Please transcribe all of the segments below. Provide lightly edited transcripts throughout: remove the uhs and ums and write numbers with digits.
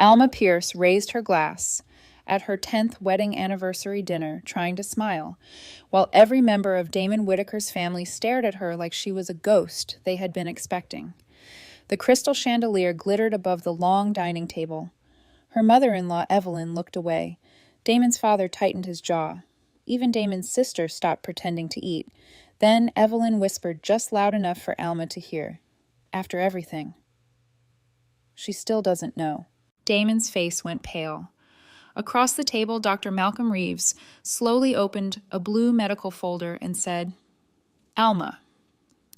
Alma Pierce raised her glass at her 10th wedding anniversary dinner, trying to smile, while every member of Damon Whitaker's family stared at her like she was a ghost they had been expecting. The crystal chandelier glittered above the long dining table. Her mother-in-law, Evelyn, looked away. Damon's father tightened his jaw. Even Damon's sister stopped pretending to eat. Then Evelyn whispered just loud enough for Alma to hear. After everything. She still doesn't know. Damon's face went pale. Across the table, Dr. Malcolm Reeves slowly opened a blue medical folder and said, Alma,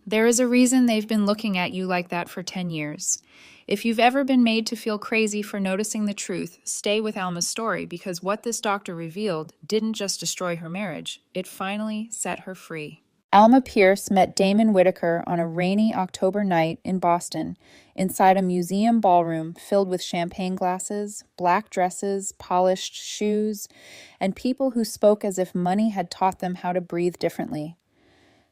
there is a reason they've been looking at you like that for 10 years. If you've ever been made to feel crazy for noticing the truth, stay with Alma's story, because what this doctor revealed didn't just destroy her marriage, it finally set her free. Alma Pierce met Damon Whitaker on a rainy October night in Boston, inside a museum ballroom filled with champagne glasses, black dresses, polished shoes, and people who spoke as if money had taught them how to breathe differently.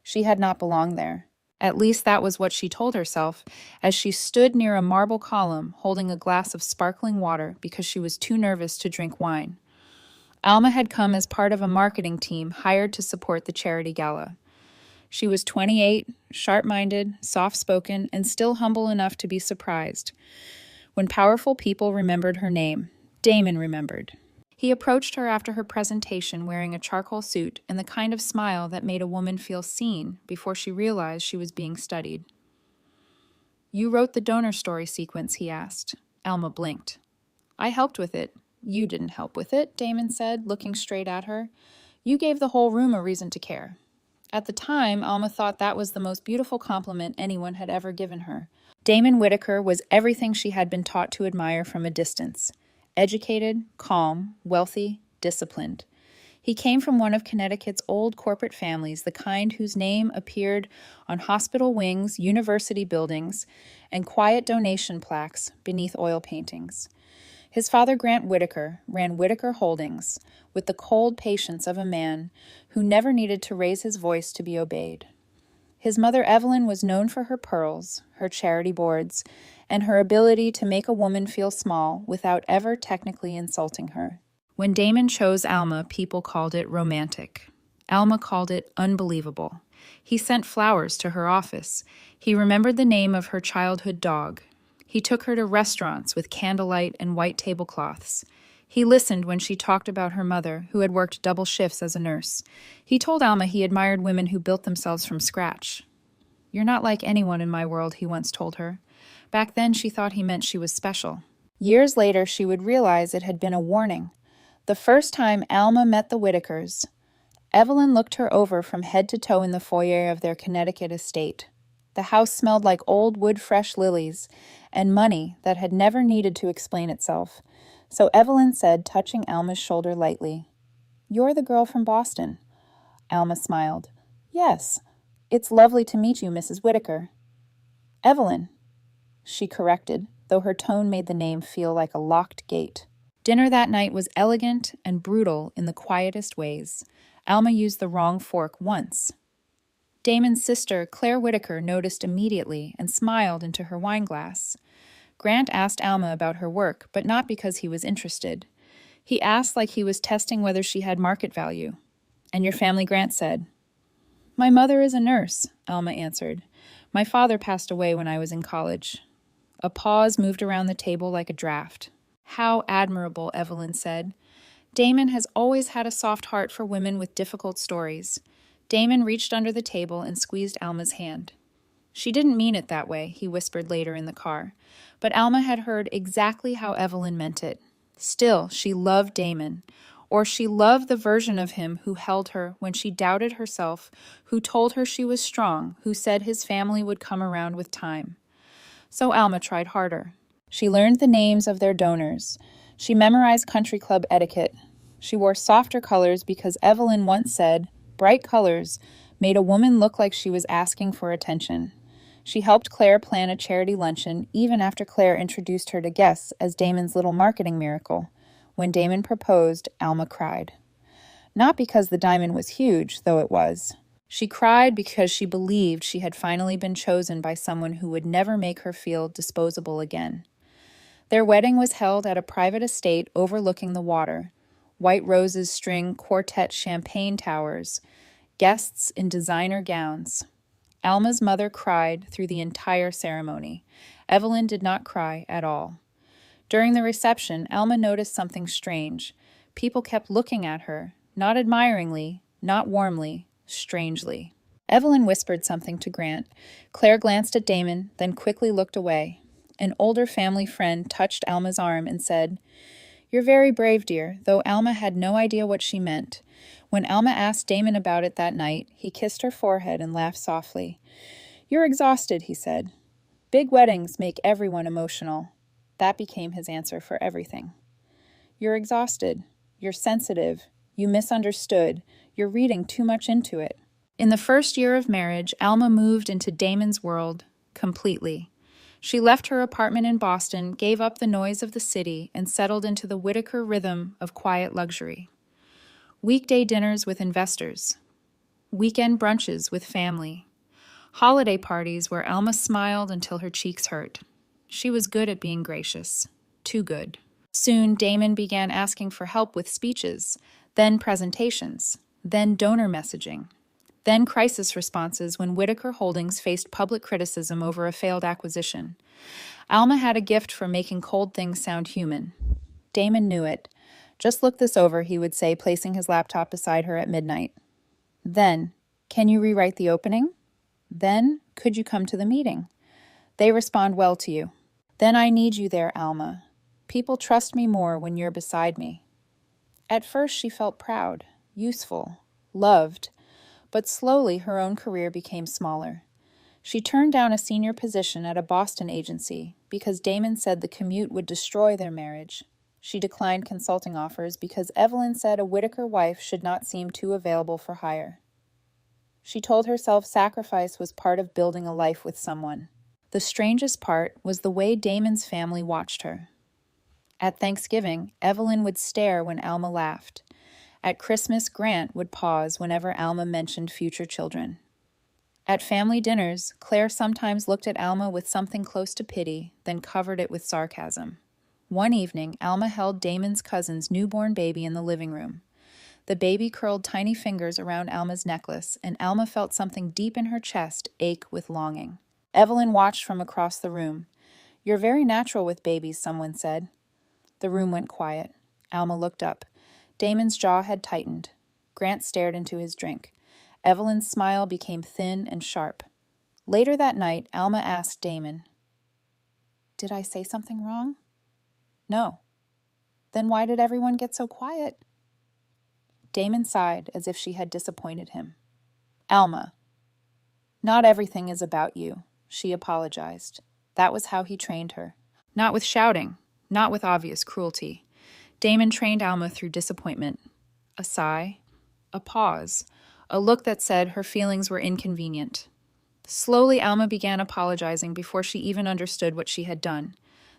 She had not belonged there. At least that was what she told herself as she stood near a marble column holding a glass of sparkling water because she was too nervous to drink wine. Alma had come as part of a marketing team hired to support the charity gala. She was 28, sharp-minded, soft-spoken, and still humble enough to be surprised. When powerful people remembered her name, Damon remembered. He approached her after her presentation wearing a charcoal suit and the kind of smile that made a woman feel seen before she realized she was being studied. You wrote the donor story sequence, he asked. Alma blinked. I helped with it. You didn't help with it, Damon said, looking straight at her. You gave the whole room a reason to care. At the time, Alma thought that was the most beautiful compliment anyone had ever given her. Damon Whitaker was everything she had been taught to admire from a distance. Educated, calm, wealthy, disciplined. He came from one of Connecticut's old corporate families, the kind whose name appeared on hospital wings, university buildings, and quiet donation plaques beneath oil paintings. His father, Grant Whitaker, ran Whitaker Holdings with the cold patience of a man who never needed to raise his voice to be obeyed. His mother, Evelyn, was known for her pearls, her charity boards, and her ability to make a woman feel small without ever technically insulting her. When Damon chose Alma, people called it romantic. Alma called it unbelievable. He sent flowers to her office. He remembered the name of her childhood dog. He took her to restaurants with candlelight and white tablecloths. He listened when she talked about her mother, who had worked double shifts as a nurse. He told Alma he admired women who built themselves from scratch. You're not like anyone in my world, he once told her. Back then, she thought he meant she was special. Years later, she would realize it had been a warning. The first time Alma met the Whitakers, Evelyn looked her over from head to toe in the foyer of their Connecticut estate. The house smelled like old wood-fresh lilies and money that had never needed to explain itself. So Evelyn said, touching Alma's shoulder lightly, You're the girl from Boston. Alma smiled. Yes, it's lovely to meet you, Mrs. Whitaker. Evelyn, she corrected, though her tone made the name feel like a locked gate. Dinner that night was elegant and brutal in the quietest ways. Alma used the wrong fork once. Damon's sister, Claire Whitaker, noticed immediately and smiled into her wineglass. Grant asked Alma about her work, but not because he was interested. He asked like he was testing whether she had market value. And your family, Grant said. My mother is a nurse, Alma answered. My father passed away when I was in college. A pause moved around the table like a draft. How admirable, Evelyn said. Damon has always had a soft heart for women with difficult stories. Damon reached under the table and squeezed Alma's hand. She didn't mean it that way, he whispered later in the car. But Alma had heard exactly how Evelyn meant it. Still, she loved Damon. Or she loved the version of him who held her when she doubted herself, who told her she was strong, who said his family would come around with time. So Alma tried harder. She learned the names of their donors. She memorized country club etiquette. She wore softer colors because Evelyn once said, bright colors made a woman look like she was asking for attention. She helped Claire plan a charity luncheon even after Claire introduced her to guests as Damon's little marketing miracle. When Damon proposed, Alma cried. Not because the diamond was huge, though it was. She cried because she believed she had finally been chosen by someone who would never make her feel disposable again. Their wedding was held at a private estate overlooking the water. White roses string quartet champagne towers, guests in designer gowns. Alma's mother cried through the entire ceremony. Evelyn did not cry at all. During the reception, Alma noticed something strange. People kept looking at her, not admiringly, not warmly, strangely. Evelyn whispered something to Grant. Claire glanced at Damon, then quickly looked away. An older family friend touched Alma's arm and said, "You're very brave, dear," though Alma had no idea what she meant. When Alma asked Damon about it that night, he kissed her forehead and laughed softly. "You're exhausted," he said. "Big weddings make everyone emotional." That became his answer for everything. "You're exhausted. You're sensitive. You misunderstood. You're reading too much into it." In the first year of marriage, Alma moved into Damon's world completely. She left her apartment in Boston, gave up the noise of the city, and settled into the Whitaker rhythm of quiet luxury. Weekday dinners with investors. Weekend brunches with family. Holiday parties where Alma smiled until her cheeks hurt. She was good at being gracious. Too good. Soon, Damon began asking for help with speeches, then presentations, then donor messaging, then crisis responses when Whitaker Holdings faced public criticism over a failed acquisition. Alma had a gift for making cold things sound human. Damon knew it. "Just look this over," he would say, placing his laptop beside her at midnight. Then, "Can you rewrite the opening?" Then, "Could you come to the meeting?" They respond well to you. "Then I need you there, Alma. People trust me more when you're beside me." At first she felt proud, useful, loved, but slowly her own career became smaller. She turned down a senior position at a Boston agency because Damon said the commute would destroy their marriage. She declined consulting offers because Evelyn said a Whitaker wife should not seem too available for hire. She told herself sacrifice was part of building a life with someone. The strangest part was the way Damon's family watched her. At Thanksgiving, Evelyn would stare when Alma laughed. At Christmas, Grant would pause whenever Alma mentioned future children. At family dinners, Claire sometimes looked at Alma with something close to pity, then covered it with sarcasm. One evening, Alma held Damon's cousin's newborn baby in the living room. The baby curled tiny fingers around Alma's necklace, and Alma felt something deep in her chest ache with longing. Evelyn watched from across the room. "You're very natural with babies," someone said. The room went quiet. Alma looked up. Damon's jaw had tightened. Grant stared into his drink. Evelyn's smile became thin and sharp. Later that night, Alma asked Damon, "Did I say something wrong?" "No." "Then why did everyone get so quiet?" Damon sighed as if she had disappointed him. "Alma, not everything is about you," she apologized. That was how he trained her. Not with shouting, not with obvious cruelty. Damon trained Alma through disappointment. A sigh, a pause, a look that said her feelings were inconvenient. Slowly, Alma began apologizing before she even understood what she had done.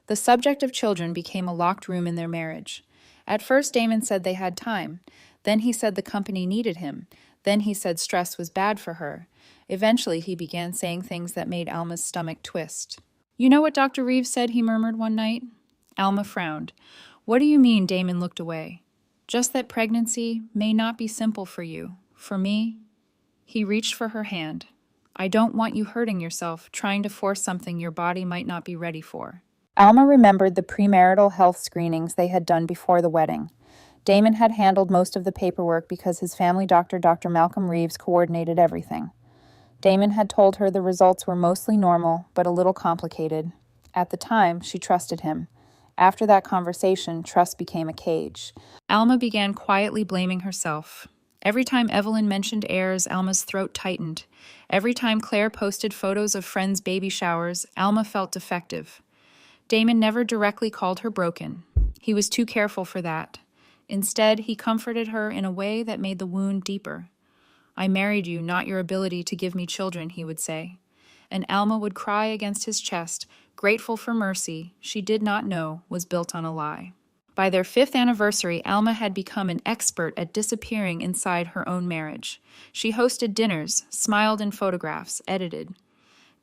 The subject of children became a locked room in their marriage. At first, Damon said they had time. Then he said the company needed him. Then he said stress was bad for her. Eventually, he began saying things that made Alma's stomach twist. "You know what Dr. Reeves said," he murmured one night. Alma frowned. "What do you mean?" Damon looked away. "Just that pregnancy may not be simple for you. For me." He reached for her hand. "I don't want you hurting yourself, trying to force something your body might not be ready for." Alma remembered the premarital health screenings they had done before the wedding. Damon had handled most of the paperwork because his family doctor, Dr. Malcolm Reeves, coordinated everything. Damon had told her the results were mostly normal, but a little complicated. At the time, she trusted him. After that conversation, trust became a cage. Alma began quietly blaming herself. Every time Evelyn mentioned heirs, Alma's throat tightened. Every time Claire posted photos of friends' baby showers, Alma felt defective. Damon never directly called her broken. He was too careful for that. Instead, he comforted her in a way that made the wound deeper. "I married you, not your ability to give me children," he would say. And Alma would cry against his chest, grateful for mercy she did not know was built on a lie. By their 5th anniversary, Alma had become an expert at disappearing inside her own marriage. She hosted dinners, smiled in photographs, edited.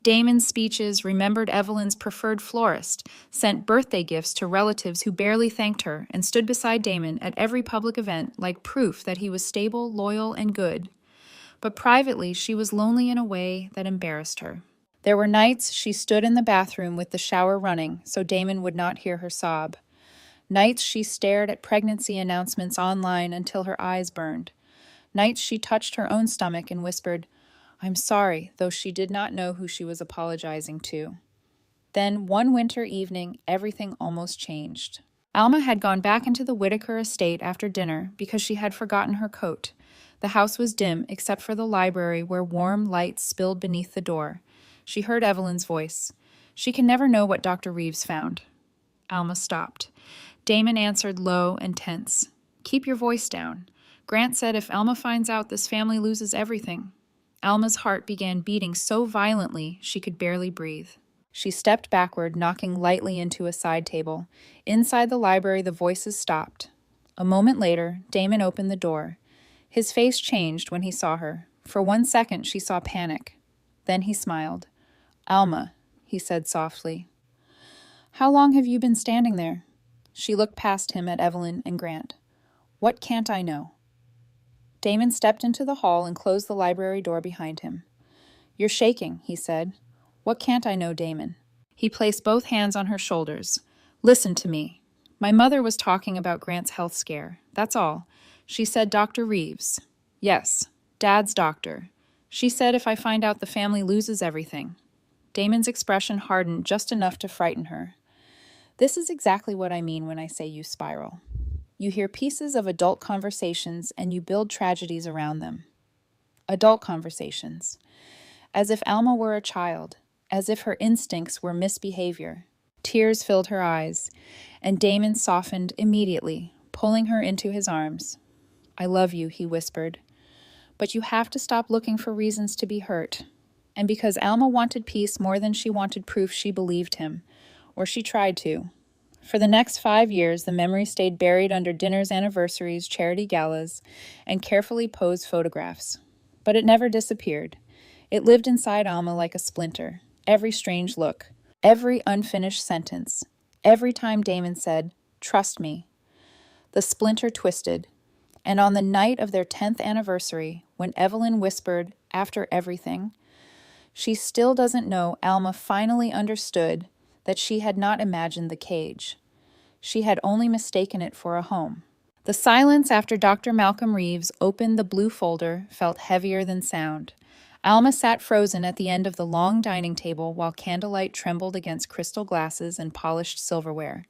Damon's speeches, remembered Evelyn's preferred florist, sent birthday gifts to relatives who barely thanked her, and stood beside Damon at every public event like proof that he was stable, loyal, and good. But privately, she was lonely in a way that embarrassed her. There were nights she stood in the bathroom with the shower running so Damon would not hear her sob. Nights she stared at pregnancy announcements online until her eyes burned. Nights she touched her own stomach and whispered, "I'm sorry," though she did not know who she was apologizing to. Then, one winter evening, everything almost changed. Alma had gone back into the Whitaker estate after dinner because she had forgotten her coat. The house was dim, except for the library where warm light spilled beneath the door. She heard Evelyn's voice. "She can never know what Dr. Reeves found." Alma stopped. Damon answered low and tense. "Keep your voice down. Grant said if Alma finds out, this family loses everything." Alma's heart began beating so violently she could barely breathe. She stepped backward, knocking lightly into a side table. Inside the library, the voices stopped. A moment later, Damon opened the door. His face changed when he saw her. For 1 second, she saw panic. Then he smiled. "Alma," he said softly. "How long have you been standing there?" She looked past him at Evelyn and Grant. "What can't I know?" Damon stepped into the hall and closed the library door behind him. "You're shaking," he said. "What can't I know, Damon?" He placed both hands on her shoulders. "Listen to me. My mother was talking about Grant's health scare. That's all. She said Dr. Reeves. Yes, Dad's doctor. She said if I find out the family loses everything." Damon's expression hardened just enough to frighten her. "This is exactly what I mean when I say you spiral. You hear pieces of adult conversations and you build tragedies around them. Adult conversations. As if Alma were a child, as if her instincts were misbehavior." Tears filled her eyes, and Damon softened immediately, pulling her into his arms. "I love you," he whispered. "But you have to stop looking for reasons to be hurt." And because Alma wanted peace more than she wanted proof, she believed him, or she tried to. For the next 5 years, the memory stayed buried under dinners, anniversaries, charity galas, and carefully posed photographs. But it never disappeared. It lived inside Alma like a splinter. Every strange look, every unfinished sentence, every time Damon said, "Trust me," the splinter twisted. And on the night of their 10th anniversary, when Evelyn whispered, "After everything," she still doesn't know Alma finally understood that she had not imagined the cage. She had only mistaken it for a home. The silence after Dr. Malcolm Reeves opened the blue folder felt heavier than sound. Alma sat frozen at the end of the long dining table while candlelight trembled against crystal glasses and polished silverware.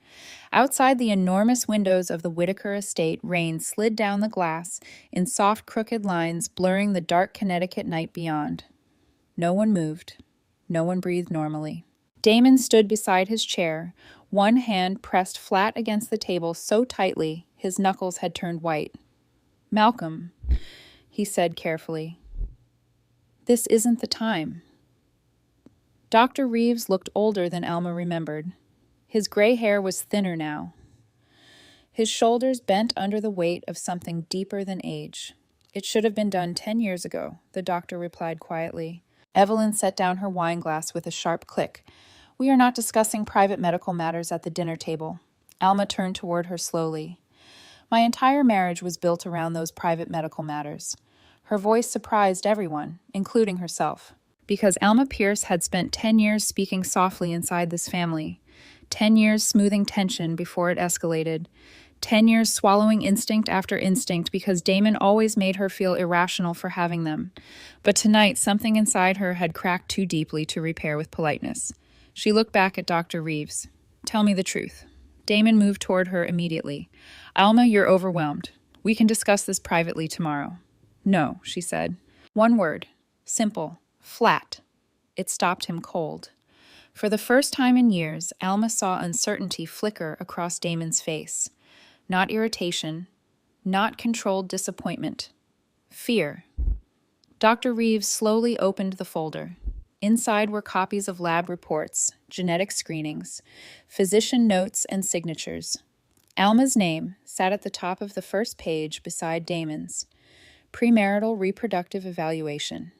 Outside the enormous windows of the Whitaker estate, rain slid down the glass in soft, crooked lines, blurring the dark Connecticut night beyond. No one moved. No one breathed normally. Damon stood beside his chair, one hand pressed flat against the table so tightly his knuckles had turned white. "Malcolm," he said carefully, "this isn't the time." Dr. Reeves looked older than Alma remembered. His gray hair was thinner now. His shoulders bent under the weight of something deeper than age. "It should have been done 10 years ago," the doctor replied quietly. Evelyn set down her wine glass with a sharp click. "We are not discussing private medical matters at the dinner table." Alma turned toward her slowly. "My entire marriage was built around those private medical matters." Her voice surprised everyone, including herself, because Alma Pierce had spent 10 years speaking softly inside this family, 10 years smoothing tension before it escalated, 10 years swallowing instinct after instinct because Damon always made her feel irrational for having them. But tonight, something inside her had cracked too deeply to repair with politeness. She looked back at Dr. Reeves. "Tell me the truth." Damon moved toward her immediately. "Alma, you're overwhelmed. We can discuss this privately tomorrow." "No," she said. One word. Simple. Flat. It stopped him cold. For the first time in years, Alma saw uncertainty flicker across Damon's face. Not irritation. Not controlled disappointment. Fear. Dr. Reeves slowly opened the folder. Inside were copies of lab reports, genetic screenings, physician notes, and signatures. Alma's name sat at the top of the first page beside Damon's. Premarital reproductive evaluation.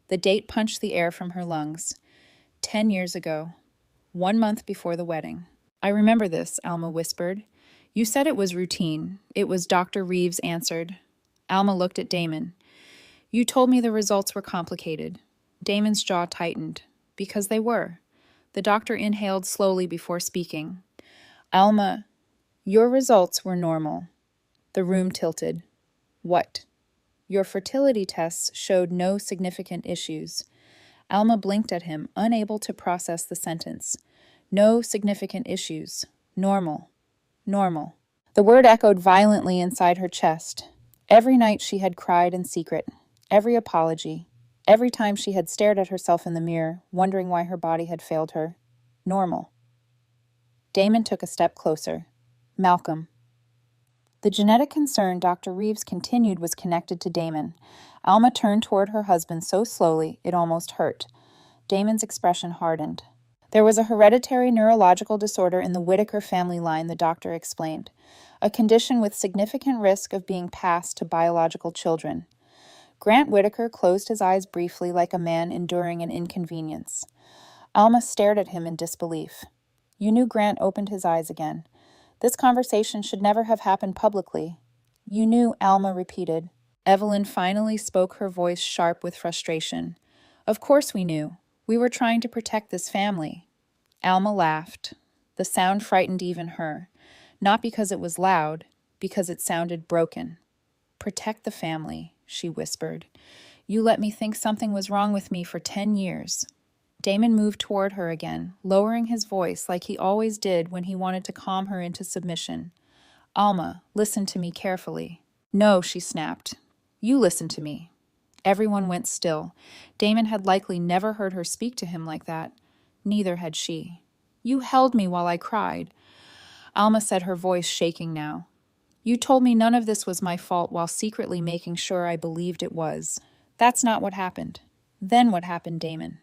The date punched the air from her lungs. 10 years ago, 1 month before the wedding. I remember this, Alma whispered. You said it was routine. It was, Dr. Reeves answered. Alma looked at Damon. You told me the results were complicated. Damon's jaw tightened. Because they were. The doctor inhaled slowly before speaking. Alma, your results were normal. The room tilted. What? Your fertility tests showed no significant issues. Alma blinked at him, unable to process the sentence. No significant issues. Normal. Normal. The word echoed violently inside her chest. Every night she had cried in secret. Every apology. Every time she had stared at herself in the mirror, wondering why her body had failed her. Normal. Damon took a step closer. Malcolm. The genetic concern Dr. Reeves continued was connected to Damon. Alma turned toward her husband so slowly it almost hurt. Damon's expression hardened. There was a hereditary neurological disorder in the Whitaker family line, the doctor explained. A condition with significant risk of being passed to biological children. Grant Whitaker closed his eyes briefly like a man enduring an inconvenience. Alma stared at him in disbelief. You knew Grant opened his eyes again. This conversation should never have happened publicly. You knew, Alma repeated. Evelyn finally spoke, her voice sharp with frustration. Of course we knew. We were trying to protect this family. Alma laughed. The sound frightened even her. Not because it was loud, because it sounded broken. Protect the family, she whispered. You let me think something was wrong with me for 10 years. Damon moved toward her again, lowering his voice like he always did when he wanted to calm her into submission. Alma, listen to me carefully. No, she snapped. You listen to me. Everyone went still. Damon had likely never heard her speak to him like that. Neither had she. You held me while I cried. Alma said, her voice shaking now. You told me none of this was my fault while secretly making sure I believed it was. That's not what happened. Then what happened, Damon?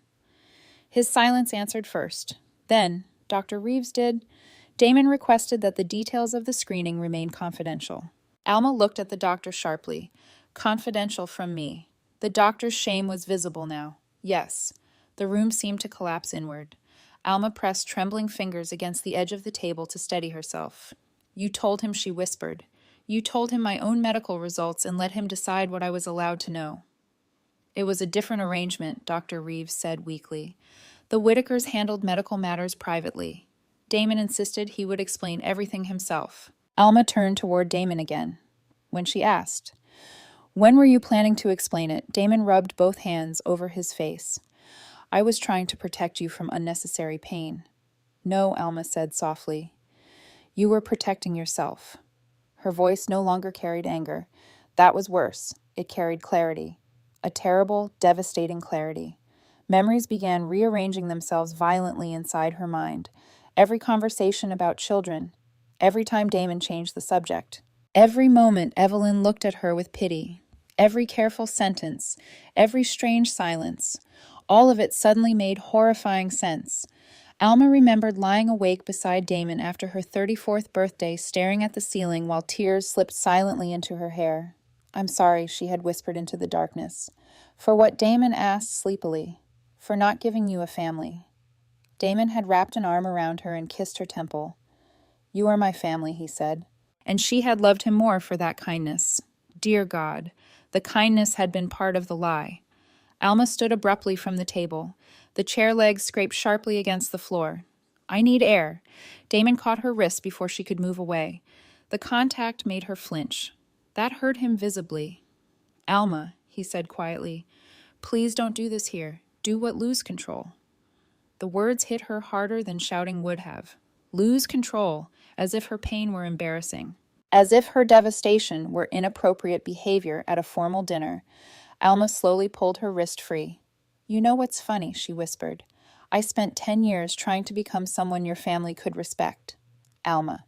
His silence answered first. Then, Dr. Reeves did. Damon requested that the details of the screening remain confidential. Alma looked at the doctor sharply. Confidential from me. The doctor's shame was visible now. Yes. The room seemed to collapse inward. Alma pressed trembling fingers against the edge of the table to steady herself. You told him, she whispered. You told him my own medical results and let him decide what I was allowed to know. It was a different arrangement, Dr. Reeves said weakly. The Whitakers handled medical matters privately. Damon insisted he would explain everything himself. Alma turned toward Damon again. When she asked, When were you planning to explain it? Damon rubbed both hands over his face. I was trying to protect you from unnecessary pain. No, Alma said softly. You were protecting yourself. Her voice no longer carried anger. That was worse. It carried clarity. A terrible, devastating clarity. Memories began rearranging themselves violently inside her mind. Every conversation about children. Every time Damon changed the subject. Every moment Evelyn looked at her with pity. Every careful sentence. Every strange silence. All of it suddenly made horrifying sense. Alma remembered lying awake beside Damon after her 34th birthday, staring at the ceiling while tears slipped silently into her hair. I'm sorry, she had whispered into the darkness. For what Damon asked sleepily. For not giving you a family. Damon had wrapped an arm around her and kissed her temple. You are my family, he said. And she had loved him more for that kindness. Dear God, the kindness had been part of the lie. Alma stood abruptly from the table. The chair legs scraped sharply against the floor. I need air. Damon caught her wrist before she could move away. The contact made her flinch. That hurt him visibly. Alma, he said quietly, please don't do this here. Do what lose control. The words hit her harder than shouting would have. Lose control, as if her pain were embarrassing. As if her devastation were inappropriate behavior at a formal dinner. Alma slowly pulled her wrist free. You know what's funny, she whispered. I spent 10 years trying to become someone your family could respect. Alma.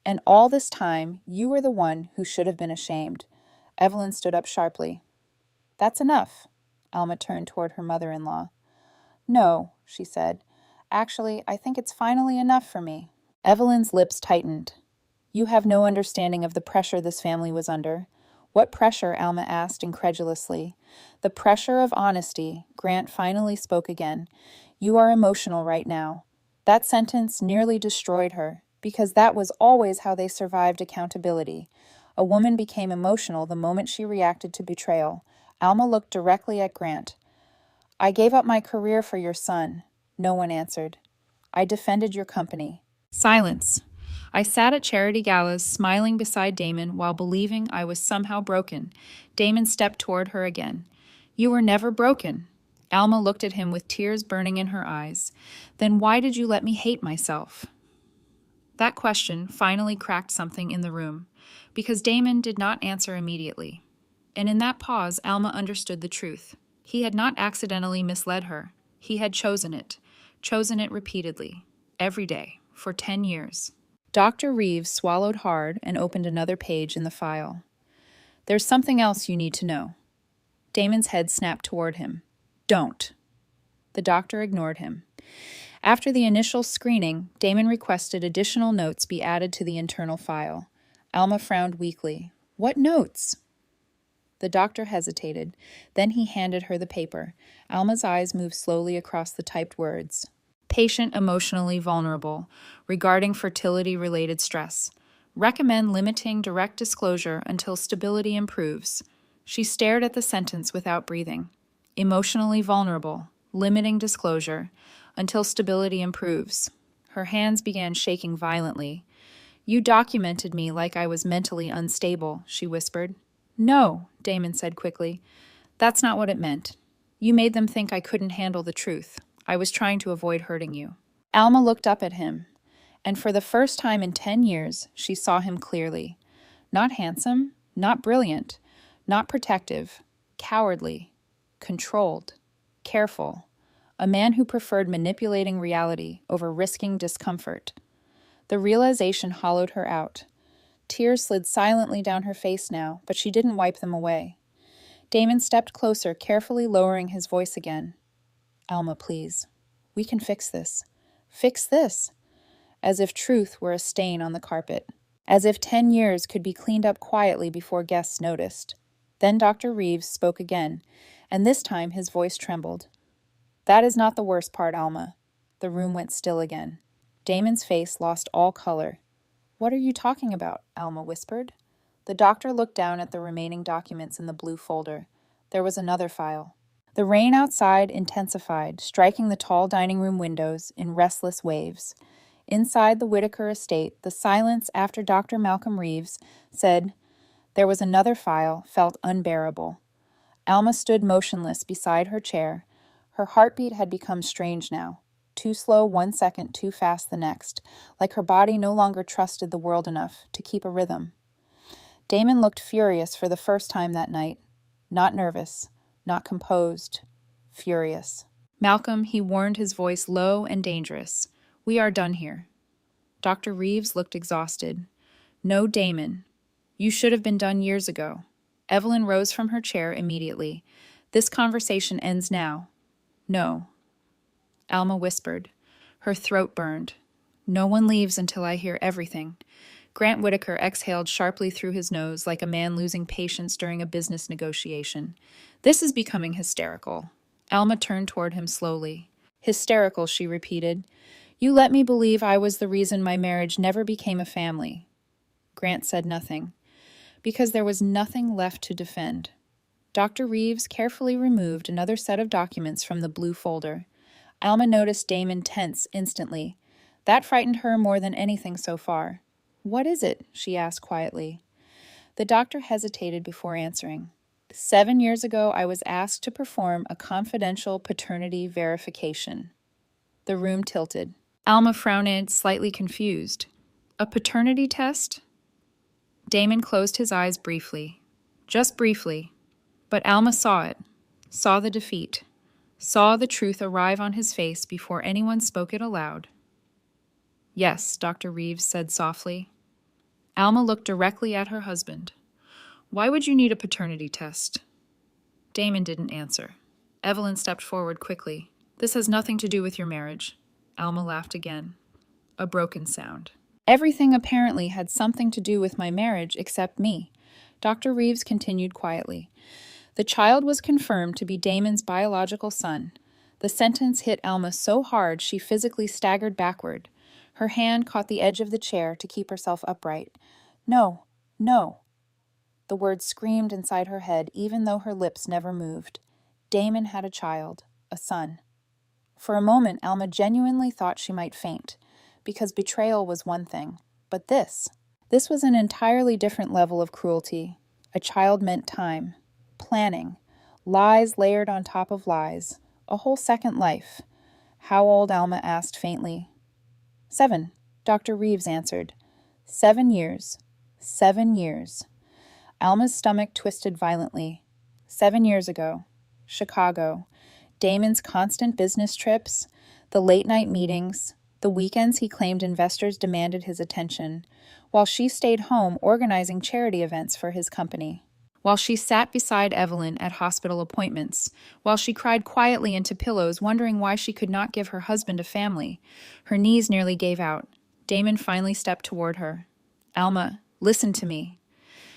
And all this time, you were the one who should have been ashamed. Evelyn stood up sharply. That's enough. Alma turned toward her mother-in-law. No, she said. Actually, I think it's finally enough for me. Evelyn's lips tightened. You have no understanding of the pressure this family was under. What pressure? Alma asked incredulously. The pressure of honesty. Grant finally spoke again. You are emotional right now. That sentence nearly destroyed her, because that was always how they survived accountability. A woman became emotional the moment she reacted to betrayal. Alma looked directly at Grant. I gave up my career for your son. No one answered. I defended your company. Silence. I sat at charity galas, smiling beside Damon while believing I was somehow broken. Damon stepped toward her again. You were never broken. Alma looked at him with tears burning in her eyes. Then why did you let me hate myself? That question finally cracked something in the room, because Damon did not answer immediately. And in that pause, Alma understood the truth. He had not accidentally misled her. He had chosen it repeatedly, every day, for 10 years. Dr. Reeves swallowed hard and opened another page in the file. There's something else you need to know. Damon's head snapped toward him. Don't. The doctor ignored him. After the initial screening, Damon requested additional notes be added to the internal file. Alma frowned weakly. What notes? The doctor hesitated. Then he handed her the paper. Alma's eyes moved slowly across the typed words. Patient emotionally vulnerable, regarding fertility-related stress. Recommend limiting direct disclosure until stability improves. She stared at the sentence without breathing. Emotionally vulnerable, limiting disclosure until stability improves. Her hands began shaking violently. You documented me like I was mentally unstable, she whispered. No, Damon said quickly. That's not what it meant. You made them think I couldn't handle the truth. I was trying to avoid hurting you. Alma looked up at him, and for the first time in 10 years, she saw him clearly. Not handsome, not brilliant, not protective, cowardly, controlled, careful, a man who preferred manipulating reality over risking discomfort. The realization hollowed her out. Tears slid silently down her face now, but she didn't wipe them away. Damon stepped closer, carefully lowering his voice again. Alma, please. We can fix this. Fix this. As if truth were a stain on the carpet. As if 10 years could be cleaned up quietly before guests noticed. Then Dr. Reeves spoke again, and this time his voice trembled. That is not the worst part, Alma. The room went still again. Damon's face lost all color. What are you talking about? Alma whispered. The doctor looked down at the remaining documents in the blue folder. There was another file. The rain outside intensified, striking the tall dining room windows in restless waves. Inside the Whitaker estate, the silence after Dr. Malcolm Reeves said there was another file felt unbearable. Alma stood motionless beside her chair. Her heartbeat had become strange now. Too slow 1 second, too fast the next, like her body no longer trusted the world enough to keep a rhythm. Damon looked furious for the first time that night. Not nervous, not composed, furious. Malcolm, he warned, his voice low and dangerous. We are done here. Dr. Reeves looked exhausted. No, Damon. You should have been done years ago. Evelyn rose from her chair immediately. This conversation ends now. No. Alma whispered. Her throat burned. No one leaves until I hear everything. Grant Whitaker exhaled sharply through his nose like a man losing patience during a business negotiation. This is becoming hysterical. Alma turned toward him slowly. Hysterical, she repeated. You let me believe I was the reason my marriage never became a family. Grant said nothing, because there was nothing left to defend. Dr. Reeves carefully removed another set of documents from the blue folder. Alma noticed Damon tense instantly. That frightened her more than anything so far. What is it? She asked quietly. The doctor hesitated before answering. 7 years ago, I was asked to perform a confidential paternity verification. The room tilted. Alma frowned, slightly confused. A paternity test? Damon closed his eyes briefly. Just briefly. But Alma saw it, saw the defeat, saw the truth arrive on his face before anyone spoke it aloud. Yes, Dr. Reeves said softly. Alma looked directly at her husband. Why would you need a paternity test? Damon didn't answer. Evelyn stepped forward quickly. This has nothing to do with your marriage. Alma laughed again. A broken sound. Everything apparently had something to do with my marriage except me. Dr. Reeves continued quietly. The child was confirmed to be Damon's biological son. The sentence hit Alma so hard she physically staggered backward. Her hand caught the edge of the chair to keep herself upright. No, no. The words screamed inside her head even though her lips never moved. Damon had a child, a son. For a moment, Alma genuinely thought she might faint, because betrayal was one thing. But this was an entirely different level of cruelty. A child meant time, planning, lies layered on top of lies, a whole second life. How old? Alma asked faintly. 7, Dr. Reeves answered. 7 years. 7 years. Alma's stomach twisted violently. 7 years ago. Chicago. Damon's constant business trips, the late-night meetings, the weekends he claimed investors demanded his attention, while she stayed home organizing charity events for his company. While she sat beside Evelyn at hospital appointments, while she cried quietly into pillows wondering why she could not give her husband a family, her knees nearly gave out. Damon finally stepped toward her. "Alma, listen to me."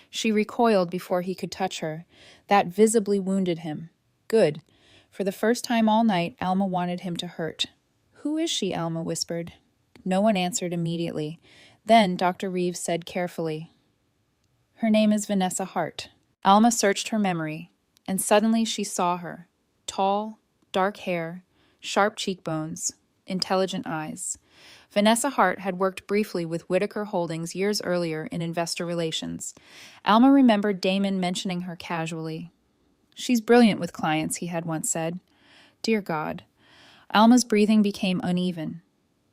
She recoiled before he could touch her. That visibly wounded him. Good. For the first time all night, Alma wanted him to hurt. "Who is she?" Alma whispered. No one answered immediately. Then Dr. Reeves said carefully, "Her name is Vanessa Hart." Alma searched her memory, and suddenly she saw her. Tall, dark hair, sharp cheekbones, intelligent eyes. Vanessa Hart had worked briefly with Whitaker Holdings years earlier in investor relations. Alma remembered Damon mentioning her casually. "She's brilliant with clients," he had once said. Dear God. Alma's breathing became uneven.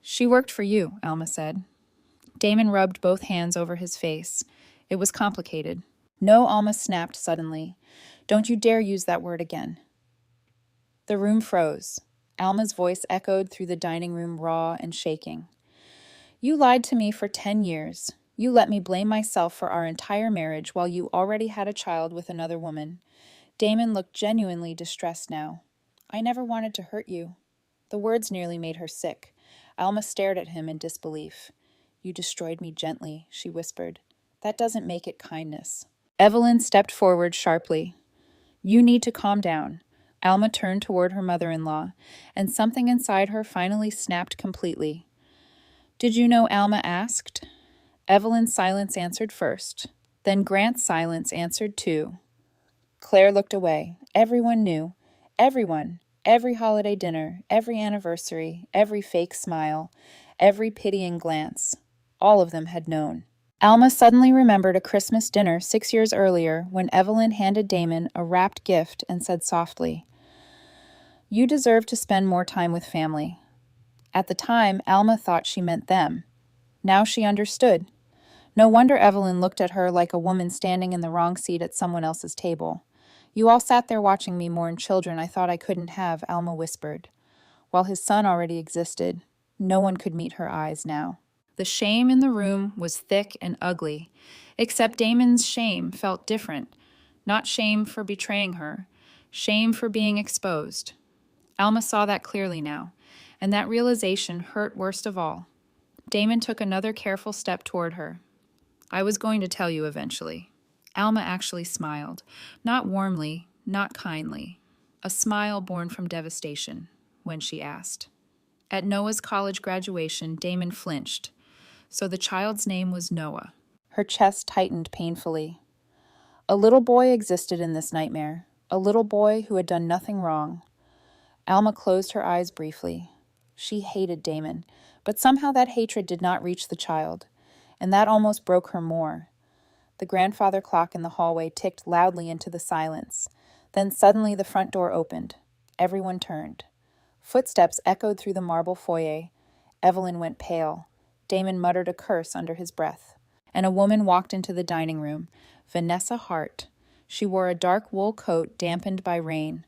"She worked for you," Alma said. Damon rubbed both hands over his face. It was complicated. "No," Alma snapped suddenly. "Don't you dare use that word again." The room froze. Alma's voice echoed through the dining room, raw and shaking. "You lied to me for 10 years. You let me blame myself for our entire marriage while you already had a child with another woman." Damon looked genuinely distressed now. "I never wanted to hurt you." The words nearly made her sick. Alma stared at him in disbelief. "You destroyed me gently," she whispered. "That doesn't make it kindness." Evelyn stepped forward sharply. "You need to calm down." Alma turned toward her mother-in-law, and something inside her finally snapped completely. "Did you know?" Alma asked. Evelyn's silence answered first. Then Grant's silence answered too. Claire looked away. Everyone knew. Everyone. Every holiday dinner, every anniversary, every fake smile, every pitying glance. All of them had known. Alma suddenly remembered a Christmas dinner 6 years earlier when Evelyn handed Damon a wrapped gift and said softly, "You deserve to spend more time with family." At the time, Alma thought she meant them. Now she understood. No wonder Evelyn looked at her like a woman standing in the wrong seat at someone else's table. "You all sat there watching me mourn children I thought I couldn't have," Alma whispered. While his son already existed, no one could meet her eyes now. The shame in the room was thick and ugly, except Damon's shame felt different. Not shame for betraying her, shame for being exposed. Alma saw that clearly now, and that realization hurt worst of all. Damon took another careful step toward her. "I was going to tell you eventually." Alma actually smiled, not warmly, not kindly, a smile born from devastation, when she asked. At Noah's college graduation, Damon flinched. So the child's name was Noah. Her chest tightened painfully. A little boy existed in this nightmare, a little boy who had done nothing wrong. Alma closed her eyes briefly. She hated Damon, but somehow that hatred did not reach the child, and that almost broke her more. The grandfather clock in the hallway ticked loudly into the silence. Then suddenly the front door opened. Everyone turned. Footsteps echoed through the marble foyer. Evelyn went pale. Damon muttered a curse under his breath. And a woman walked into the dining room. Vanessa Hart. She wore a dark wool coat dampened by rain.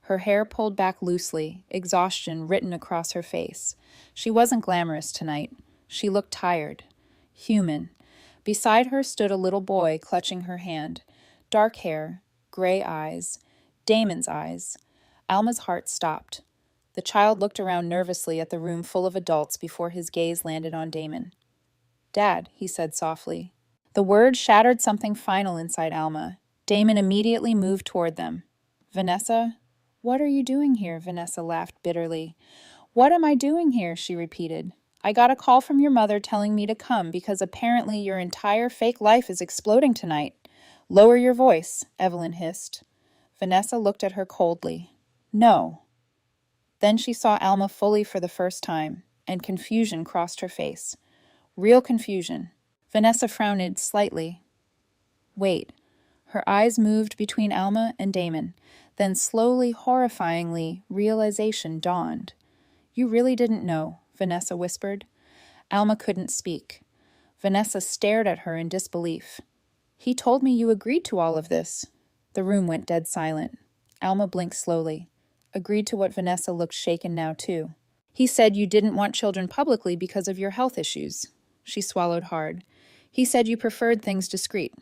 Her hair pulled back loosely, exhaustion written across her face. She wasn't glamorous tonight. She looked tired. Human. Beside her stood a little boy clutching her hand. Dark hair, gray eyes, Damon's eyes. Alma's heart stopped. The child looked around nervously at the room full of adults before his gaze landed on Damon. "Dad," he said softly. The word shattered something final inside Alma. Damon immediately moved toward them. "Vanessa? What are you doing here? Vanessa laughed bitterly. What am I doing here? She repeated. I got a call from your mother telling me to come because apparently your entire fake life is exploding tonight. Lower your voice, Evelyn hissed. Vanessa looked at her coldly. No. Then she saw Alma fully for the first time, and confusion crossed her face. Real confusion. Vanessa frowned slightly. Wait. Her eyes moved between Alma and Damon. Then slowly, horrifyingly, realization dawned. You really didn't know, Vanessa whispered. Alma couldn't speak. Vanessa stared at her in disbelief. He told me you agreed to all of this. The room went dead silent. Alma blinked slowly. Agreed to what Vanessa looked shaken now, too. He said you didn't want children publicly because of your health issues. She swallowed hard. He said you preferred things discreet.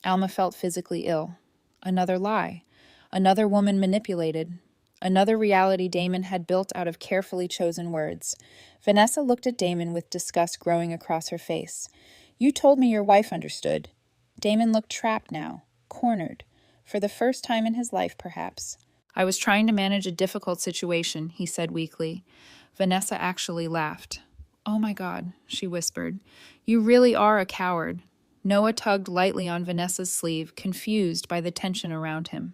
Alma felt physically ill. Another lie. Another woman manipulated. Another reality Damon had built out of carefully chosen words. Vanessa looked at Damon with disgust growing across her face. You told me your wife understood. Damon looked trapped now, cornered. For the first time in his life, perhaps. I was trying to manage a difficult situation, he said weakly. Vanessa actually laughed. Oh my God, she whispered. You really are a coward. Noah tugged lightly on Vanessa's sleeve, confused by the tension around him.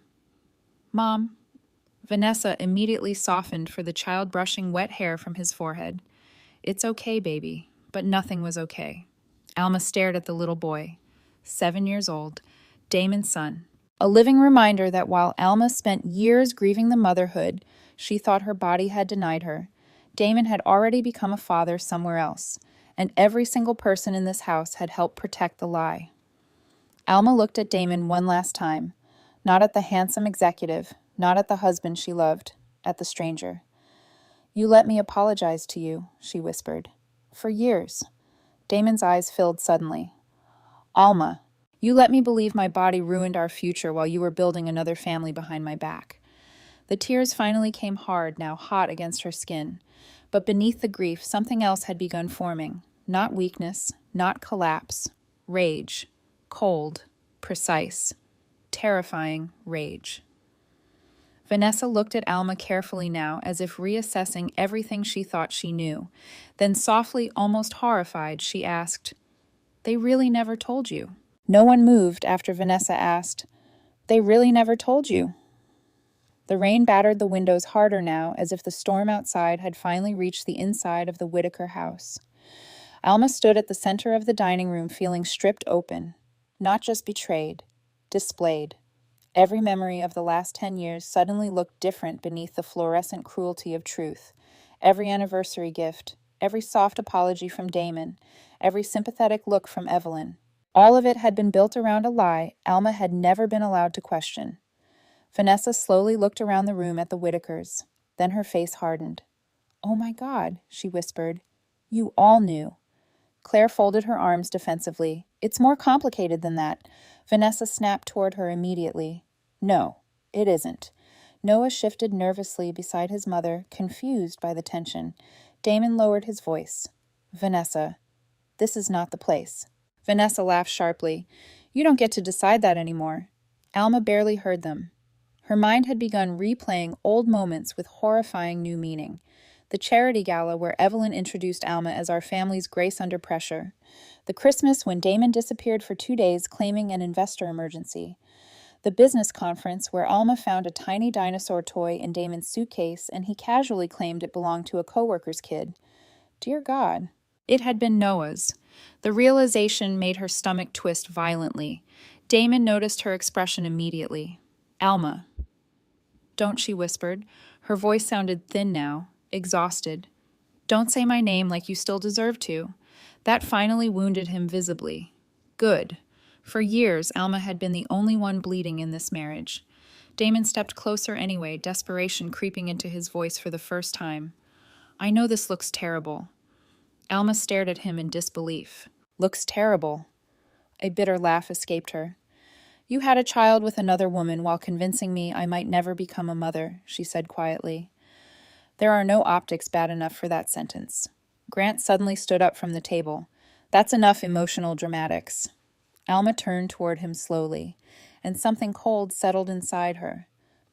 Mom. Vanessa immediately softened for the child brushing wet hair from his forehead. It's okay, baby. But nothing was okay. Alma stared at the little boy. 7 years old. Damon's son. A living reminder that while Alma spent years grieving the motherhood she thought her body had denied her, Damon had already become a father somewhere else, and every single person in this house had helped protect the lie. Alma looked at Damon one last time, not at the handsome executive, not at the husband she loved, at the stranger. You let me apologize to you, she whispered. For years. Damon's eyes filled suddenly. Alma, you let me believe my body ruined our future while you were building another family behind my back. The tears finally came hard, now hot against her skin. But beneath the grief, something else had begun forming. Not weakness, not collapse. Rage. Cold. Precise. Terrifying rage. Vanessa looked at Alma carefully now, as if reassessing everything she thought she knew. Then softly, almost horrified, she asked, They really never told you? No one moved after Vanessa asked, They really never told you? The rain battered the windows harder now, as if the storm outside had finally reached the inside of the Whitaker house. Alma stood at the center of the dining room feeling stripped open, not just betrayed, displayed. Every memory of the last 10 years suddenly looked different beneath the fluorescent cruelty of truth. Every anniversary gift, every soft apology from Damon, every sympathetic look from Evelyn. All of it had been built around a lie Alma had never been allowed to question. Vanessa slowly looked around the room at the Whitakers. Then her face hardened. Oh my God, she whispered. You all knew. Claire folded her arms defensively. It's more complicated than that. Vanessa snapped toward her immediately. No, it isn't. Noah shifted nervously beside his mother, confused by the tension. Damon lowered his voice. Vanessa, this is not the place. Vanessa laughed sharply. You don't get to decide that anymore. Alma barely heard them. Her mind had begun replaying old moments with horrifying new meaning. The charity gala where Evelyn introduced Alma as our family's grace under pressure. The Christmas when Damon disappeared for 2 days claiming an investor emergency. The business conference where Alma found a tiny dinosaur toy in Damon's suitcase and he casually claimed it belonged to a coworker's kid. Dear God. It had been Noah's. The realization made her stomach twist violently. Damon noticed her expression immediately. Alma. Don't, she whispered. Her voice sounded thin now, exhausted. Don't say my name like you still deserve to. That finally wounded him visibly. Good. For years, Alma had been the only one bleeding in this marriage. Damon stepped closer anyway, desperation creeping into his voice for the first time. I know this looks terrible. Alma stared at him in disbelief. Looks terrible. A bitter laugh escaped her. You had a child with another woman while convincing me I might never become a mother, she said quietly. There are no optics bad enough for that sentence. Grant suddenly stood up from the table. That's enough emotional dramatics. Alma turned toward him slowly, and something cold settled inside her.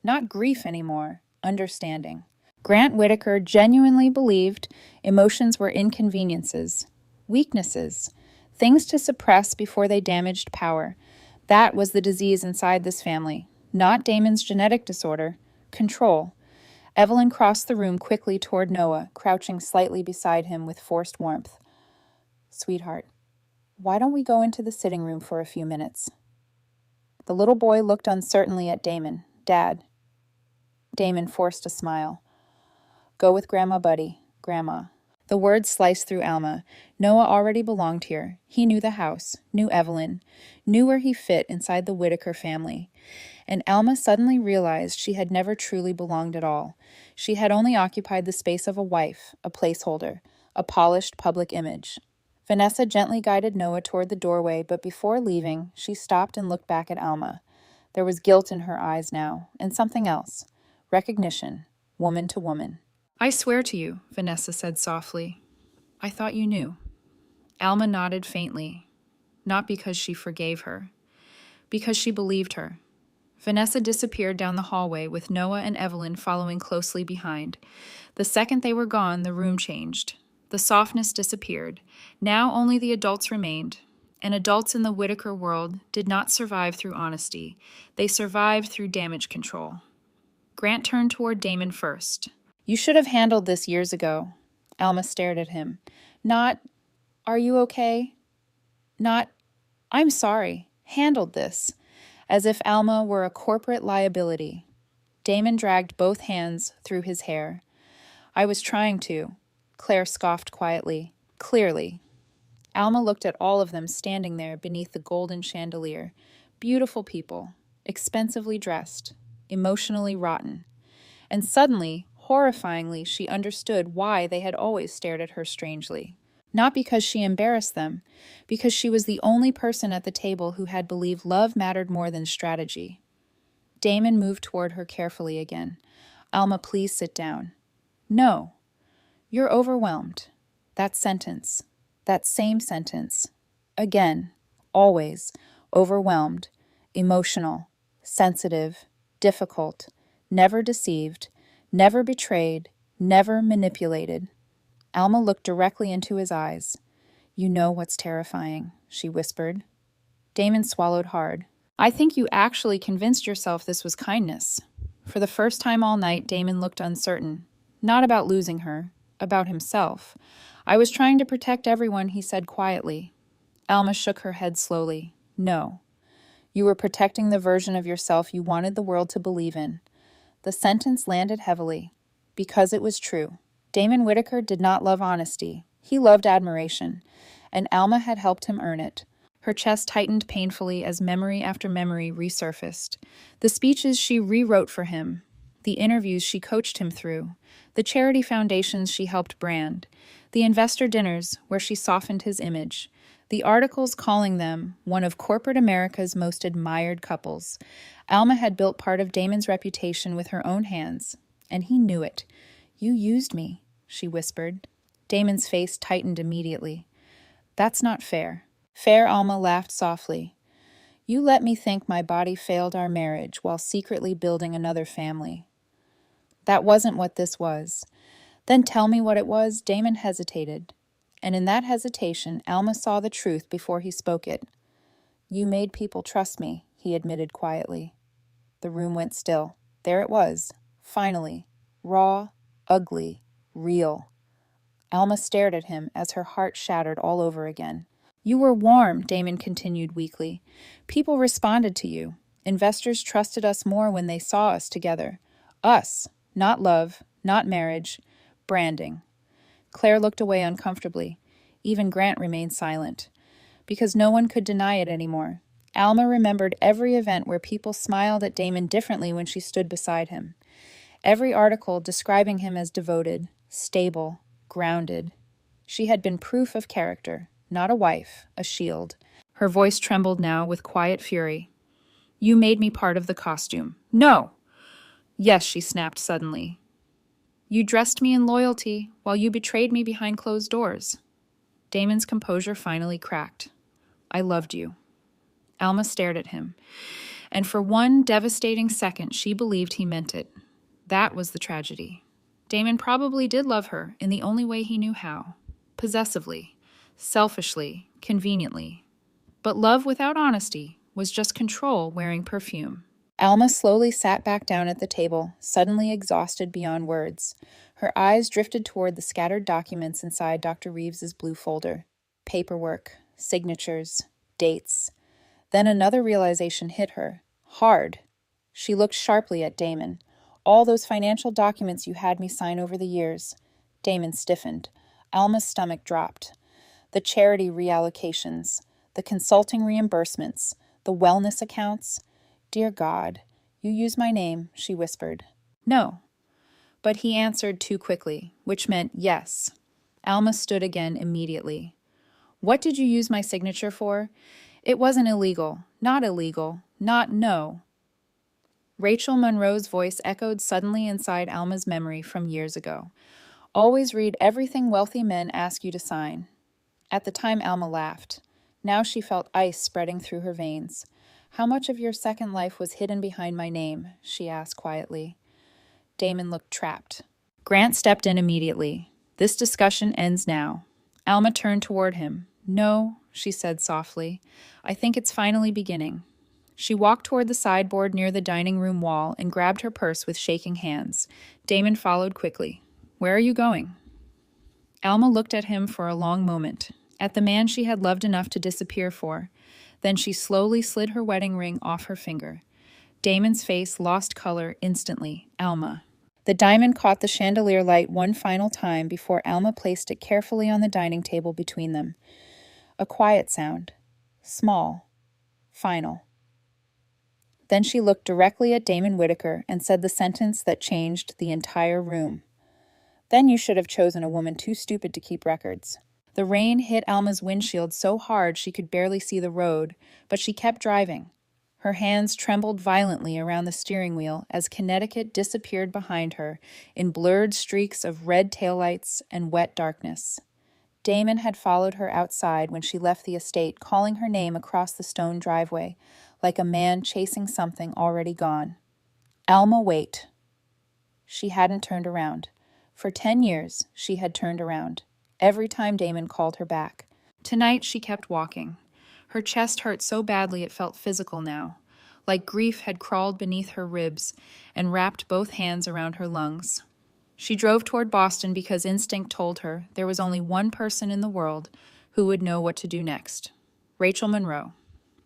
Not grief anymore, understanding. Grant Whitaker genuinely believed emotions were inconveniences, weaknesses, things to suppress before they damaged power. That was the disease inside this family, not Damon's genetic disorder, control. Evelyn crossed the room quickly toward Noah, crouching slightly beside him with forced warmth. "Sweetheart, why don't we go into the sitting room for a few minutes?" The little boy looked uncertainly at Damon. "Dad." Damon forced a smile. "Go with Grandma Buddy, Grandma." The words sliced through Alma. Noah already belonged here. He knew the house, knew Evelyn, knew where he fit inside the Whitaker family. And Alma suddenly realized she had never truly belonged at all. She had only occupied the space of a wife, a placeholder, a polished public image. Vanessa gently guided Noah toward the doorway, but before leaving, she stopped and looked back at Alma. There was guilt in her eyes now, and something else. Recognition, woman to woman. "I swear to you," Vanessa said softly. "I thought you knew." Alma nodded faintly, not because she forgave her, because she believed her. Vanessa disappeared down the hallway with Noah and Evelyn following closely behind. The second they were gone, the room changed. The softness disappeared. Now only the adults remained. And adults in the Whitaker world did not survive through honesty. They survived through damage control. Grant turned toward Damon first. "You should have handled this years ago." Alma stared at him. Not, "Are you okay?" Not, "I'm sorry." Handled this. As if Alma were a corporate liability. Damon dragged both hands through his hair. "I was trying to." Claire scoffed quietly. "Clearly." Alma looked at all of them standing there beneath the golden chandelier. Beautiful people, expensively dressed, emotionally rotten. And suddenly, horrifyingly, she understood why they had always stared at her strangely. Not because she embarrassed them, because she was the only person at the table who had believed love mattered more than strategy. Damon moved toward her carefully again. "Alma, please sit down." "No." "You're overwhelmed." That sentence, that same sentence. Again, always, overwhelmed, emotional, sensitive, difficult, never deceived, never betrayed, never manipulated. Alma looked directly into his eyes. "You know what's terrifying," she whispered. Damon swallowed hard. "I think you actually convinced yourself this was kindness." For the first time all night, Damon looked uncertain. Not about losing her, about himself. "I was trying to protect everyone," he said quietly. Alma shook her head slowly. "No. You were protecting the version of yourself you wanted the world to believe in." The sentence landed heavily, because it was true. Damon Whitaker did not love honesty. He loved admiration, and Alma had helped him earn it. Her chest tightened painfully as memory after memory resurfaced. The speeches she rewrote for him, the interviews she coached him through, the charity foundations she helped brand, the investor dinners where she softened his image, the articles calling them one of corporate America's most admired couples. Alma had built part of Damon's reputation with her own hands, and he knew it. "You used me," she whispered. Damon's face tightened immediately. "That's not fair." Fair Alma laughed softly. "You let me think my body failed our marriage while secretly building another family." "That wasn't what this was." "Then tell me what it was." Damon hesitated. And in that hesitation, Alma saw the truth before he spoke it. "You made people trust me," he admitted quietly. The room went still. There it was, finally, raw, ugly, real. Alma stared at him as her heart shattered all over again. "You were warm," Damon continued weakly. "People responded to you. Investors trusted us more when they saw us together. Us, not love, not marriage, branding." Claire looked away uncomfortably. Even Grant remained silent. Because no one could deny it anymore. Alma remembered every event where people smiled at Damon differently when she stood beside him. Every article describing him as devoted, stable, grounded. She had been proof of character, not a wife, a shield. Her voice trembled now with quiet fury. "You made me part of the costume." "No!" "Yes," she snapped suddenly. "You dressed me in loyalty while you betrayed me behind closed doors." Damon's composure finally cracked. "I loved you." Alma stared at him, and for one devastating second she believed he meant it. That was the tragedy. Damon probably did love her in the only way he knew how. Possessively, selfishly, conveniently. But love without honesty was just control wearing perfume. Alma slowly sat back down at the table, suddenly exhausted beyond words. Her eyes drifted toward the scattered documents inside Dr. Reeves's blue folder. Paperwork, signatures, dates. Then another realization hit her. Hard. She looked sharply at Damon. All those financial documents you had me sign over the years. Damon stiffened. Alma's stomach dropped. The charity reallocations, the consulting reimbursements, the wellness accounts. Dear God, you use my name, she whispered. No. But he answered too quickly, which meant yes. Alma stood again immediately. What did you use my signature for? It wasn't illegal. Not illegal. Not no. Rachel Monroe's voice echoed suddenly inside Alma's memory from years ago. Always read everything wealthy men ask you to sign. At the time, Alma laughed. Now she felt ice spreading through her veins. How much of your second life was hidden behind my name? She asked quietly. Damon looked trapped. Grant stepped in immediately. This discussion ends now. Alma turned toward him. No, she said softly. I think it's finally beginning. She walked toward the sideboard near the dining room wall and grabbed her purse with shaking hands. Damon followed quickly. Where are you going? Alma looked at him for a long moment, at the man she had loved enough to disappear for. Then she slowly slid her wedding ring off her finger. Damon's face lost color instantly. Alma. The diamond caught the chandelier light one final time before Alma placed it carefully on the dining table between them. A quiet sound. Small. Final. Then she looked directly at Damon Whitaker and said the sentence that changed the entire room. Then you should have chosen a woman too stupid to keep records. The rain hit Alma's windshield so hard she could barely see the road, but she kept driving. Her hands trembled violently around the steering wheel as Connecticut disappeared behind her in blurred streaks of red taillights and wet darkness. Damon had followed her outside when she left the estate, calling her name across the stone driveway, like a man chasing something already gone. Alma, wait. She hadn't turned around. For 10 years, she had turned around, every time Damon called her back. Tonight, she kept walking. Her chest hurt so badly it felt physical now, like grief had crawled beneath her ribs and wrapped both hands around her lungs. She drove toward Boston because instinct told her there was only one person in the world who would know what to do next. Rachel Monroe.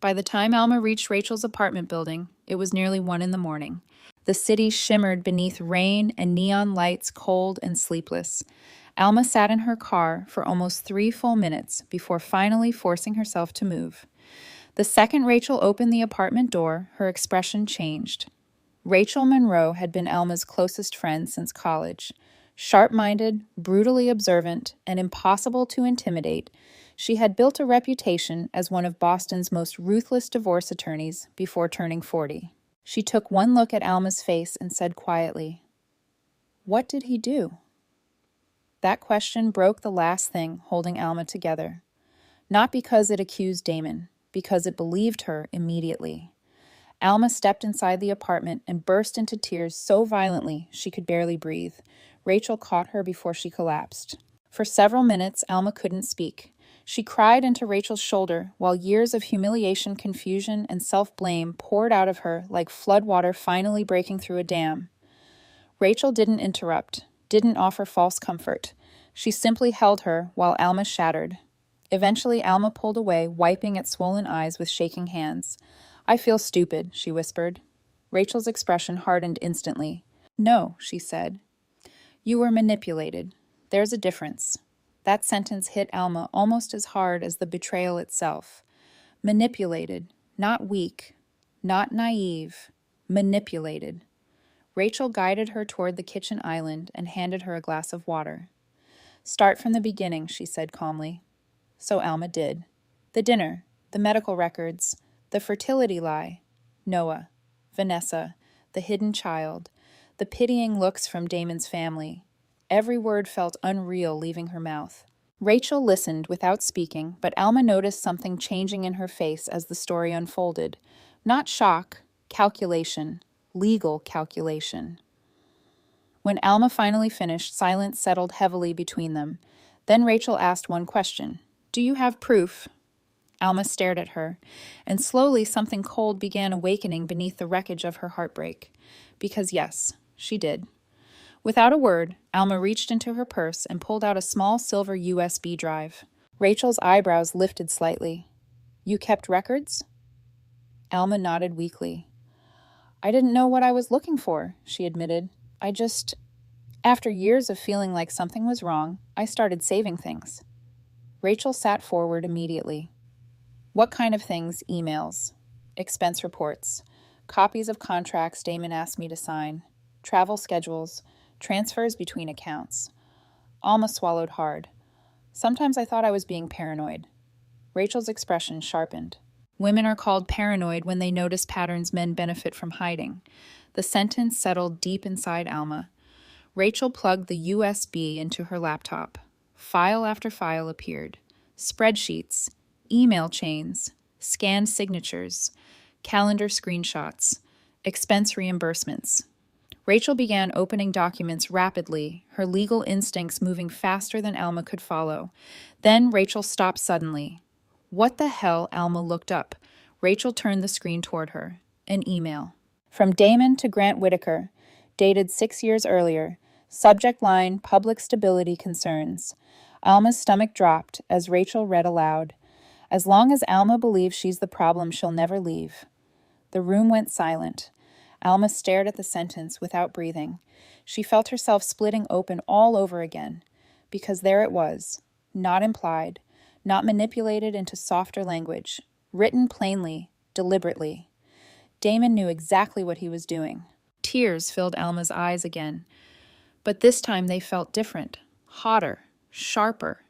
By the time Alma reached Rachel's apartment building, it was nearly 1 a.m. The city shimmered beneath rain and neon lights, cold and sleepless. Alma sat in her car for almost 3 full minutes before finally forcing herself to move. The second Rachel opened the apartment door, her expression changed. Rachel Monroe had been Alma's closest friend since college. Sharp-minded, brutally observant, and impossible to intimidate, she had built a reputation as one of Boston's most ruthless divorce attorneys before turning 40. She took one look at Alma's face and said quietly, "What did he do?" That question broke the last thing holding Alma together. Not because it accused Damon, because it believed her immediately. Alma stepped inside the apartment and burst into tears so violently she could barely breathe. Rachel caught her before she collapsed. For several minutes, Alma couldn't speak. She cried into Rachel's shoulder while years of humiliation, confusion, and self-blame poured out of her like floodwater finally breaking through a dam. Rachel didn't interrupt, didn't offer false comfort. She simply held her while Alma shattered. Eventually, Alma pulled away, wiping at swollen eyes with shaking hands. "I feel stupid," she whispered. Rachel's expression hardened instantly. "No," she said. "You were manipulated. There's a difference." That sentence hit Alma almost as hard as the betrayal itself. Manipulated, not weak, not naive, manipulated. Rachel guided her toward the kitchen island and handed her a glass of water. "Start from the beginning," she said calmly. So Alma did. The dinner, the medical records, the fertility lie, Noah, Vanessa, the hidden child, the pitying looks from Damon's family. Every word felt unreal leaving her mouth. Rachel listened without speaking, but Alma noticed something changing in her face as the story unfolded. Not shock, calculation, legal calculation. When Alma finally finished, silence settled heavily between them. Then Rachel asked one question. "Do you have proof?" Alma stared at her, and slowly something cold began awakening beneath the wreckage of her heartbreak. Because yes, she did. Without a word, Alma reached into her purse and pulled out a small silver USB drive. Rachel's eyebrows lifted slightly. "You kept records?" Alma nodded weakly. "I didn't know what I was looking for," she admitted. After years of feeling like something was wrong, I started saving things." Rachel sat forward immediately. "What kind of things?" "Emails, expense reports, copies of contracts Damon asked me to sign, travel schedules, transfers between accounts." Alma swallowed hard. "Sometimes I thought I was being paranoid." Rachel's expression sharpened. "Women are called paranoid when they notice patterns men benefit from hiding." The sentence settled deep inside Alma. Rachel plugged the USB into her laptop. File after file appeared. Spreadsheets, email chains, scanned signatures, calendar screenshots, expense reimbursements. Rachel began opening documents rapidly, her legal instincts moving faster than Alma could follow. Then Rachel stopped suddenly. "What the hell?" Alma looked up. Rachel turned the screen toward her. An email. From Damon to Grant Whitaker, dated 6 years earlier. Subject line, public stability concerns. Alma's stomach dropped as Rachel read aloud. "As long as Alma believes she's the problem, she'll never leave." The room went silent. Alma stared at the sentence without breathing. She felt herself splitting open all over again, because there it was, not implied, not manipulated into softer language, written plainly, deliberately. Damon knew exactly what he was doing. Tears filled Alma's eyes again. But this time they felt different, hotter, sharper.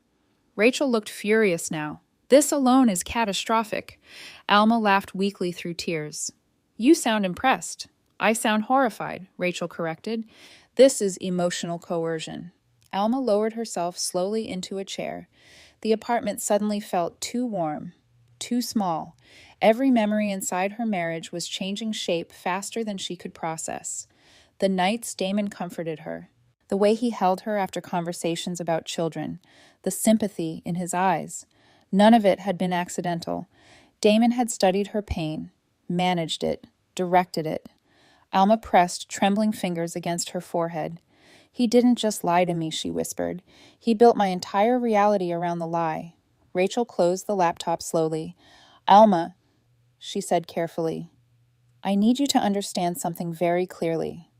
Rachel looked furious now. "This alone is catastrophic." Alma laughed weakly through tears. "You sound impressed." "I sound horrified," Rachel corrected. "This is emotional coercion." Alma lowered herself slowly into a chair. The apartment suddenly felt too warm, too small. Every memory inside her marriage was changing shape faster than she could process. The nights Damon comforted her. The way he held her after conversations about children, the sympathy in his eyes. None of it had been accidental. Damon had studied her pain, managed it, directed it. Alma pressed trembling fingers against her forehead. "He didn't just lie to me," she whispered. "He built my entire reality around the lie." Rachel closed the laptop slowly. "Alma," she said carefully, "I need you to understand something very clearly."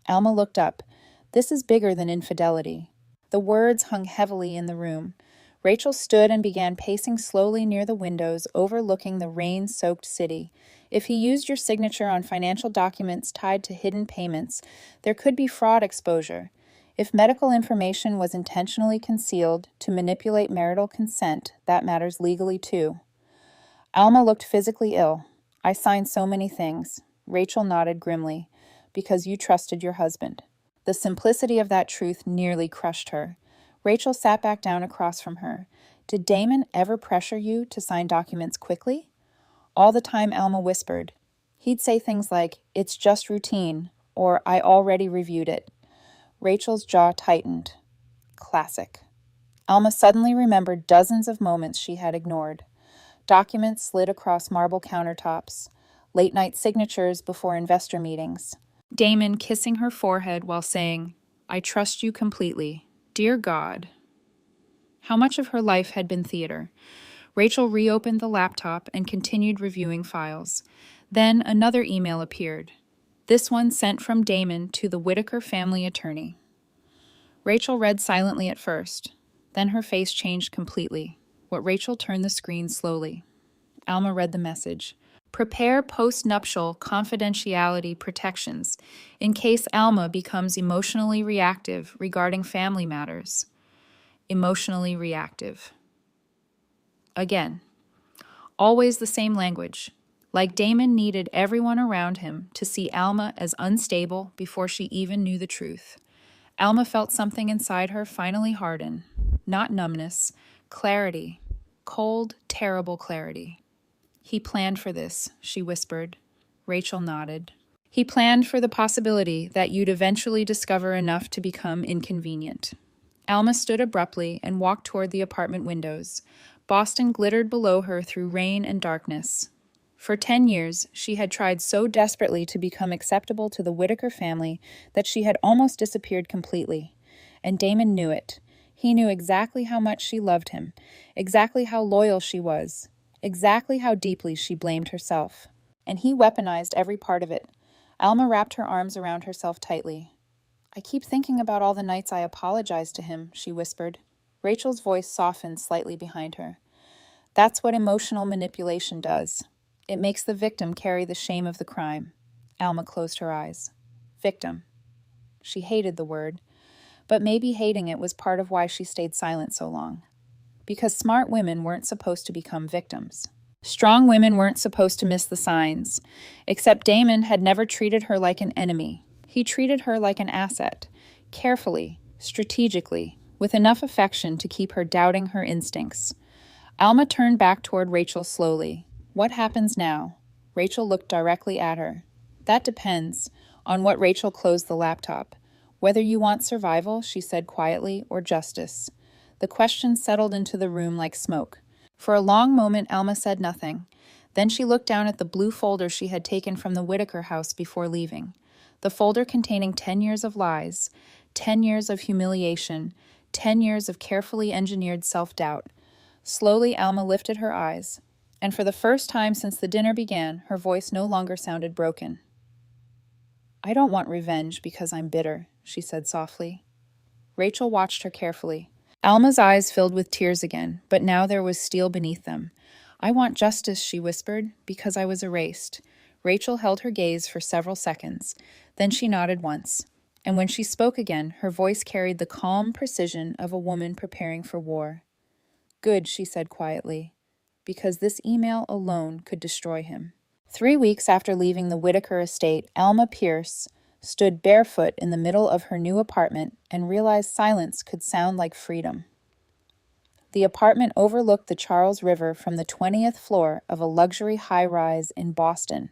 Alma looked up. "This is bigger than infidelity." The words hung heavily in the room. Rachel stood and began pacing slowly near the windows overlooking the rain-soaked city. "If he used your signature on financial documents tied to hidden payments, there could be fraud exposure. If medical information was intentionally concealed to manipulate marital consent, that matters legally too." Alma looked physically ill. "I signed so many things." Rachel nodded grimly. "Because you trusted your husband." The simplicity of that truth nearly crushed her. Rachel sat back down across from her. "Did Damon ever pressure you to sign documents quickly?" All the time, Alma whispered. He'd say things like, "It's just routine," or "I already reviewed it." Rachel's jaw tightened. Classic. Alma suddenly remembered dozens of moments she had ignored. Documents slid across marble countertops, late-night signatures before investor meetings. Damon kissing her forehead while saying, "I trust you completely." Dear God. How much of her life had been theater? Rachel reopened the laptop and continued reviewing files. Then another email appeared. This one sent from Damon to the Whitaker family attorney. Rachel read silently at first. Then her face changed completely. Rachel turned the screen slowly. Alma read the message. "Prepare post-nuptial confidentiality protections in case Alma becomes emotionally reactive regarding family matters." Emotionally reactive. Again. Always the same language. Like Damon needed everyone around him to see Alma as unstable before she even knew the truth. Alma felt something inside her finally harden. Not numbness, clarity. Cold, terrible clarity. "He planned for this," she whispered. Rachel nodded. He planned for the possibility that you'd eventually discover enough to become inconvenient. Alma stood abruptly and walked toward the apartment windows. Boston glittered below her through rain and darkness. For 10 years, she had tried so desperately to become acceptable to the Whitaker family that she had almost disappeared completely. And Damon knew it. He knew exactly how much she loved him, exactly how loyal she was, exactly how deeply she blamed herself. And he weaponized every part of it. Alma wrapped her arms around herself tightly. "I keep thinking about all the nights I apologized to him," she whispered. Rachel's voice softened slightly behind her. "That's what emotional manipulation does. It makes the victim carry the shame of the crime." Alma closed her eyes. Victim. She hated the word, but maybe hating it was part of why she stayed silent so long. Because smart women weren't supposed to become victims. Strong women weren't supposed to miss the signs. Except Damon had never treated her like an enemy. He treated her like an asset, carefully, strategically, with enough affection to keep her doubting her instincts. Alma turned back toward Rachel slowly. "What happens now?" Rachel looked directly at her. "That depends on what." Rachel closed the laptop. "Whether you want survival," she said quietly, "or justice." The question settled into the room like smoke. For a long moment, Alma said nothing. Then she looked down at the blue folder she had taken from the Whitaker house before leaving. The folder containing 10 years of lies, 10 years of humiliation, 10 years of carefully engineered self-doubt. Slowly, Alma lifted her eyes, and for the first time since the dinner began, her voice no longer sounded broken. "I don't want revenge because I'm bitter," she said softly. Rachel watched her carefully. Alma's eyes filled with tears again, but now there was steel beneath them. "I want justice," she whispered, "because I was erased." Rachel held her gaze for several seconds. Then she nodded once. And when she spoke again, her voice carried the calm precision of a woman preparing for war. "Good," she said quietly, "because this email alone could destroy him." 3 weeks after leaving the Whitaker estate, Alma Pierce stood barefoot in the middle of her new apartment and realized silence could sound like freedom. The apartment overlooked the Charles River from the 20th floor of a luxury high-rise in Boston.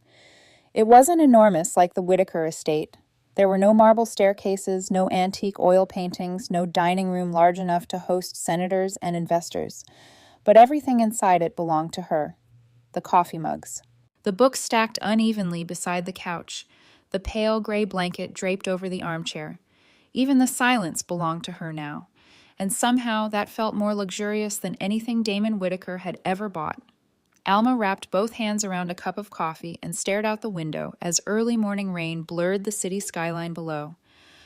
It wasn't enormous like the Whitaker estate. There were no marble staircases, no antique oil paintings, no dining room large enough to host senators and investors. But everything inside it belonged to her. The coffee mugs. The books stacked unevenly beside the couch. The pale gray blanket draped over the armchair. Even the silence belonged to her now. And somehow that felt more luxurious than anything Damon Whitaker had ever bought. Alma wrapped both hands around a cup of coffee and stared out the window as early morning rain blurred the city skyline below.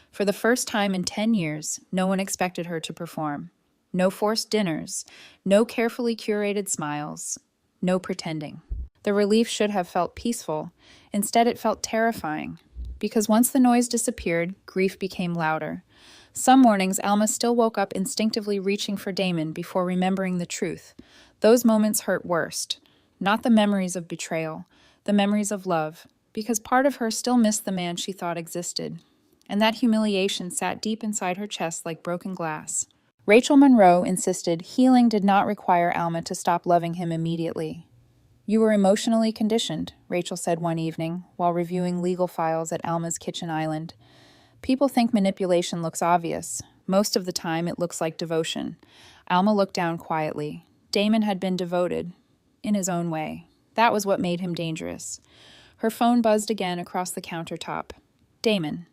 For the first time in 10 years, no one expected her to perform. No forced dinners, no carefully curated smiles, no pretending. The relief should have felt peaceful. Instead, it felt terrifying. Because once the noise disappeared, grief became louder. Some mornings, Alma still woke up instinctively reaching for Damon before remembering the truth. Those moments hurt worst. Not the memories of betrayal, the memories of love, because part of her still missed the man she thought existed. And that humiliation sat deep inside her chest like broken glass. Rachel Monroe insisted healing did not require Alma to stop loving him immediately. "You were emotionally conditioned," Rachel said one evening while reviewing legal files at Alma's kitchen island. "People think manipulation looks obvious. Most of the time, it looks like devotion." Alma looked down quietly. Damon had been devoted, in his own way. That was what made him dangerous. Her phone buzzed again across the countertop. Damon.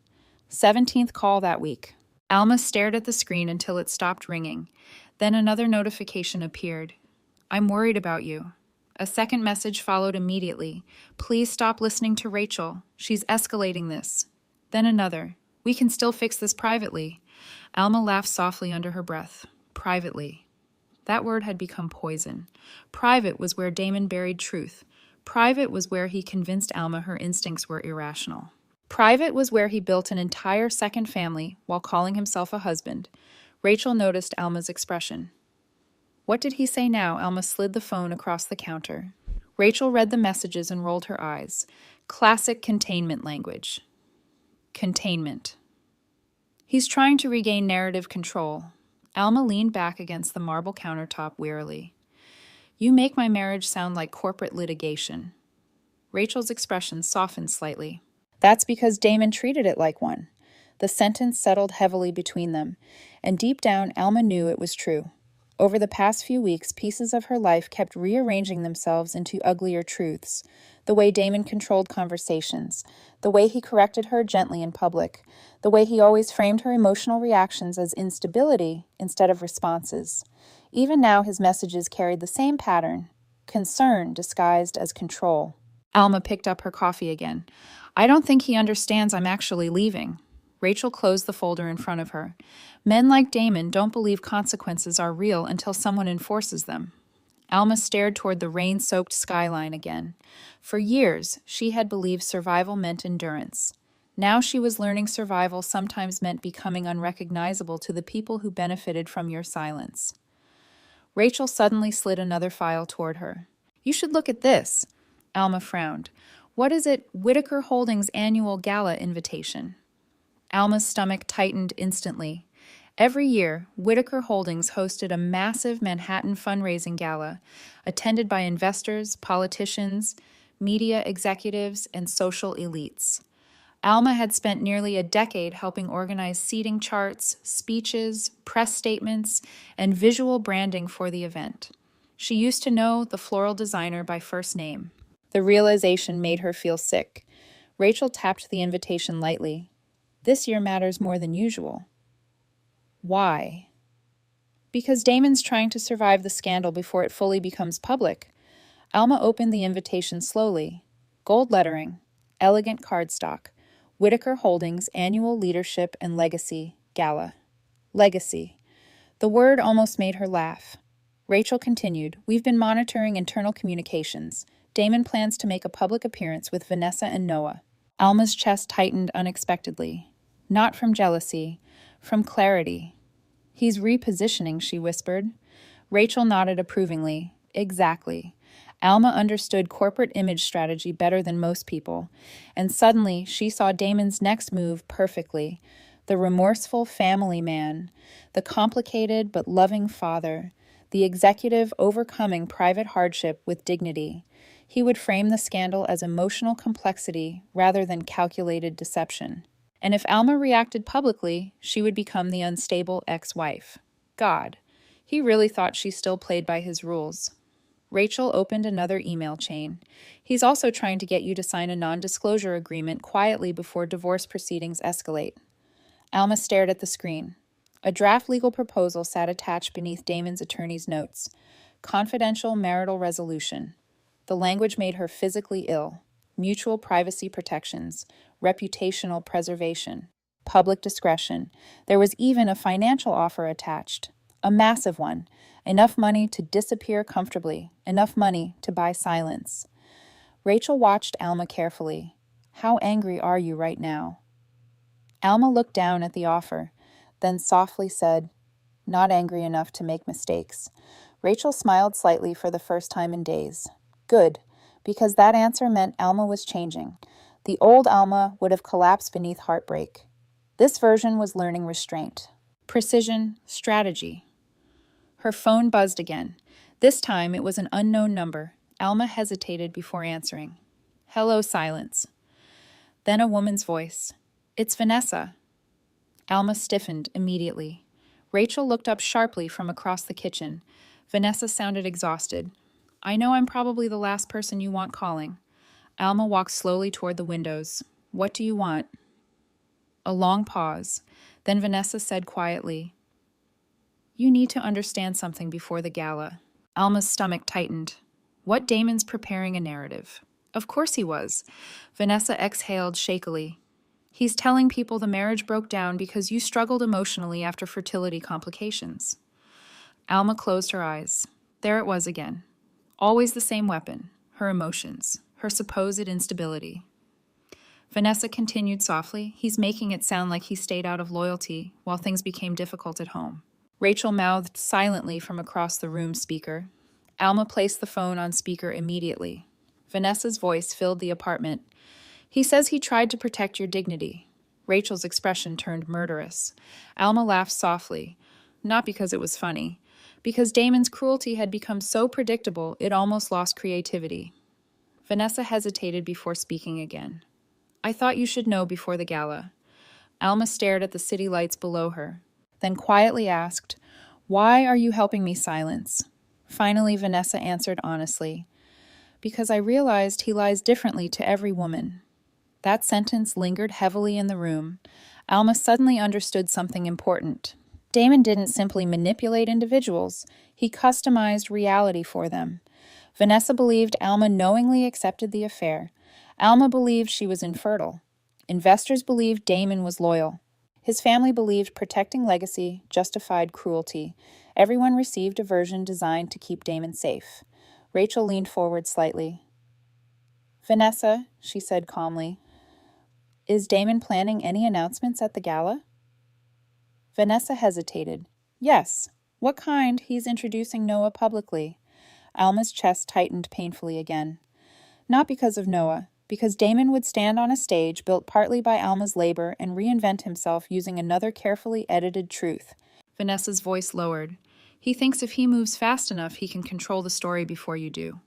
17th call that week. Alma stared at the screen until it stopped ringing. Then another notification appeared. "I'm worried about you." A second message followed immediately. "Please stop listening to Rachel. She's escalating this." Then another. "We can still fix this privately." Alma laughed softly under her breath. Privately. That word had become poison. Private was where Damon buried truth. Private was where he convinced Alma her instincts were irrational. Private was where he built an entire second family while calling himself a husband. Rachel noticed Alma's expression. What did he say now? Alma slid the phone across the counter. Rachel read the messages and rolled her eyes. Classic containment language. Containment. He's trying to regain narrative control. Alma leaned back against the marble countertop wearily. "You make my marriage sound like corporate litigation." Rachel's expression softened slightly. That's because Damon treated it like one. The sentence settled heavily between them, and deep down, Alma knew it was true. Over the past few weeks, pieces of her life kept rearranging themselves into uglier truths. The way Damon controlled conversations, the way he corrected her gently in public, the way he always framed her emotional reactions as instability instead of responses. Even now, his messages carried the same pattern, concern disguised as control. Alma picked up her coffee again. I don't think he understands I'm actually leaving. Rachel closed the folder in front of her. Men like Damon don't believe consequences are real until someone enforces them. Alma stared toward the rain-soaked skyline again. For years, she had believed survival meant endurance. Now she was learning survival sometimes meant becoming unrecognizable to the people who benefited from your silence. Rachel suddenly slid another file toward her. You should look at this. Alma frowned. What is it? Whitaker Holdings' annual gala invitation. Alma's stomach tightened instantly. Every year, Whitaker Holdings hosted a massive Manhattan fundraising gala, attended by investors, politicians, media executives, and social elites. Alma had spent nearly a decade helping organize seating charts, speeches, press statements, and visual branding for the event. She used to know the floral designer by first name. The realization made her feel sick. Rachel tapped the invitation lightly. This year matters more than usual. Why? Because Damon's trying to survive the scandal before it fully becomes public. Alma opened the invitation slowly. Gold lettering, elegant cardstock. Whitaker Holdings Annual Leadership and Legacy Gala. Legacy. The word almost made her laugh. Rachel continued, We've been monitoring internal communications. Damon plans to make a public appearance with Vanessa and Noah. Alma's chest tightened unexpectedly. Not from jealousy, from clarity. He's repositioning, she whispered. Rachel nodded approvingly. Exactly. Alma understood corporate image strategy better than most people, and suddenly she saw Damon's next move perfectly. The remorseful family man, the complicated but loving father, the executive overcoming private hardship with dignity. He would frame the scandal as emotional complexity rather than calculated deception. And if Alma reacted publicly, she would become the unstable ex-wife. God, he really thought she still played by his rules. Rachel opened another email chain. He's also trying to get you to sign a non-disclosure agreement quietly before divorce proceedings escalate. Alma stared at the screen. A draft legal proposal sat attached beneath Damon's attorney's notes. Confidential marital resolution. The language made her physically ill. Mutual privacy protections. Reputational preservation. Public discretion. There was even a financial offer attached. A massive one. Enough money to disappear comfortably. Enough money to buy silence. Rachel watched Alma carefully. How angry are you right now? Alma looked down at the offer, then softly said, Not angry enough to make mistakes. Rachel smiled slightly for the first time in days. Good, because that answer meant Alma was changing. The old Alma would have collapsed beneath heartbreak. This version was learning restraint. Precision, strategy. Her phone buzzed again. This time it was an unknown number. Alma hesitated before answering. Hello, silence. Then a woman's voice. It's Vanessa. Alma stiffened immediately. Rachel looked up sharply from across the kitchen. Vanessa sounded exhausted. I know I'm probably the last person you want calling. Alma walked slowly toward the windows. What do you want? A long pause. Then Vanessa said quietly, You need to understand something before the gala. Alma's stomach tightened. What Damon's preparing a narrative? Of course he was. Vanessa exhaled shakily. He's telling people the marriage broke down because you struggled emotionally after fertility complications. Alma closed her eyes. There it was again. Always the same weapon, her emotions, her supposed instability. Vanessa continued softly. He's making it sound like he stayed out of loyalty while things became difficult at home. Rachel mouthed silently from across the room speaker. Alma placed the phone on speaker immediately. Vanessa's voice filled the apartment. He says he tried to protect your dignity. Rachel's expression turned murderous. Alma laughed softly, not because it was funny, because Damon's cruelty had become so predictable it almost lost creativity. Vanessa hesitated before speaking again. I thought you should know before the gala. Alma stared at the city lights below her, then quietly asked, "Why are you helping me silence?" Finally, Vanessa answered honestly, "Because I realized he lies differently to every woman." That sentence lingered heavily in the room. Alma suddenly understood something important. Damon didn't simply manipulate individuals, he customized reality for them. Vanessa believed Alma knowingly accepted the affair. Alma believed she was infertile. Investors believed Damon was loyal. His family believed protecting legacy justified cruelty. Everyone received a version designed to keep Damon safe. Rachel leaned forward slightly. "Vanessa," she said calmly, "is Damon planning any announcements at the gala?" Vanessa hesitated. "Yes. What kind? He's introducing Noah publicly." Alma's chest tightened painfully again. Not because of Noah, because Damon would stand on a stage built partly by Alma's labor and reinvent himself using another carefully edited truth. Vanessa's voice lowered. "He thinks if he moves fast enough, he can control the story before you do."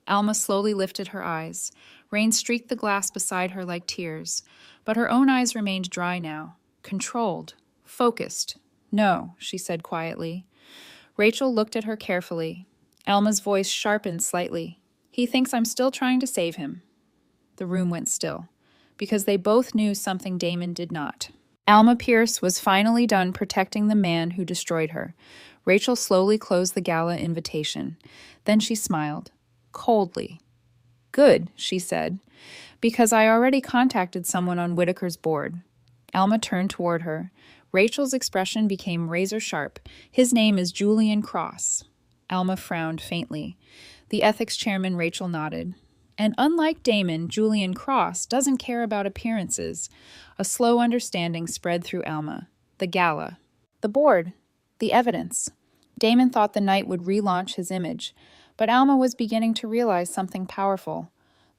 Alma slowly lifted her eyes. Rain streaked the glass beside her like tears, but her own eyes remained dry now, controlled, focused. "No," she said quietly. Rachel looked at her carefully. Alma's voice sharpened slightly. "He thinks I'm still trying to save him." The room went still, because they both knew something Damon did not. Alma Pierce was finally done protecting the man who destroyed her. Rachel slowly closed the gala invitation. Then she smiled, coldly. "Good," she said, "because I already contacted someone on Whitaker's board." Alma turned toward her. Rachel's expression became razor sharp. "His name is Julian Cross." Alma frowned faintly. The ethics chairman Rachel nodded. "And unlike Damon, Julian Cross doesn't care about appearances." A slow understanding spread through Alma. The gala. The board. The evidence. Damon thought the night would relaunch his image, but Alma was beginning to realize something powerful.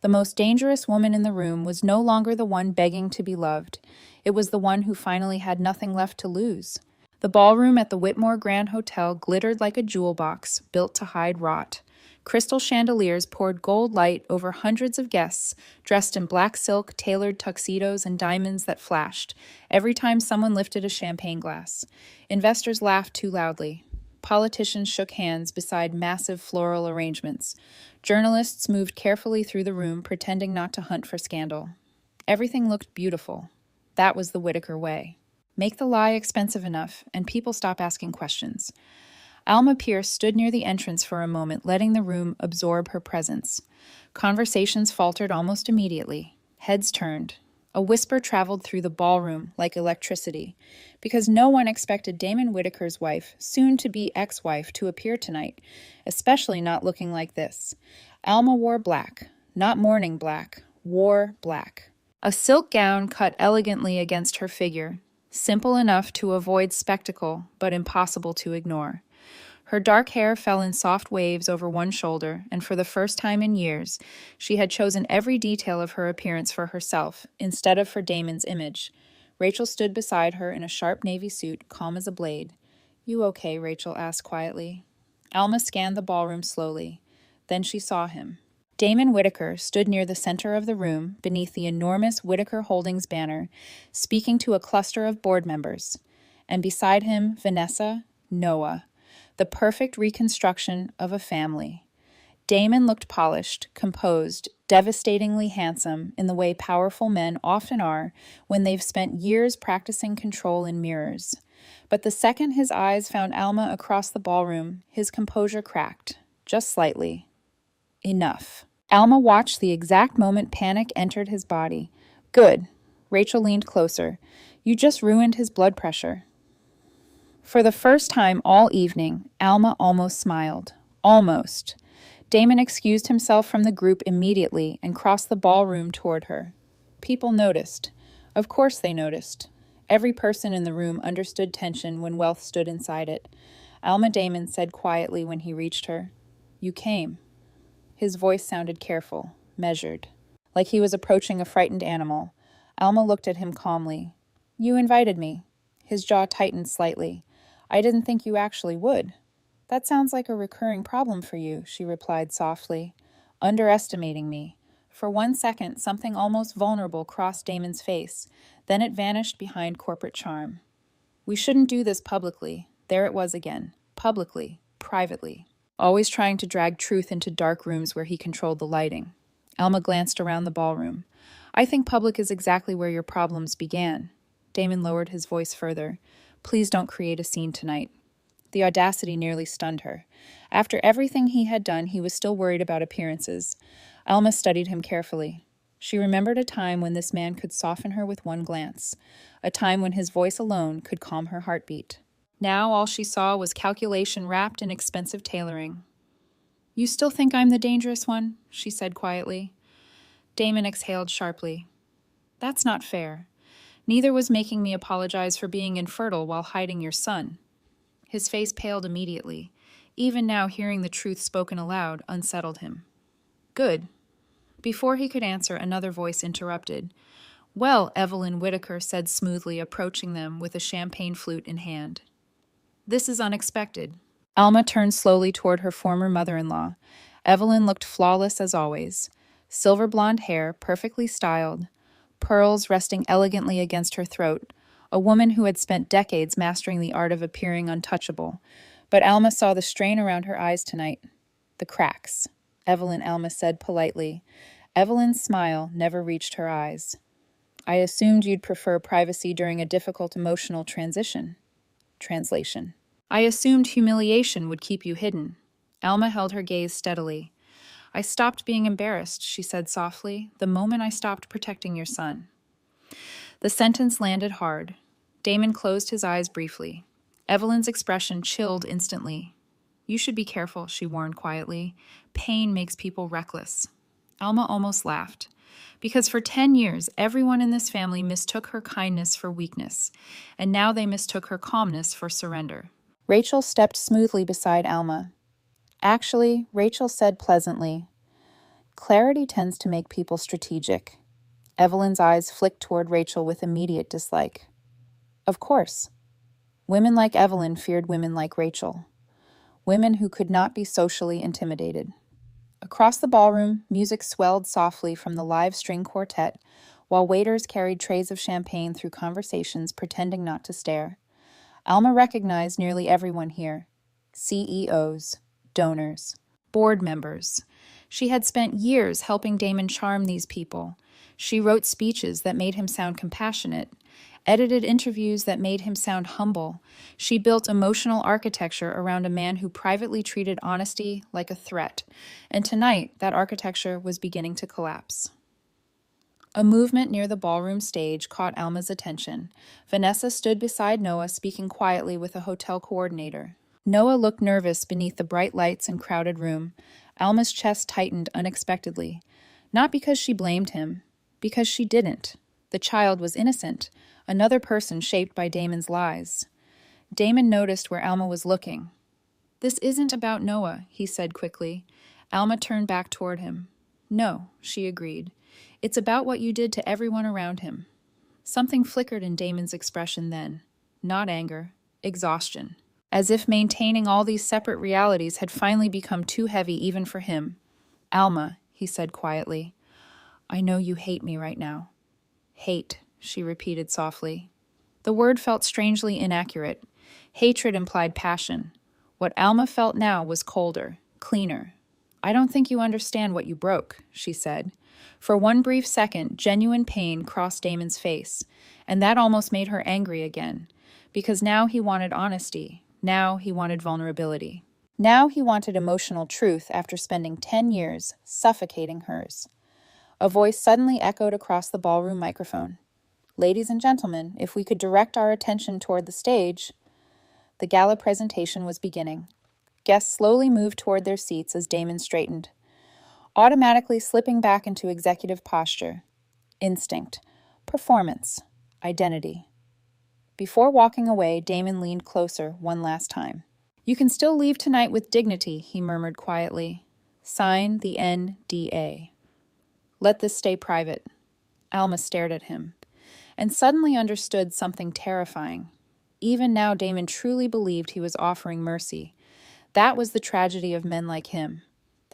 The most dangerous woman in the room was no longer the one begging to be loved. It was the one who finally had nothing left to lose. The ballroom at the Whitmore Grand Hotel glittered like a jewel box built to hide rot. Crystal chandeliers poured gold light over hundreds of guests, dressed in black silk, tailored tuxedos, and diamonds that flashed every time someone lifted a champagne glass. Investors laughed too loudly. Politicians shook hands beside massive floral arrangements. Journalists moved carefully through the room, pretending not to hunt for scandal. Everything looked beautiful. That was the Whitaker way. Make the lie expensive enough, and people stop asking questions. Alma Pierce stood near the entrance for a moment, letting the room absorb her presence. Conversations faltered almost immediately. Heads turned. A whisper traveled through the ballroom like electricity, because no one expected Damon Whitaker's wife, soon-to-be ex-wife, to appear tonight, especially not looking like this. Alma wore black, not mourning black, wore black. A silk gown cut elegantly against her figure, simple enough to avoid spectacle, but impossible to ignore. Her dark hair fell in soft waves over one shoulder, and for the first time in years, she had chosen every detail of her appearance for herself, instead of for Damon's image. Rachel stood beside her in a sharp navy suit, calm as a blade. "You okay?" Rachel asked quietly. Alma scanned the ballroom slowly. Then she saw him. Damon Whitaker stood near the center of the room, beneath the enormous Whitaker Holdings banner, speaking to a cluster of board members. And beside him, Vanessa, Noah, the perfect reconstruction of a family. Damon looked polished, composed, devastatingly handsome in the way powerful men often are when they've spent years practicing control in mirrors. But the second his eyes found Alma across the ballroom, his composure cracked, just slightly. Enough. Alma watched the exact moment panic entered his body. "Good." Rachel leaned closer. "You just ruined his blood pressure." For the first time all evening, Alma almost smiled. Almost. Damon excused himself from the group immediately and crossed the ballroom toward her. People noticed. Of course they noticed. Every person in the room understood tension when wealth stood inside it. Alma Damon said quietly when he reached her, "You came." His voice sounded careful, measured, like he was approaching a frightened animal. Alma looked at him calmly. "You invited me." His jaw tightened slightly. "I didn't think you actually would." "That sounds like a recurring problem for you," she replied softly. "Underestimating me. For 1 second, something almost vulnerable crossed Damon's face. Then it vanished behind corporate charm. We shouldn't do this publicly. There it was again. Publicly. Privately. Always trying to drag truth into dark rooms where he controlled the lighting. Alma glanced around the ballroom. I think public is exactly where your problems began. Damon lowered his voice further. Please don't create a scene tonight. The audacity nearly stunned her. After everything he had done, he was still worried about appearances. Alma studied him carefully. She remembered a time when this man could soften her with one glance, a time when his voice alone could calm her heartbeat. Now all she saw was calculation wrapped in expensive tailoring. You still think I'm the dangerous one? She said quietly. Damon exhaled sharply. That's not fair. Neither was making me apologize for being infertile while hiding your son. His face paled immediately. Even now, hearing the truth spoken aloud unsettled him. Good. Before he could answer, another voice interrupted. Well, Evelyn Whitaker said smoothly, approaching them with a champagne flute in hand. This is unexpected. Alma turned slowly toward her former mother-in-law. Evelyn looked flawless as always. Silver blonde hair, perfectly styled, pearls resting elegantly against her throat, a woman who had spent decades mastering the art of appearing untouchable. But Alma saw the strain around her eyes tonight. The cracks. Alma said politely. Evelyn's smile never reached her eyes. I assumed you'd prefer privacy during a difficult emotional transition. Translation. I assumed humiliation would keep you hidden. Alma held her gaze steadily. I stopped being embarrassed, she said softly, the moment I stopped protecting your son. The sentence landed hard. Damon closed his eyes briefly. Evelyn's expression chilled instantly. You should be careful, she warned quietly. Pain makes people reckless. Alma almost laughed. Because for 10 years, everyone in this family mistook her kindness for weakness, and now they mistook her calmness for surrender. Rachel stepped smoothly beside Alma. Actually, Rachel said pleasantly, clarity tends to make people strategic. Evelyn's eyes flicked toward Rachel with immediate dislike. Of course. Women like Evelyn feared women like Rachel. Women who could not be socially intimidated. Across the ballroom, music swelled softly from the live string quartet, while waiters carried trays of champagne through conversations, pretending not to stare. Alma recognized nearly everyone here. CEOs, donors, board members. She had spent years helping Damon charm these people. She wrote speeches that made him sound compassionate, edited interviews that made him sound humble. She built emotional architecture around a man who privately treated honesty like a threat. And tonight, that architecture was beginning to collapse. A movement near the ballroom stage caught Alma's attention. Vanessa stood beside Noah, speaking quietly with a hotel coordinator. Noah looked nervous beneath the bright lights and crowded room. Alma's chest tightened unexpectedly. Not because she blamed him, because she didn't. The child was innocent, another person shaped by Damon's lies. Damon noticed where Alma was looking. This isn't about Noah, he said quickly. Alma turned back toward him. No, she agreed. It's about what you did to everyone around him. Something flickered in Damon's expression then. Not anger, exhaustion. As if maintaining all these separate realities had finally become too heavy even for him. Alma, he said quietly, I know you hate me right now. Hate, she repeated softly. The word felt strangely inaccurate. Hatred implied passion. What Alma felt now was colder, cleaner. I don't think you understand what you broke, she said. For one brief second, genuine pain crossed Damon's face, and that almost made her angry again, because now he wanted honesty. Now he wanted vulnerability. Now he wanted emotional truth after spending 10 years suffocating hers. A voice suddenly echoed across the ballroom microphone. Ladies and gentlemen, if we could direct our attention toward the stage. The gala presentation was beginning. Guests slowly moved toward their seats as Damon straightened, automatically slipping back into executive posture. Instinct, performance, identity. Before walking away, Damon leaned closer one last time. You can still leave tonight with dignity, he murmured quietly. Sign the NDA. Let this stay private. Alma stared at him, and suddenly understood something terrifying. Even now, Damon truly believed he was offering mercy. That was the tragedy of men like him.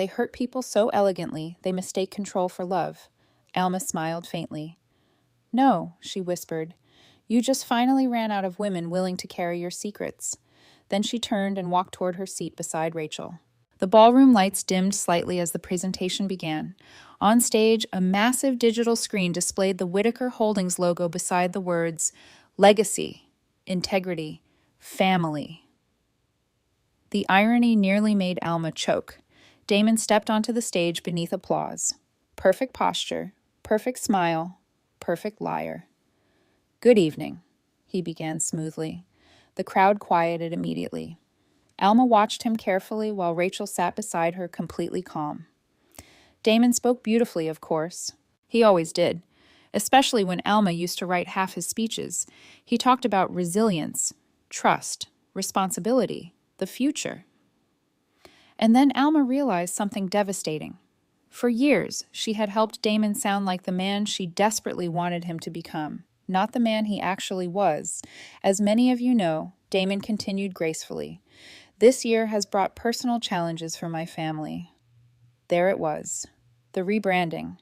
They hurt people so elegantly, they mistake control for love. Alma smiled faintly. No, she whispered. You just finally ran out of women willing to carry your secrets. Then she turned and walked toward her seat beside Rachel. The ballroom lights dimmed slightly as the presentation began. On stage, a massive digital screen displayed the Whitaker Holdings logo beside the words, Legacy, Integrity, Family. The irony nearly made Alma choke. Damon stepped onto the stage beneath applause. Perfect posture, perfect smile, perfect liar. Good evening, he began smoothly. The crowd quieted immediately. Alma watched him carefully while Rachel sat beside her completely calm. Damon spoke beautifully, of course. He always did, especially when Alma used to write half his speeches. He talked about resilience, trust, responsibility, the future. And then Alma realized something devastating. For years, she had helped Damon sound like the man she desperately wanted him to become, not the man he actually was. As many of you know, Damon continued gracefully. This year has brought personal challenges for my family. There it was. The rebranding.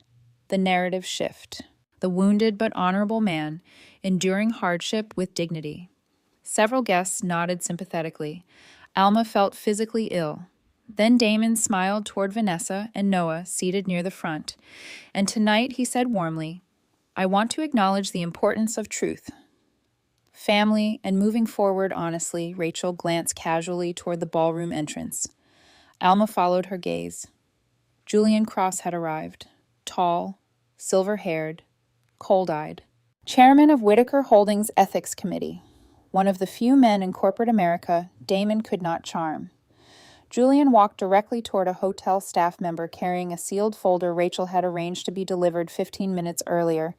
The narrative shift. The wounded but honorable man, enduring hardship with dignity. Several guests nodded sympathetically. Alma felt physically ill. Then Damon smiled toward Vanessa and Noah, seated near the front. And tonight, he said warmly, I want to acknowledge the importance of truth. Family, and moving forward honestly, Rachel glanced casually toward the ballroom entrance. Alma followed her gaze. Julian Cross had arrived, tall, silver-haired, cold-eyed. Chairman of Whitaker Holdings Ethics Committee, one of the few men in corporate America Damon could not charm. Julian walked directly toward a hotel staff member carrying a sealed folder Rachel had arranged to be delivered 15 minutes earlier.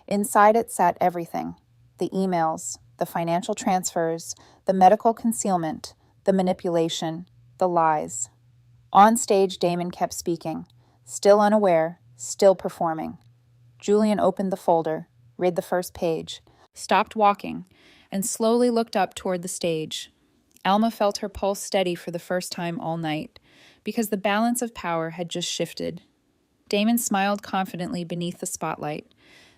Inside it sat everything: the emails, the financial transfers, the medical concealment, the manipulation, the lies. On stage, Damon kept speaking, still unaware, still performing. Julian opened the folder, read the first page, stopped walking, and slowly looked up toward the stage. Alma felt her pulse steady for the first time all night, because the balance of power had just shifted. Damon smiled confidently beneath the spotlight.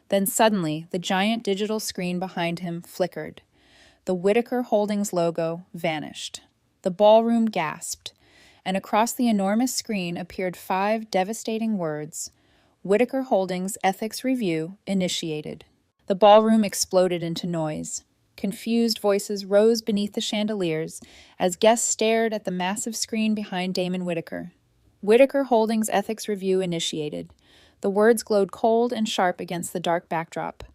Then suddenly, the giant digital screen behind him flickered. The Whitaker Holdings logo vanished. The ballroom gasped, and across the enormous screen appeared 5 devastating words: Whitaker Holdings Ethics Review initiated. The ballroom exploded into noise. Confused voices rose beneath the chandeliers as guests stared at the massive screen behind Damon Whitaker. Whitaker Holdings Ethics Review initiated. The words glowed cold and sharp against the dark backdrop.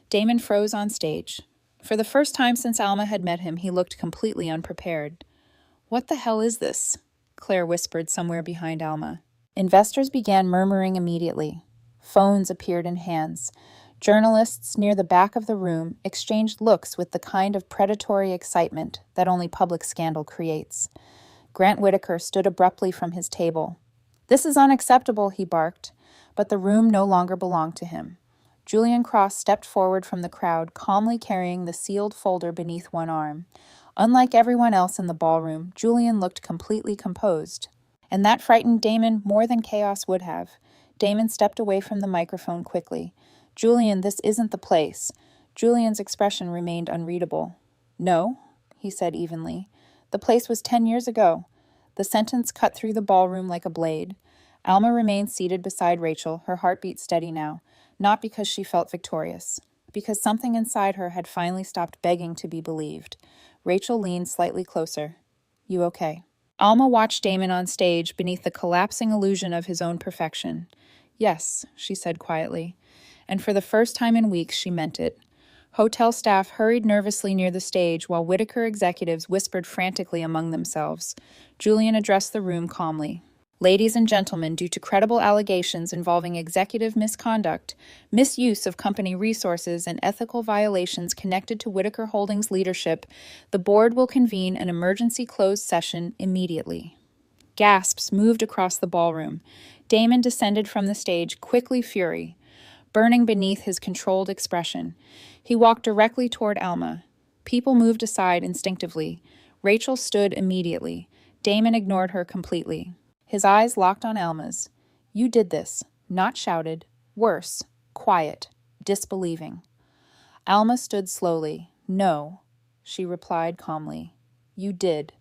Damon froze on stage. For the first time since Alma had met him, he looked completely unprepared. What the hell is this? Claire whispered somewhere behind Alma. Investors began murmuring immediately. Phones appeared in hands. Journalists near the back of the room exchanged looks with the kind of predatory excitement that only public scandal creates. Grant Whitaker stood abruptly from his table. This is unacceptable, he barked, but the room no longer belonged to him. Julian Cross stepped forward from the crowd, calmly carrying the sealed folder beneath one arm. Unlike everyone else in the ballroom, Julian looked completely composed. And that frightened Damon more than chaos would have. Damon stepped away from the microphone quickly. Julian, this isn't the place. Julian's expression remained unreadable. No, he said evenly. The place was 10 years ago. The sentence cut through the ballroom like a blade. Alma remained seated beside Rachel, her heartbeat steady now, not because she felt victorious, because something inside her had finally stopped begging to be believed. Rachel leaned slightly closer. You okay? Alma watched Damon on stage beneath the collapsing illusion of his own perfection. Yes, she said quietly. And for the first time in weeks, she meant it. Hotel staff hurried nervously near the stage while Whitaker executives whispered frantically among themselves. Julian addressed the room calmly. Ladies and gentlemen, due to credible allegations involving executive misconduct, misuse of company resources, and ethical violations connected to Whitaker Holdings leadership, the board will convene an emergency closed session immediately. Gasps moved across the ballroom. Damon descended from the stage, quickly fury, burning beneath his controlled expression. He walked directly toward Alma. People moved aside instinctively. Rachel stood immediately. Damon ignored her completely. His eyes locked on Alma's. "You did this," not shouted, worse, quiet, disbelieving. Alma stood slowly. "No," she replied calmly. "You did."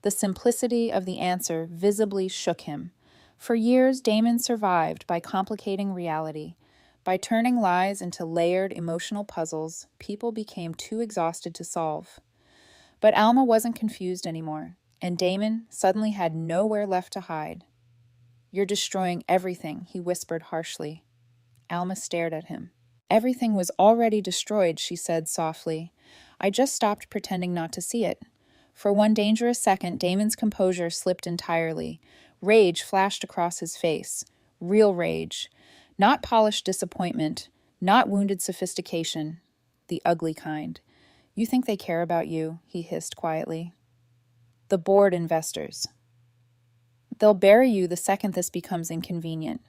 The simplicity of the answer visibly shook him. For years, Damon survived by complicating reality. By turning lies into layered emotional puzzles people became too exhausted to solve. But Alma wasn't confused anymore, and Damon suddenly had nowhere left to hide. "You're destroying everything," he whispered harshly. Alma stared at him. "Everything was already destroyed," she said softly. "I just stopped pretending not to see it." For one dangerous second, Damon's composure slipped entirely. Rage flashed across his face. Real rage. Not polished disappointment, not wounded sophistication. The ugly kind. "You think they care about you?" he hissed quietly. "The bored investors. They'll bury you the second this becomes inconvenient."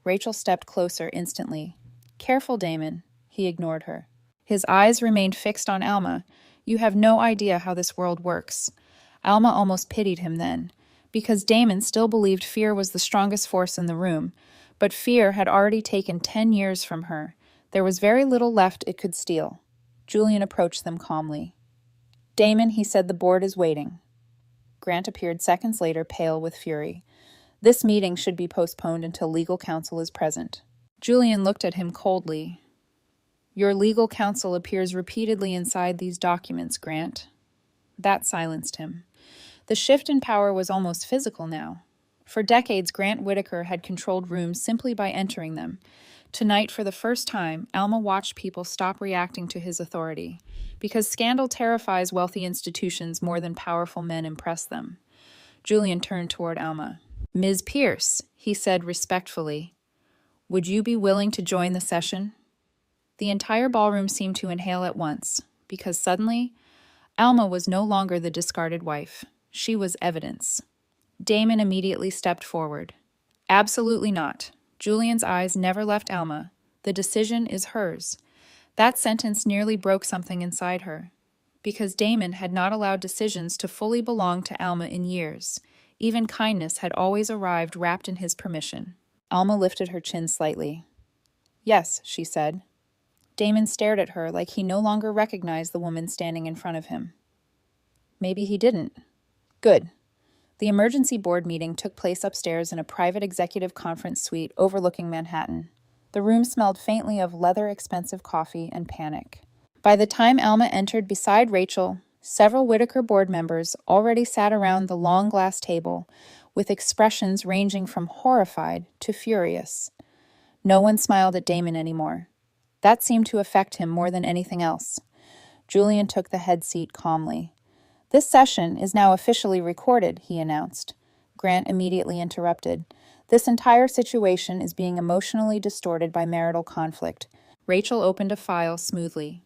Rachel stepped closer instantly. "Careful, Damon." He ignored her. His eyes remained fixed on Alma. "You have no idea how this world works." Alma almost pitied him then, because Damon still believed fear was the strongest force in the room, but fear had already taken 10 years from her. There was very little left it could steal. Julian approached them calmly. "Damon," he said, "the board is waiting." Grant appeared seconds later, pale with fury. "This meeting should be postponed until legal counsel is present." Julian looked at him coldly. "Your legal counsel appears repeatedly inside these documents, Grant." That silenced him. The shift in power was almost physical now. For decades, Grant Whitaker had controlled rooms simply by entering them. Tonight, for the first time, Alma watched people stop reacting to his authority, because scandal terrifies wealthy institutions more than powerful men impress them. Julian turned toward Alma. "Ms. Pierce," he said respectfully, "would you be willing to join the session?" The entire ballroom seemed to inhale at once, because suddenly, Alma was no longer the discarded wife. She was evidence. Damon immediately stepped forward. "Absolutely not." Julian's eyes never left Alma. "The decision is hers." That sentence nearly broke something inside her, because Damon had not allowed decisions to fully belong to Alma in years. Even kindness had always arrived wrapped in his permission. Alma lifted her chin slightly. "Yes," she said. Damon stared at her like he no longer recognized the woman standing in front of him. Maybe he didn't. Good. The emergency board meeting took place upstairs in a private executive conference suite overlooking Manhattan. The room smelled faintly of leather expensive coffee and panic. By the time Alma entered beside Rachel, several Whitaker board members already sat around the long glass table, with expressions ranging from horrified to furious. No one smiled at Damon anymore. That seemed to affect him more than anything else. Julian took the head seat calmly. "This session is now officially recorded," he announced. Grant immediately interrupted. "This entire situation is being emotionally distorted by marital conflict." Rachel opened a file smoothly.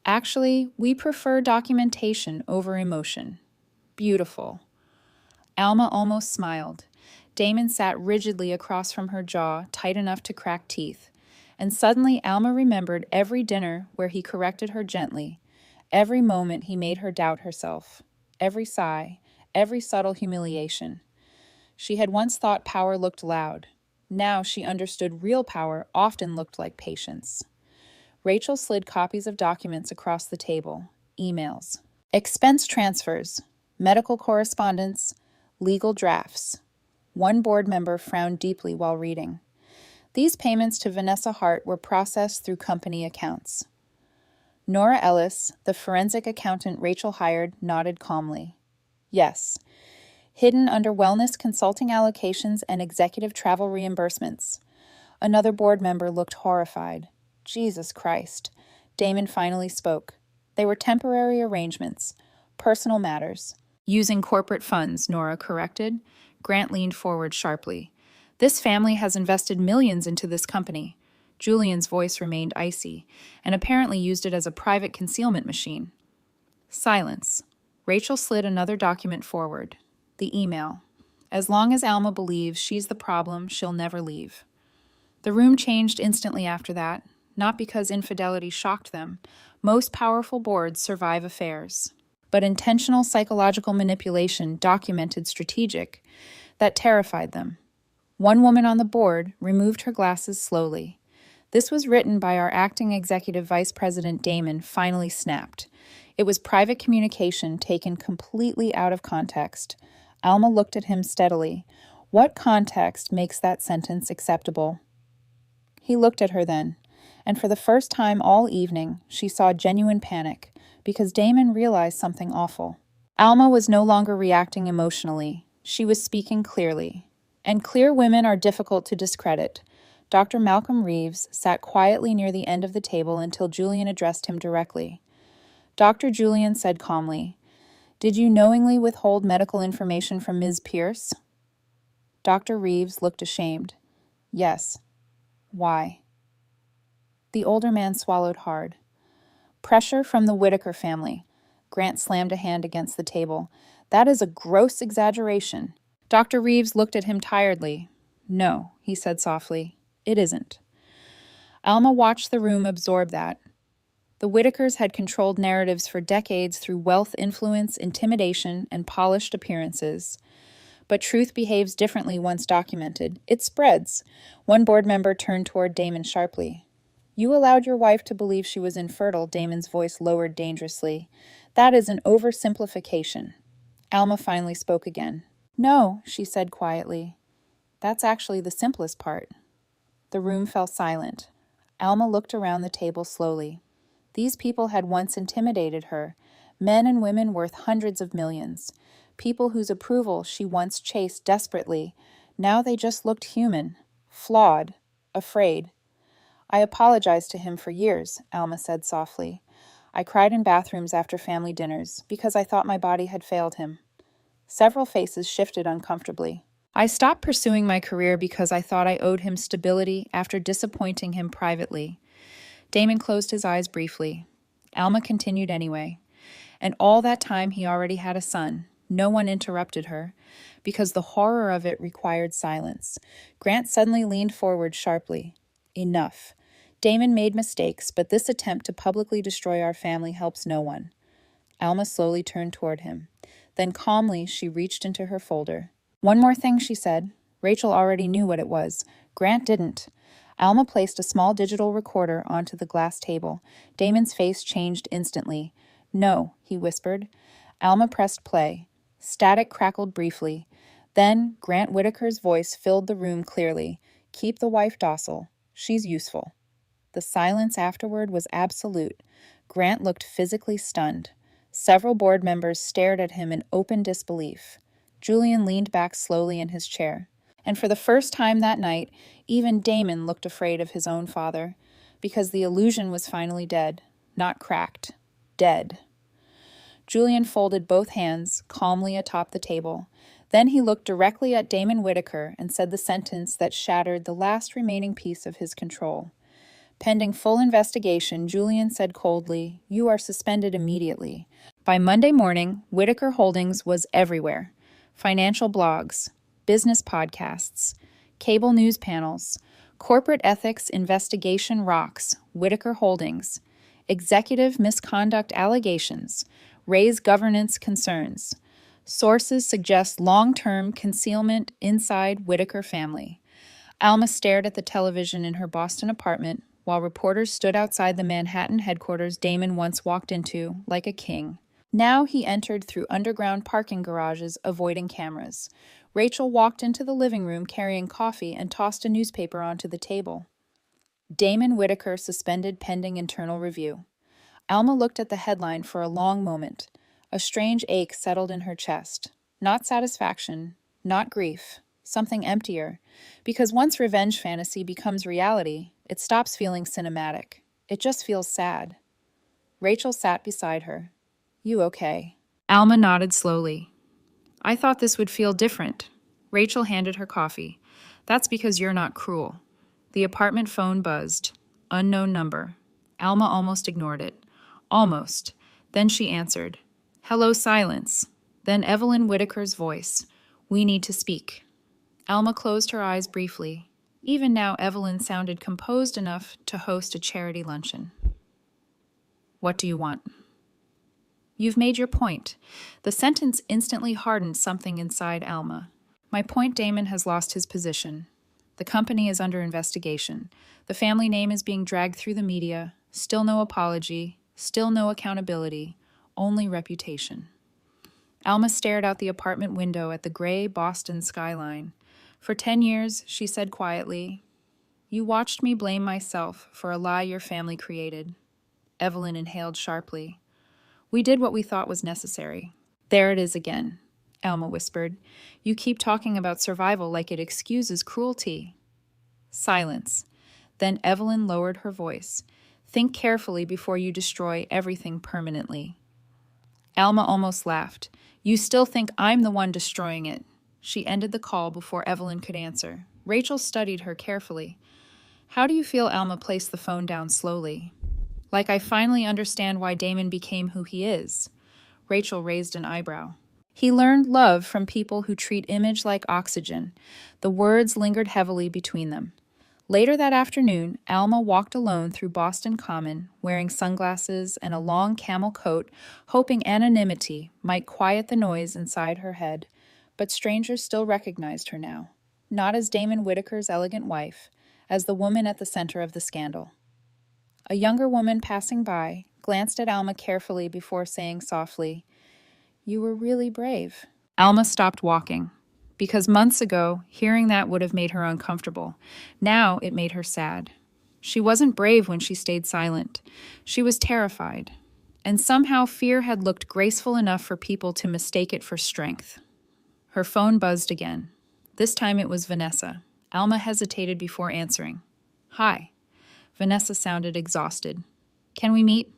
"Actually, we prefer documentation over emotion." "Beautiful." Alma almost smiled. Damon sat rigidly across from her jaw, tight enough to crack teeth. And suddenly Alma remembered every dinner where he corrected her gently, every moment he made her doubt herself, every sigh, every subtle humiliation. She had once thought power looked loud. Now she understood real power often looked like patience. Rachel slid copies of documents across the table, emails, expense transfers, medical correspondence, legal drafts. One board member frowned deeply while reading. These payments to Vanessa Hart were processed through company accounts. Nora Ellis, the forensic accountant Rachel hired, nodded calmly. Yes. Hidden under wellness consulting allocations and executive travel reimbursements. Another board member looked horrified. Jesus Christ. Damon finally spoke. They were temporary arrangements, personal matters. Using corporate funds, Nora corrected. Grant leaned forward sharply. This family has invested millions into this company. Julian's voice remained icy, and apparently used it as a private concealment machine. Silence. Rachel slid another document forward. The email. As long as Alma believes she's the problem, she'll never leave. The room changed instantly after that, not because infidelity shocked them. Most powerful boards survive affairs. But intentional psychological manipulation, documented strategic, That terrified them. One woman on the board removed her glasses slowly. This was written by our acting executive vice president Damon, finally snapped. It was private communication taken completely out of context. Alma looked at him steadily. What context makes that sentence acceptable? He looked at her then, and for the first time all evening, she saw genuine panic, because Damon realized something awful. Alma was no longer reacting emotionally. She was speaking clearly. And clear women are difficult to discredit. Dr. Malcolm Reeves sat quietly near the end of the table until Julian addressed him directly. Dr. Julian said calmly, "Did you knowingly withhold medical information from Ms. Pierce?" Dr. Reeves looked ashamed. "Yes." "Why?" The older man swallowed hard. "Pressure from the Whitaker family." Grant slammed a hand against the table. "That is a gross exaggeration." Dr. Reeves looked at him tiredly. "No," he said softly, "it isn't." Alma watched the room absorb that. The Whitakers had controlled narratives for decades through wealth, influence, intimidation, and polished appearances. But truth behaves differently once documented. It spreads. One board member turned toward Damon sharply. "You allowed your wife to believe she was infertile," Damon's voice lowered dangerously. "That is an oversimplification." Alma finally spoke again. "No," she said quietly. "That's actually the simplest part." The room fell silent. Alma looked around the table slowly. These people had once intimidated her, men and women worth hundreds of millions, people whose approval she once chased desperately. Now they just looked human, flawed, afraid. "I apologized to him for years," Alma said softly. "I cried in bathrooms after family dinners because I thought my body had failed him." Several faces shifted uncomfortably. "I stopped pursuing my career because I thought I owed him stability after disappointing him privately." Damon closed his eyes briefly. Alma continued anyway. "And all that time he already had a son." No one interrupted her, because the horror of it required silence. Grant suddenly leaned forward sharply. "Enough. Damon made mistakes, but this attempt to publicly destroy our family helps no one." Alma slowly turned toward him. Then calmly she reached into her folder. "One more thing," she said. Rachel already knew what it was. Grant didn't. Alma placed a small digital recorder onto the glass table. Damon's face changed instantly. "No," he whispered. Alma pressed play. Static crackled briefly. Then Grant Whitaker's voice filled the room clearly. "Keep the wife docile. She's useful." The silence afterward was absolute. Grant looked physically stunned. Several board members stared at him in open disbelief. Julian leaned back slowly in his chair. And for the first time that night, even Damon looked afraid of his own father, because the illusion was finally dead. Not cracked. Dead. Julian folded both hands calmly atop the table. Then he looked directly at Damon Whitaker and said the sentence that shattered the last remaining piece of his control. Pending full investigation, Julian said coldly, "You are suspended immediately." By Monday morning, Whitaker Holdings was everywhere. Financial blogs, business podcasts, cable news panels, corporate ethics investigation rocks, Whitaker Holdings, executive misconduct allegations, raise governance concerns. Sources suggest long-term concealment inside Whitaker family. Alma stared at the television in her Boston apartment, while reporters stood outside the Manhattan headquarters Damon once walked into, like a king. Now he entered through underground parking garages, avoiding cameras. Rachel walked into the living room carrying coffee and tossed a newspaper onto the table. Damon Whitaker suspended pending internal review. Alma looked at the headline for a long moment. A strange ache settled in her chest. Not satisfaction, not grief, something emptier. Because once revenge fantasy becomes reality, it stops feeling cinematic. It just feels sad. Rachel sat beside her. "You okay?" Alma nodded slowly. "I thought this would feel different." Rachel handed her coffee. "That's because you're not cruel." The apartment phone buzzed. Unknown number. Alma almost ignored it. Almost. Then she answered. "Hello, silence." Then Evelyn Whitaker's voice. "We need to speak." Alma closed her eyes briefly. Even now, Evelyn sounded composed enough to host a charity luncheon. "What do you want?" "You've made your point." The sentence instantly hardened something inside Alma. My point, Damon has lost his position. The company is under investigation. The family name is being dragged through the media. Still no apology. Still no accountability. Only reputation. Alma stared out the apartment window at the gray Boston skyline. For 10 years, she said quietly, "You watched me blame myself for a lie your family created." Evelyn inhaled sharply. "We did what we thought was necessary." "There it is again," Alma whispered. "You keep talking about survival like it excuses cruelty." Silence. Then Evelyn lowered her voice. "Think carefully before you destroy everything permanently." Alma almost laughed. "You still think I'm the one destroying it." She ended the call before Evelyn could answer. Rachel studied her carefully. "How do you feel?" Alma placed the phone down slowly. "Like I finally understand why Damon became who he is." Rachel raised an eyebrow. "He learned love from people who treat image like oxygen." The words lingered heavily between them. Later that afternoon, Alma walked alone through Boston Common, wearing sunglasses and a long camel coat, hoping anonymity might quiet the noise inside her head. But strangers still recognized her now, not as Damon Whitaker's elegant wife, as the woman at the center of the scandal. A younger woman passing by glanced at Alma carefully before saying softly, "You were really brave." Alma stopped walking. Because months ago, hearing that would have made her uncomfortable. Now it made her sad. She wasn't brave when she stayed silent. She was terrified. And somehow fear had looked graceful enough for people to mistake it for strength. Her phone buzzed again. This time it was Vanessa. Alma hesitated before answering. "Hi." Vanessa sounded exhausted. "Can we meet?"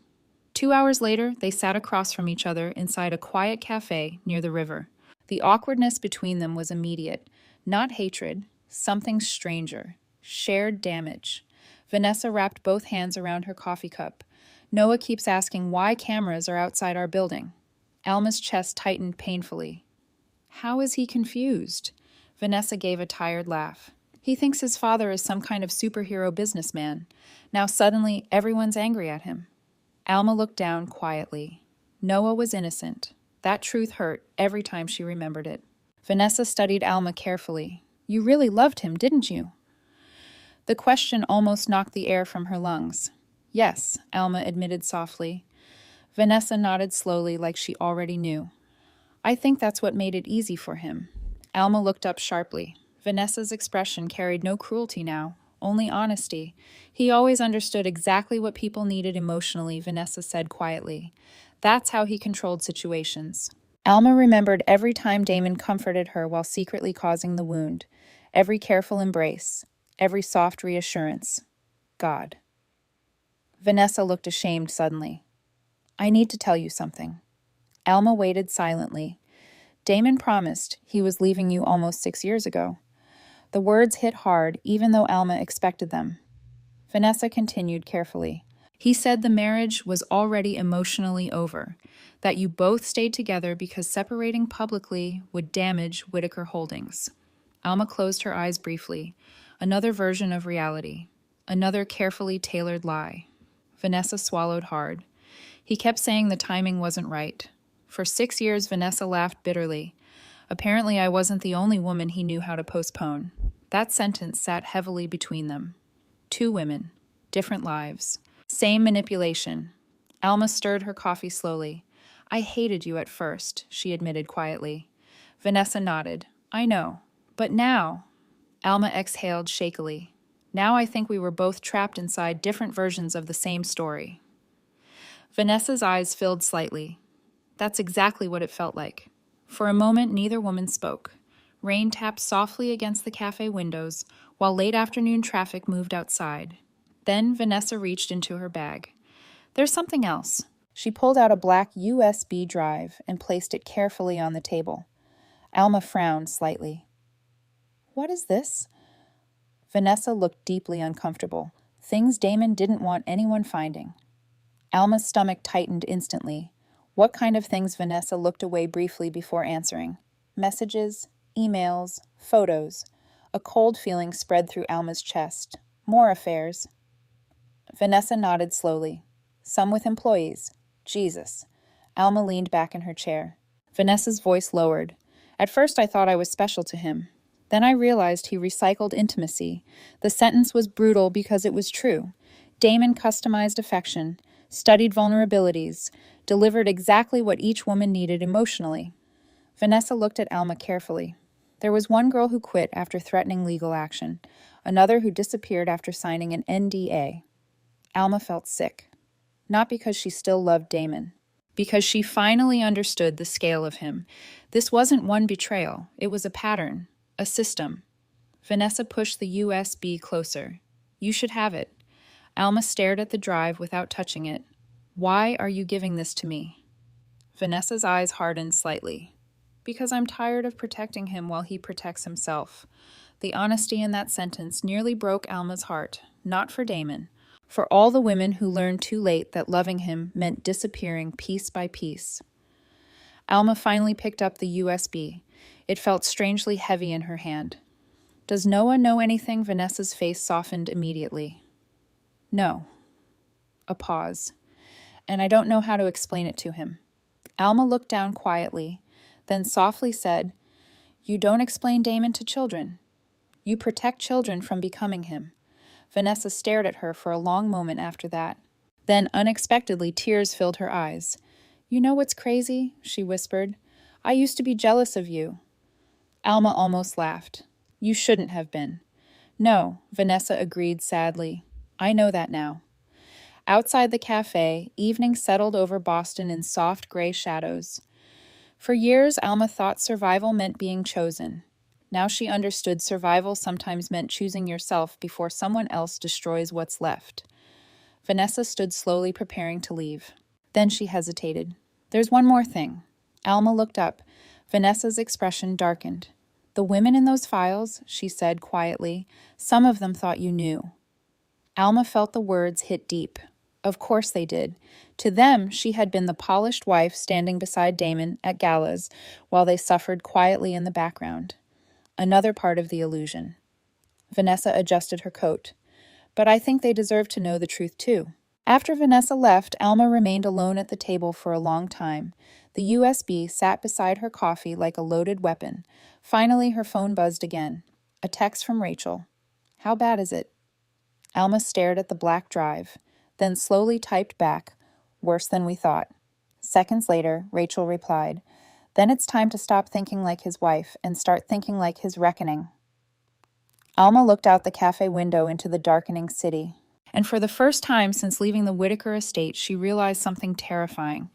2 hours later, they sat across from each other inside a quiet cafe near the river. The awkwardness between them was immediate. Not hatred, something stranger. Shared damage. Vanessa wrapped both hands around her coffee cup. "Noah keeps asking why cameras are outside our building." Alma's chest tightened painfully. "How is he confused?" Vanessa gave a tired laugh. "He thinks his father is some kind of superhero businessman. Now suddenly everyone's angry at him." Alma looked down quietly. Noah was innocent. That truth hurt every time she remembered it. Vanessa studied Alma carefully. "You really loved him, didn't you?" The question almost knocked the air from her lungs. "Yes," Alma admitted softly. Vanessa nodded slowly like she already knew. "I think that's what made it easy for him." Alma looked up sharply. Vanessa's expression carried no cruelty now, only honesty. "He always understood exactly what people needed emotionally," Vanessa said quietly. "That's how he controlled situations." Alma remembered every time Damon comforted her while secretly causing the wound, every careful embrace, every soft reassurance. God. Vanessa looked ashamed suddenly. "I need to tell you something." Alma waited silently. "Damon promised he was leaving you almost 6 years ago." The words hit hard, even though Alma expected them. Vanessa continued carefully. "He said the marriage was already emotionally over, that you both stayed together because separating publicly would damage Whitaker Holdings." Alma closed her eyes briefly. Another version of reality. Another carefully tailored lie. Vanessa swallowed hard. He kept saying the timing wasn't right. For 6 years, Vanessa laughed bitterly. Apparently, I wasn't the only woman he knew how to postpone. That sentence sat heavily between them. 2 women. Different lives. Same manipulation. Alma stirred her coffee slowly. "I hated you at first," she admitted quietly. Vanessa nodded. "I know. But now—" Alma exhaled shakily. "Now I think we were both trapped inside different versions of the same story." Vanessa's eyes filled slightly. That's exactly what it felt like. For a moment, neither woman spoke. Rain tapped softly against the cafe windows, while late afternoon traffic moved outside. Then Vanessa reached into her bag. "There's something else." She pulled out a black USB drive and placed it carefully on the table. Alma frowned slightly. "What is this?" Vanessa looked deeply uncomfortable. Things Damon didn't want anyone finding. Alma's stomach tightened instantly. What kind of things? Vanessa looked away briefly before answering. Messages, emails, photos. A cold feeling spread through Alma's chest. More affairs. Vanessa nodded slowly. Some with employees. Jesus. Alma leaned back in her chair. Vanessa's voice lowered. At first I thought I was special to him. Then I realized he recycled intimacy. The sentence was brutal because it was true. Damon customized affection, studied vulnerabilities, delivered exactly what each woman needed emotionally. Vanessa looked at Alma carefully. There was one girl who quit after threatening legal action, another who disappeared after signing an NDA. Alma felt sick. Not because she still loved Damon, because she finally understood the scale of him. This wasn't one betrayal, it was a pattern, a system. Vanessa pushed the USB closer. You should have it. Alma stared at the drive without touching it. Why are you giving this to me? Vanessa's eyes hardened slightly. Because I'm tired of protecting him while he protects himself. The honesty in that sentence nearly broke Alma's heart, not for Damon, for all the women who learned too late that loving him meant disappearing piece by piece. Alma finally picked up the USB. It felt strangely heavy in her hand. Does Noah know anything? Vanessa's face softened immediately. No. A pause. And I don't know how to explain it to him. Alma looked down quietly, then softly said, You don't explain Damon to children. You protect children from becoming him. Vanessa stared at her for a long moment after that. Then, unexpectedly, tears filled her eyes. You know what's crazy? She whispered. I used to be jealous of you. Alma almost laughed. You shouldn't have been. No, Vanessa agreed sadly. I know that now. Outside the cafe, evening settled over Boston in soft gray shadows. For years, Alma thought survival meant being chosen. Now she understood survival sometimes meant choosing yourself before someone else destroys what's left. Vanessa stood slowly preparing to leave. Then she hesitated. There's one more thing. Alma looked up. Vanessa's expression darkened. The women in those files, she said quietly, some of them thought you knew. Alma felt the words hit deep. Of course they did. To them, she had been the polished wife standing beside Damon at galas while they suffered quietly in the background. Another part of the illusion. Vanessa adjusted her coat. But I think they deserve to know the truth too. After Vanessa left, Alma remained alone at the table for a long time. The USB sat beside her coffee like a loaded weapon. Finally, her phone buzzed again. A text from Rachel. How bad is it? Alma stared at the black drive, then slowly typed back, worse than we thought. Seconds later, Rachel replied, Then it's time to stop thinking like his wife and start thinking like his reckoning. Alma looked out the cafe window into the darkening city. And for the first time since leaving the Whitaker estate, she realized something terrifying.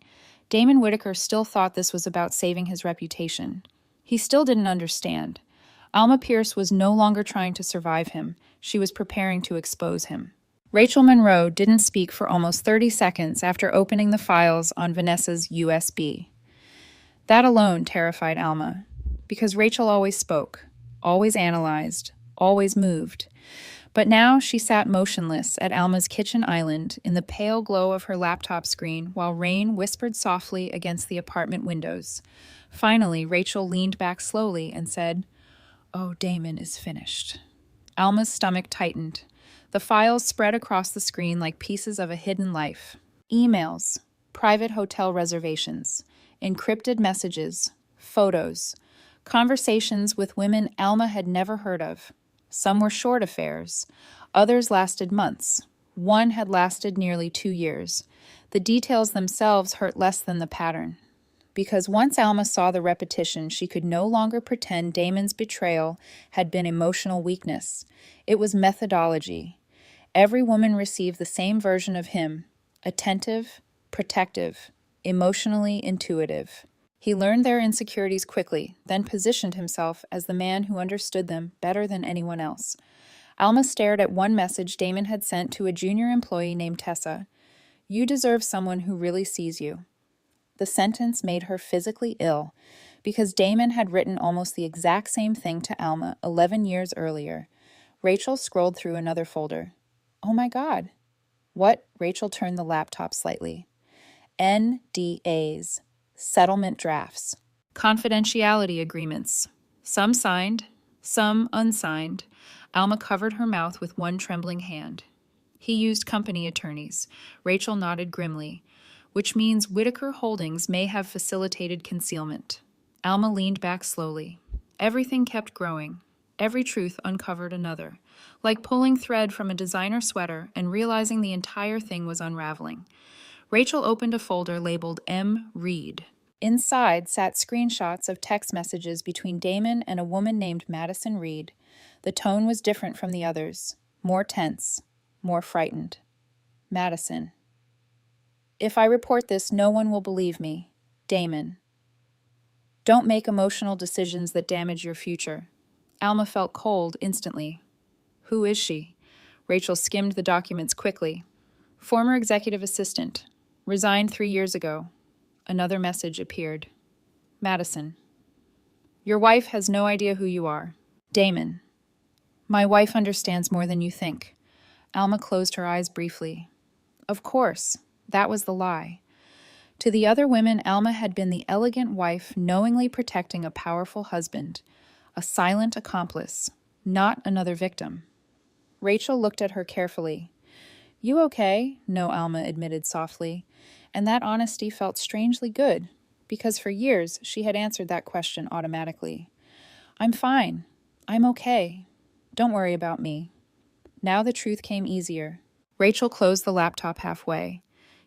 Damon Whitaker still thought this was about saving his reputation. He still didn't understand. Alma Pierce was no longer trying to survive him. She was preparing to expose him. Rachel Monroe didn't speak for almost 30 seconds after opening the files on Vanessa's USB. That alone terrified Alma, because Rachel always spoke, always analyzed, always moved. But now she sat motionless at Alma's kitchen island in the pale glow of her laptop screen while rain whispered softly against the apartment windows. Finally, Rachel leaned back slowly and said, Oh, Damon is finished. Alma's stomach tightened. The files spread across the screen like pieces of a hidden life. Emails, private hotel reservations, encrypted messages, photos, conversations with women Alma had never heard of. Some were short affairs. Others lasted months. One had lasted nearly 2 years. The details themselves hurt less than the pattern. Because once Alma saw the repetition, she could no longer pretend Damon's betrayal had been emotional weakness. It was methodology. Every woman received the same version of him, attentive, protective, emotionally intuitive. He learned their insecurities quickly, then positioned himself as the man who understood them better than anyone else. Alma stared at one message Damon had sent to a junior employee named Tessa. You deserve someone who really sees you. The sentence made her physically ill, because Damon had written almost the exact same thing to Alma 11 years earlier. Rachel scrolled through another folder. Oh my God. What? Rachel turned the laptop slightly. NDAs. Settlement drafts. Confidentiality agreements. Some signed, some unsigned. Alma covered her mouth with one trembling hand. He used company attorneys. Rachel nodded grimly. Which means Whitaker Holdings may have facilitated concealment. Alma leaned back slowly. Everything kept growing. Every truth uncovered another, like pulling thread from a designer sweater and realizing the entire thing was unraveling. Rachel opened a folder labeled M. Reed. Inside sat screenshots of text messages between Damon and a woman named Madison Reed. The tone was different from the others, more tense, more frightened. Madison. If I report this, no one will believe me. Damon. Don't make emotional decisions that damage your future. Alma felt cold instantly. Who is she? Rachel skimmed the documents quickly. Former executive assistant. Resigned 3 years ago. Another message appeared. Madison. Your wife has no idea who you are. Damon. My wife understands more than you think. Alma closed her eyes briefly. Of course, that was the lie. To the other women, Alma had been the elegant wife knowingly protecting a powerful husband, a silent accomplice, not another victim. Rachel looked at her carefully. You okay? No, Alma admitted softly, and that honesty felt strangely good, because for years she had answered that question automatically. I'm fine. I'm okay. Don't worry about me. Now the truth came easier. Rachel closed the laptop halfway.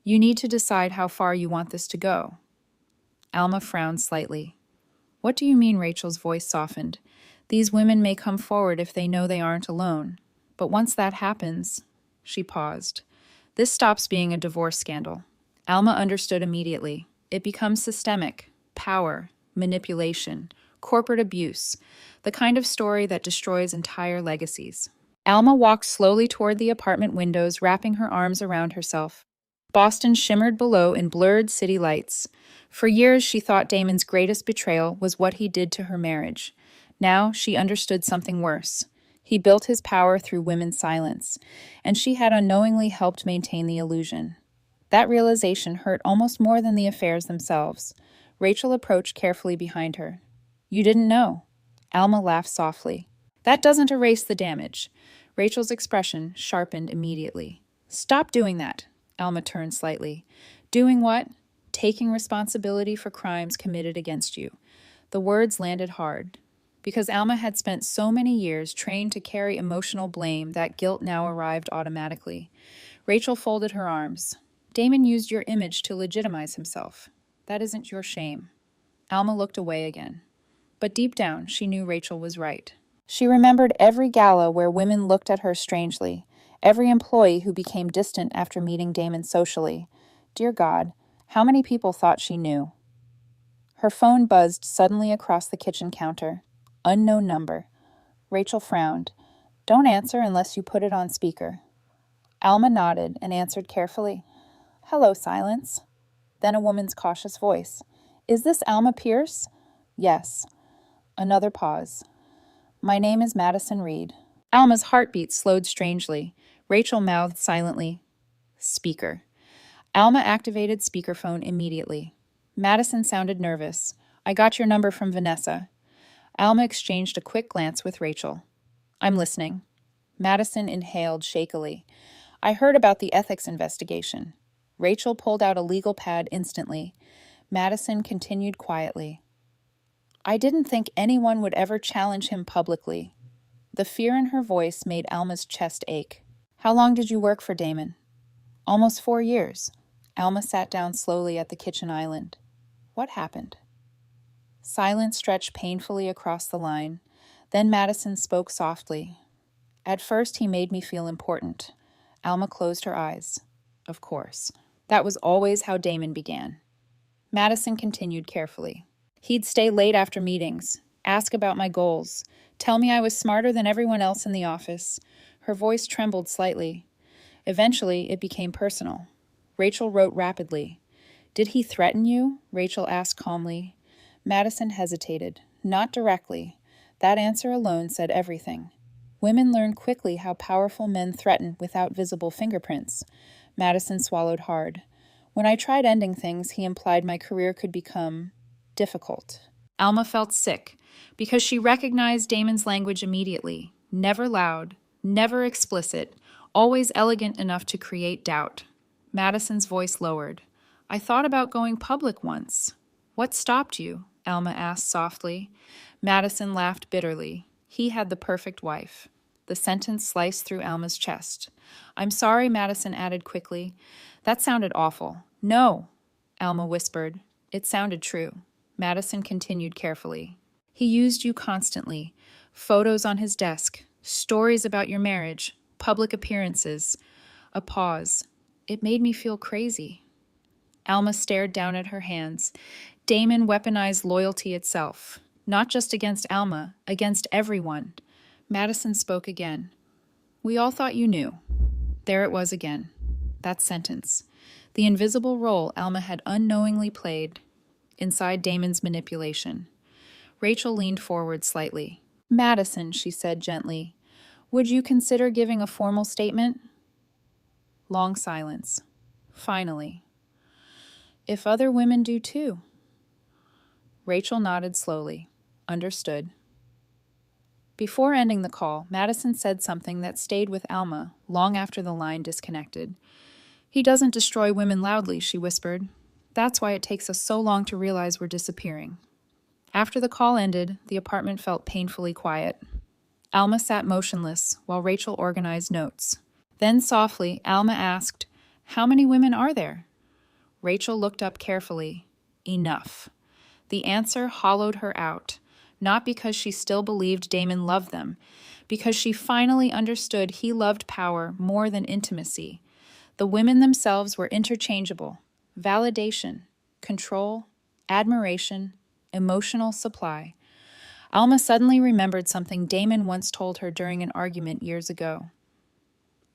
You need to decide how far you want this to go. Alma frowned slightly. What do you mean? Rachel's voice softened. These women may come forward if they know they aren't alone. But once that happens, she paused. This stops being a divorce scandal. Alma understood immediately. It becomes systemic, power, manipulation, corporate abuse, the kind of story that destroys entire legacies. Alma walked slowly toward the apartment windows, wrapping her arms around herself. Boston shimmered below in blurred city lights. For years, she thought Damon's greatest betrayal was what he did to her marriage. Now, she understood something worse. He built his power through women's silence, and she had unknowingly helped maintain the illusion. That realization hurt almost more than the affairs themselves. Rachel approached carefully behind her. You didn't know. Alma laughed softly. That doesn't erase the damage. Rachel's expression sharpened immediately. Stop doing that. Alma turned slightly. Doing what? Taking responsibility for crimes committed against you. The words landed hard. Because Alma had spent so many years trained to carry emotional blame, that guilt now arrived automatically. Rachel folded her arms. Damon used your image to legitimize himself. That isn't your shame. Alma looked away again. But deep down, she knew Rachel was right. She remembered every gala where women looked at her strangely, every employee who became distant after meeting Damon socially. Dear God, how many people thought she knew? Her phone buzzed suddenly across the kitchen counter. Unknown number. Rachel frowned. Don't answer unless you put it on speaker. Alma nodded and answered carefully. Hello, silence. Then a woman's cautious voice. Is this Alma Pierce? Yes. Another pause. My name is Madison Reed. Alma's heartbeat slowed strangely. Rachel mouthed silently. Speaker. Alma activated speakerphone immediately. Madison sounded nervous. I got your number from Vanessa. Alma exchanged a quick glance with Rachel. I'm listening. Madison inhaled shakily. I heard about the ethics investigation. Rachel pulled out a legal pad instantly. Madison continued quietly. I didn't think anyone would ever challenge him publicly. The fear in her voice made Alma's chest ache. How long did you work for Damon? Almost 4 years. Alma sat down slowly at the kitchen island. What happened? Silence stretched painfully across the line. Then Madison spoke softly. At first, he made me feel important. Alma closed her eyes. Of course. That was always how Damon began. Madison continued carefully. He'd stay late after meetings, ask about my goals, tell me I was smarter than everyone else in the office. Her voice trembled slightly. Eventually, it became personal. Rachel wrote rapidly. Did he threaten you? Rachel asked calmly. Madison hesitated. Not directly. That answer alone said everything. Women learn quickly how powerful men threaten without visible fingerprints. Madison swallowed hard. When I tried ending things, he implied my career could become difficult. Alma felt sick because she recognized Damon's language immediately. Never loud, never explicit, always elegant enough to create doubt. Madison's voice lowered. I thought about going public once. What stopped you? Alma asked softly. Madison laughed bitterly. He had the perfect wife. The sentence sliced through Alma's chest. I'm sorry, Madison added quickly. That sounded awful. No, Alma whispered. It sounded true. Madison continued carefully. He used you constantly. Photos on his desk, stories about your marriage, public appearances. A pause. It made me feel crazy. Alma stared down at her hands. Damon weaponized loyalty itself, not just against Alma, against everyone. Madison spoke again. We all thought you knew. There it was again. That sentence. The invisible role Alma had unknowingly played inside Damon's manipulation. Rachel leaned forward slightly. Madison, she said gently, would you consider giving a formal statement? Long silence. Finally. If other women do too. Rachel nodded slowly. Understood. Before ending the call, Madison said something that stayed with Alma long after the line disconnected. He doesn't destroy women loudly, she whispered. That's why it takes us so long to realize we're disappearing. After the call ended, the apartment felt painfully quiet. Alma sat motionless while Rachel organized notes. Then softly, Alma asked, How many women are there? Rachel looked up carefully. Enough. The answer hollowed her out, not because she still believed Damon loved them, because she finally understood he loved power more than intimacy. The women themselves were interchangeable. Validation, control, admiration, emotional supply. Alma suddenly remembered something Damon once told her during an argument years ago.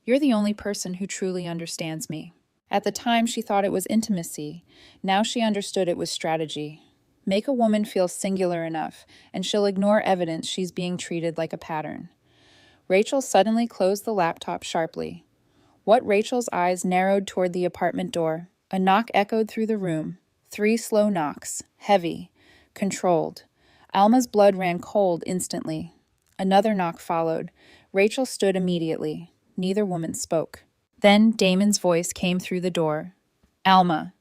You're the only person who truly understands me. At the time, she thought it was intimacy. Now she understood it was strategy. Make a woman feel singular enough, and she'll ignore evidence she's being treated like a pattern. Rachel suddenly closed the laptop sharply. What Rachel's eyes narrowed toward the apartment door. A knock echoed through the room. 3 slow knocks, heavy, controlled. Alma's blood ran cold instantly. Another knock followed. Rachel stood immediately. Neither woman spoke. Then Damon's voice came through the door. Alma.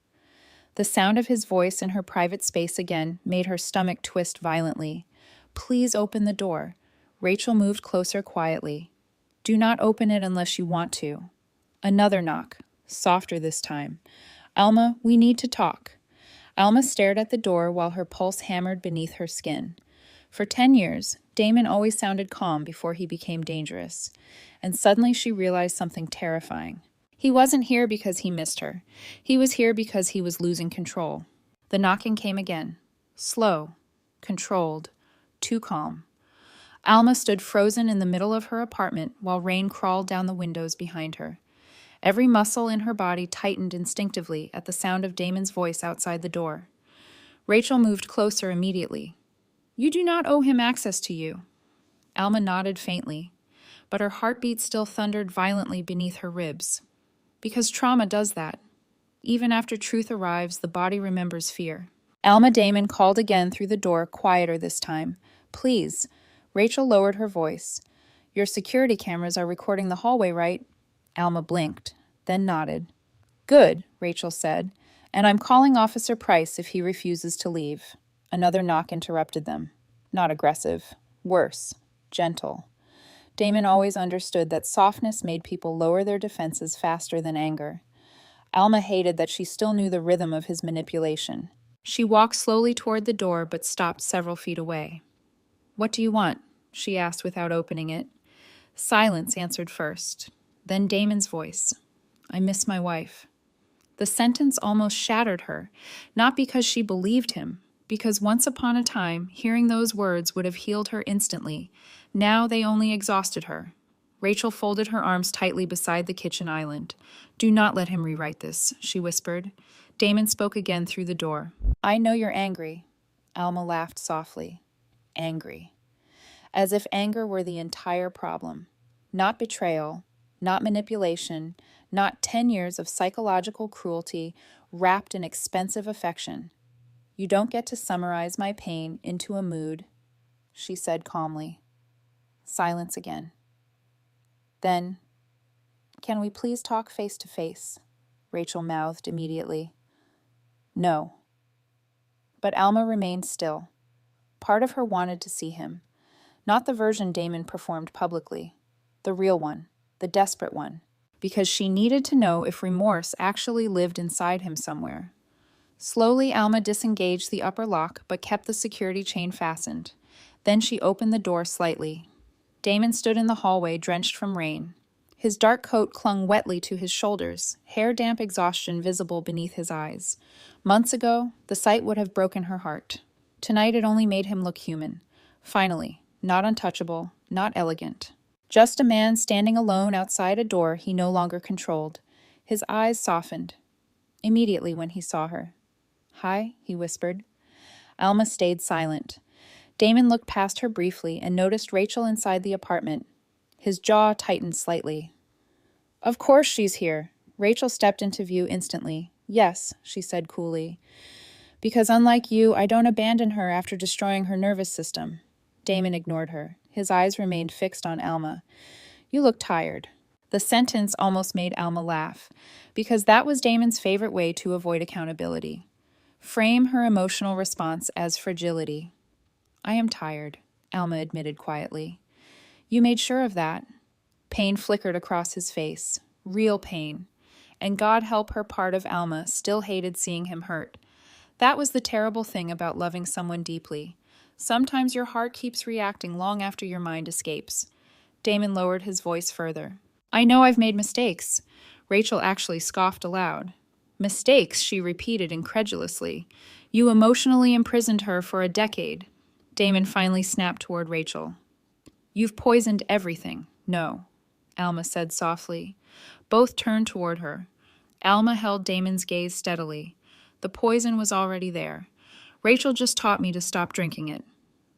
The sound of his voice in her private space again made her stomach twist violently. Please open the door. Rachel moved closer quietly. Do not open it unless you want to. Another knock, softer this time. Alma, we need to talk. Alma stared at the door while her pulse hammered beneath her skin. For 10 years, Damon always sounded calm before he became dangerous. And suddenly she realized something terrifying. He wasn't here because he missed her. He was here because he was losing control. The knocking came again. Slow, controlled, too calm. Alma stood frozen in the middle of her apartment while rain crawled down the windows behind her. Every muscle in her body tightened instinctively at the sound of Damon's voice outside the door. Rachel moved closer immediately. You do not owe him access to you. Alma nodded faintly, but her heartbeat still thundered violently beneath her ribs. Because trauma does that. Even after truth arrives, the body remembers fear. Alma Damon called again through the door, quieter this time. Please. Rachel lowered her voice. Your security cameras are recording the hallway, right? Alma blinked, then nodded. Good, Rachel said, and I'm calling Officer Price if he refuses to leave. Another knock interrupted them. Not aggressive. Worse. Gentle. Damon always understood that softness made people lower their defenses faster than anger. Alma hated that she still knew the rhythm of his manipulation. She walked slowly toward the door but stopped several feet away. What do you want? She asked without opening it. Silence answered first. Then Damon's voice. I miss my wife. The sentence almost shattered her, not because she believed him, because once upon a time, hearing those words would have healed her instantly. Now they only exhausted her. Rachel folded her arms tightly beside the kitchen island. Do not let him rewrite this, she whispered. Damon spoke again through the door. I know you're angry. Alma laughed softly. Angry. As if anger were the entire problem. Not betrayal, not manipulation, not 10 years of psychological cruelty wrapped in expensive affection. You don't get to summarize my pain into a mood, she said calmly. Silence again. Then, can we please talk face to face? Rachel mouthed immediately. No. But Alma remained still. Part of her wanted to see him. Not the version Damon performed publicly. The real one. The desperate one. Because she needed to know if remorse actually lived inside him somewhere. Slowly, Alma disengaged the upper lock but kept the security chain fastened. Then she opened the door slightly. Damon stood in the hallway, drenched from rain. His dark coat clung wetly to his shoulders, hair-damp exhaustion visible beneath his eyes. Months ago, the sight would have broken her heart. Tonight it only made him look human. Finally, not untouchable, not elegant. Just a man standing alone outside a door he no longer controlled. His eyes softened. Immediately when he saw her. "Hi," he whispered. Alma stayed silent. Damon looked past her briefly and noticed Rachel inside the apartment. His jaw tightened slightly. "Of course she's here." Rachel stepped into view instantly. "Yes," she said coolly. "Because unlike you, I don't abandon her after destroying her nervous system." Damon ignored her. His eyes remained fixed on Alma. "You look tired." The sentence almost made Alma laugh, because that was Damon's favorite way to avoid accountability. Frame her emotional response as fragility. "I am tired," Alma admitted quietly. "You made sure of that." Pain flickered across his face. Real pain. And God help her, part of Alma still hated seeing him hurt. That was the terrible thing about loving someone deeply. Sometimes your heart keeps reacting long after your mind escapes. Damon lowered his voice further. "I know I've made mistakes." Rachel actually scoffed aloud. "Mistakes," she repeated incredulously. "You emotionally imprisoned her for a decade." Damon finally snapped toward Rachel. "You've poisoned everything." "No," Alma said softly. Both turned toward her. Alma held Damon's gaze steadily. The poison was already there. "Rachel just taught me to stop drinking it."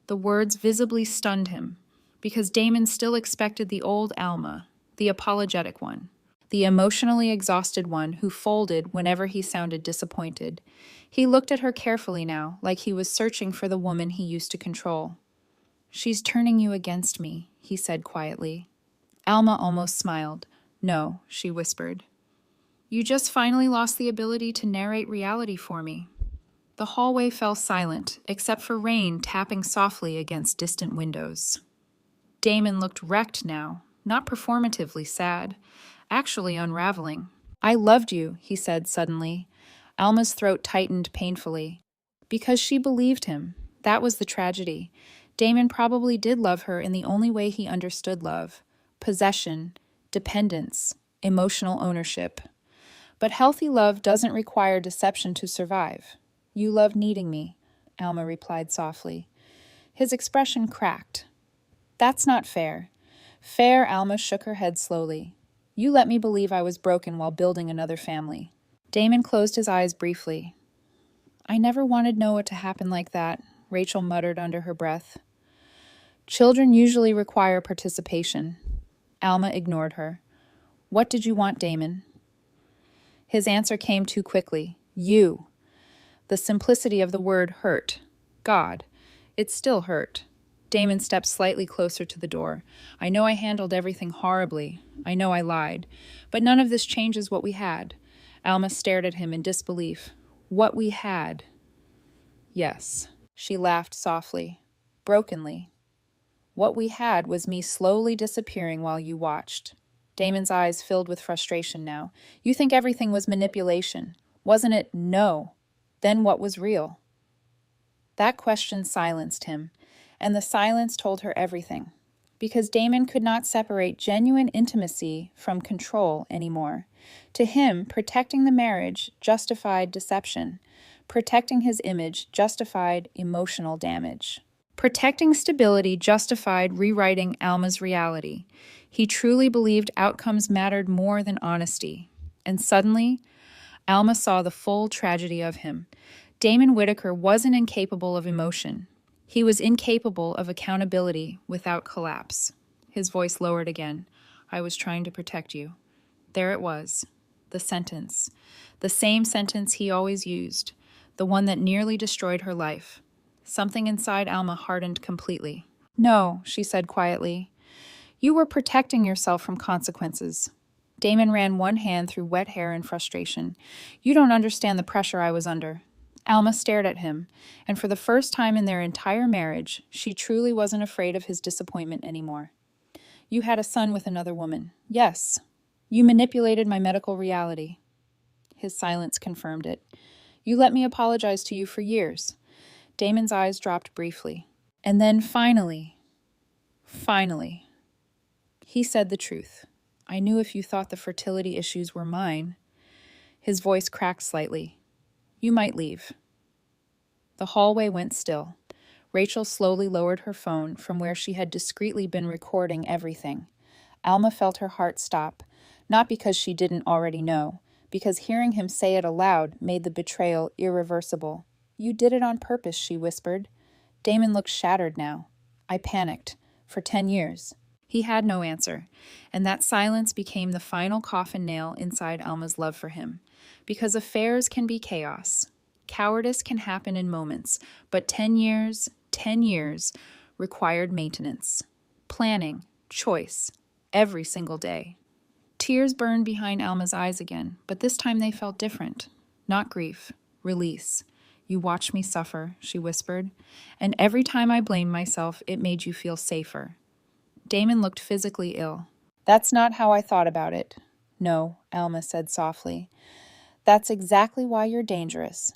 The words visibly stunned him, because Damon still expected the old Alma, the apologetic one, the emotionally exhausted one who folded whenever he sounded disappointed. He looked at her carefully now, like he was searching for the woman he used to control. "She's turning you against me," he said quietly. Alma almost smiled. "No," she whispered. "You just finally lost the ability to narrate reality for me." The hallway fell silent, except for rain tapping softly against distant windows. Damon looked wrecked now, not performatively sad, actually unraveling. "I loved you," he said suddenly. Alma's throat tightened painfully. Because she believed him. That was the tragedy. Damon probably did love her in the only way he understood love. Possession, dependence, emotional ownership. But healthy love doesn't require deception to survive. "You love needing me," Alma replied softly. His expression cracked. "That's not fair." "Fair," Alma shook her head slowly. "You let me believe I was broken while building another family." Damon closed his eyes briefly. "I never wanted Noah to happen like that," Rachel muttered under her breath. "Children usually require participation." Alma ignored her. "What did you want, Damon?" His answer came too quickly. "You." The simplicity of the word hurt. God. It still hurt. Damon stepped slightly closer to the door. "I know I handled everything horribly. I know I lied. But none of this changes what we had." Alma stared at him in disbelief. "What we had?" "Yes." She laughed softly, brokenly. "What we had was me slowly disappearing while you watched." Damon's eyes filled with frustration now. "You think everything was manipulation. Wasn't it?" "No." "Then what was real?" That question silenced him, and the silence told her everything. Because Damon could not separate genuine intimacy from control anymore. To him, protecting the marriage justified deception. Protecting his image justified emotional damage. Protecting stability justified rewriting Alma's reality. He truly believed outcomes mattered more than honesty. And suddenly, Alma saw the full tragedy of him. Damon Whitaker wasn't incapable of emotion. He was incapable of accountability without collapse. His voice lowered again. "I was trying to protect you." There it was. The sentence. The same sentence he always used. The one that nearly destroyed her life. Something inside Alma hardened completely. "No," she said quietly. "You were protecting yourself from consequences." Damon ran one hand through wet hair in frustration. "You don't understand the pressure I was under." Alma stared at him, and for the first time in their entire marriage, she truly wasn't afraid of his disappointment anymore. You had a son with another woman. Yes. You manipulated my medical reality. His silence confirmed it. You let me apologize to you for years. Damon's eyes dropped briefly. And then finally, he said the truth. I knew if you thought the fertility issues were mine. His voice cracked slightly. You might leave. The hallway went still. Rachel slowly lowered her phone from where she had discreetly been recording everything. Alma felt her heart stop, not because she didn't already know, because hearing him say it aloud made the betrayal irreversible. You did it on purpose, she whispered. Damon looked shattered now. I panicked. For 10 years. He had no answer, and that silence became the final coffin nail inside Alma's love for him. Because affairs can be chaos. Cowardice can happen in moments, but 10 years required maintenance, planning, choice, every single day. Tears burned behind Alma's eyes again, but this time they felt different. Not grief, release. You watched me suffer, she whispered, and every time I blamed myself, it made you feel safer. Damon looked physically ill. That's not how I thought about it. No, Alma said softly. That's exactly why you're dangerous.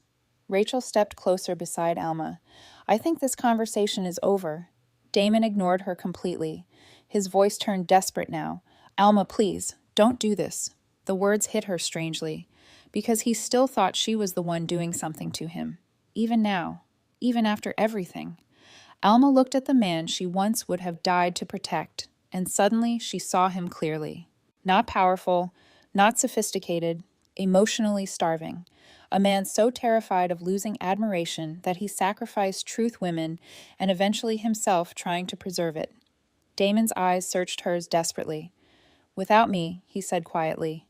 Rachel stepped closer beside Alma. I think this conversation is over. Damon ignored her completely. His voice turned desperate now. Alma, please, don't do this. The words hit her strangely, because he still thought she was the one doing something to him. Even now, even after everything. Alma looked at the man she once would have died to protect, and suddenly she saw him clearly. Not powerful, not sophisticated, emotionally starving. A man so terrified of losing admiration that he sacrificed truth women and eventually himself trying to preserve it. Damon's eyes searched hers desperately. Without me, he said quietly,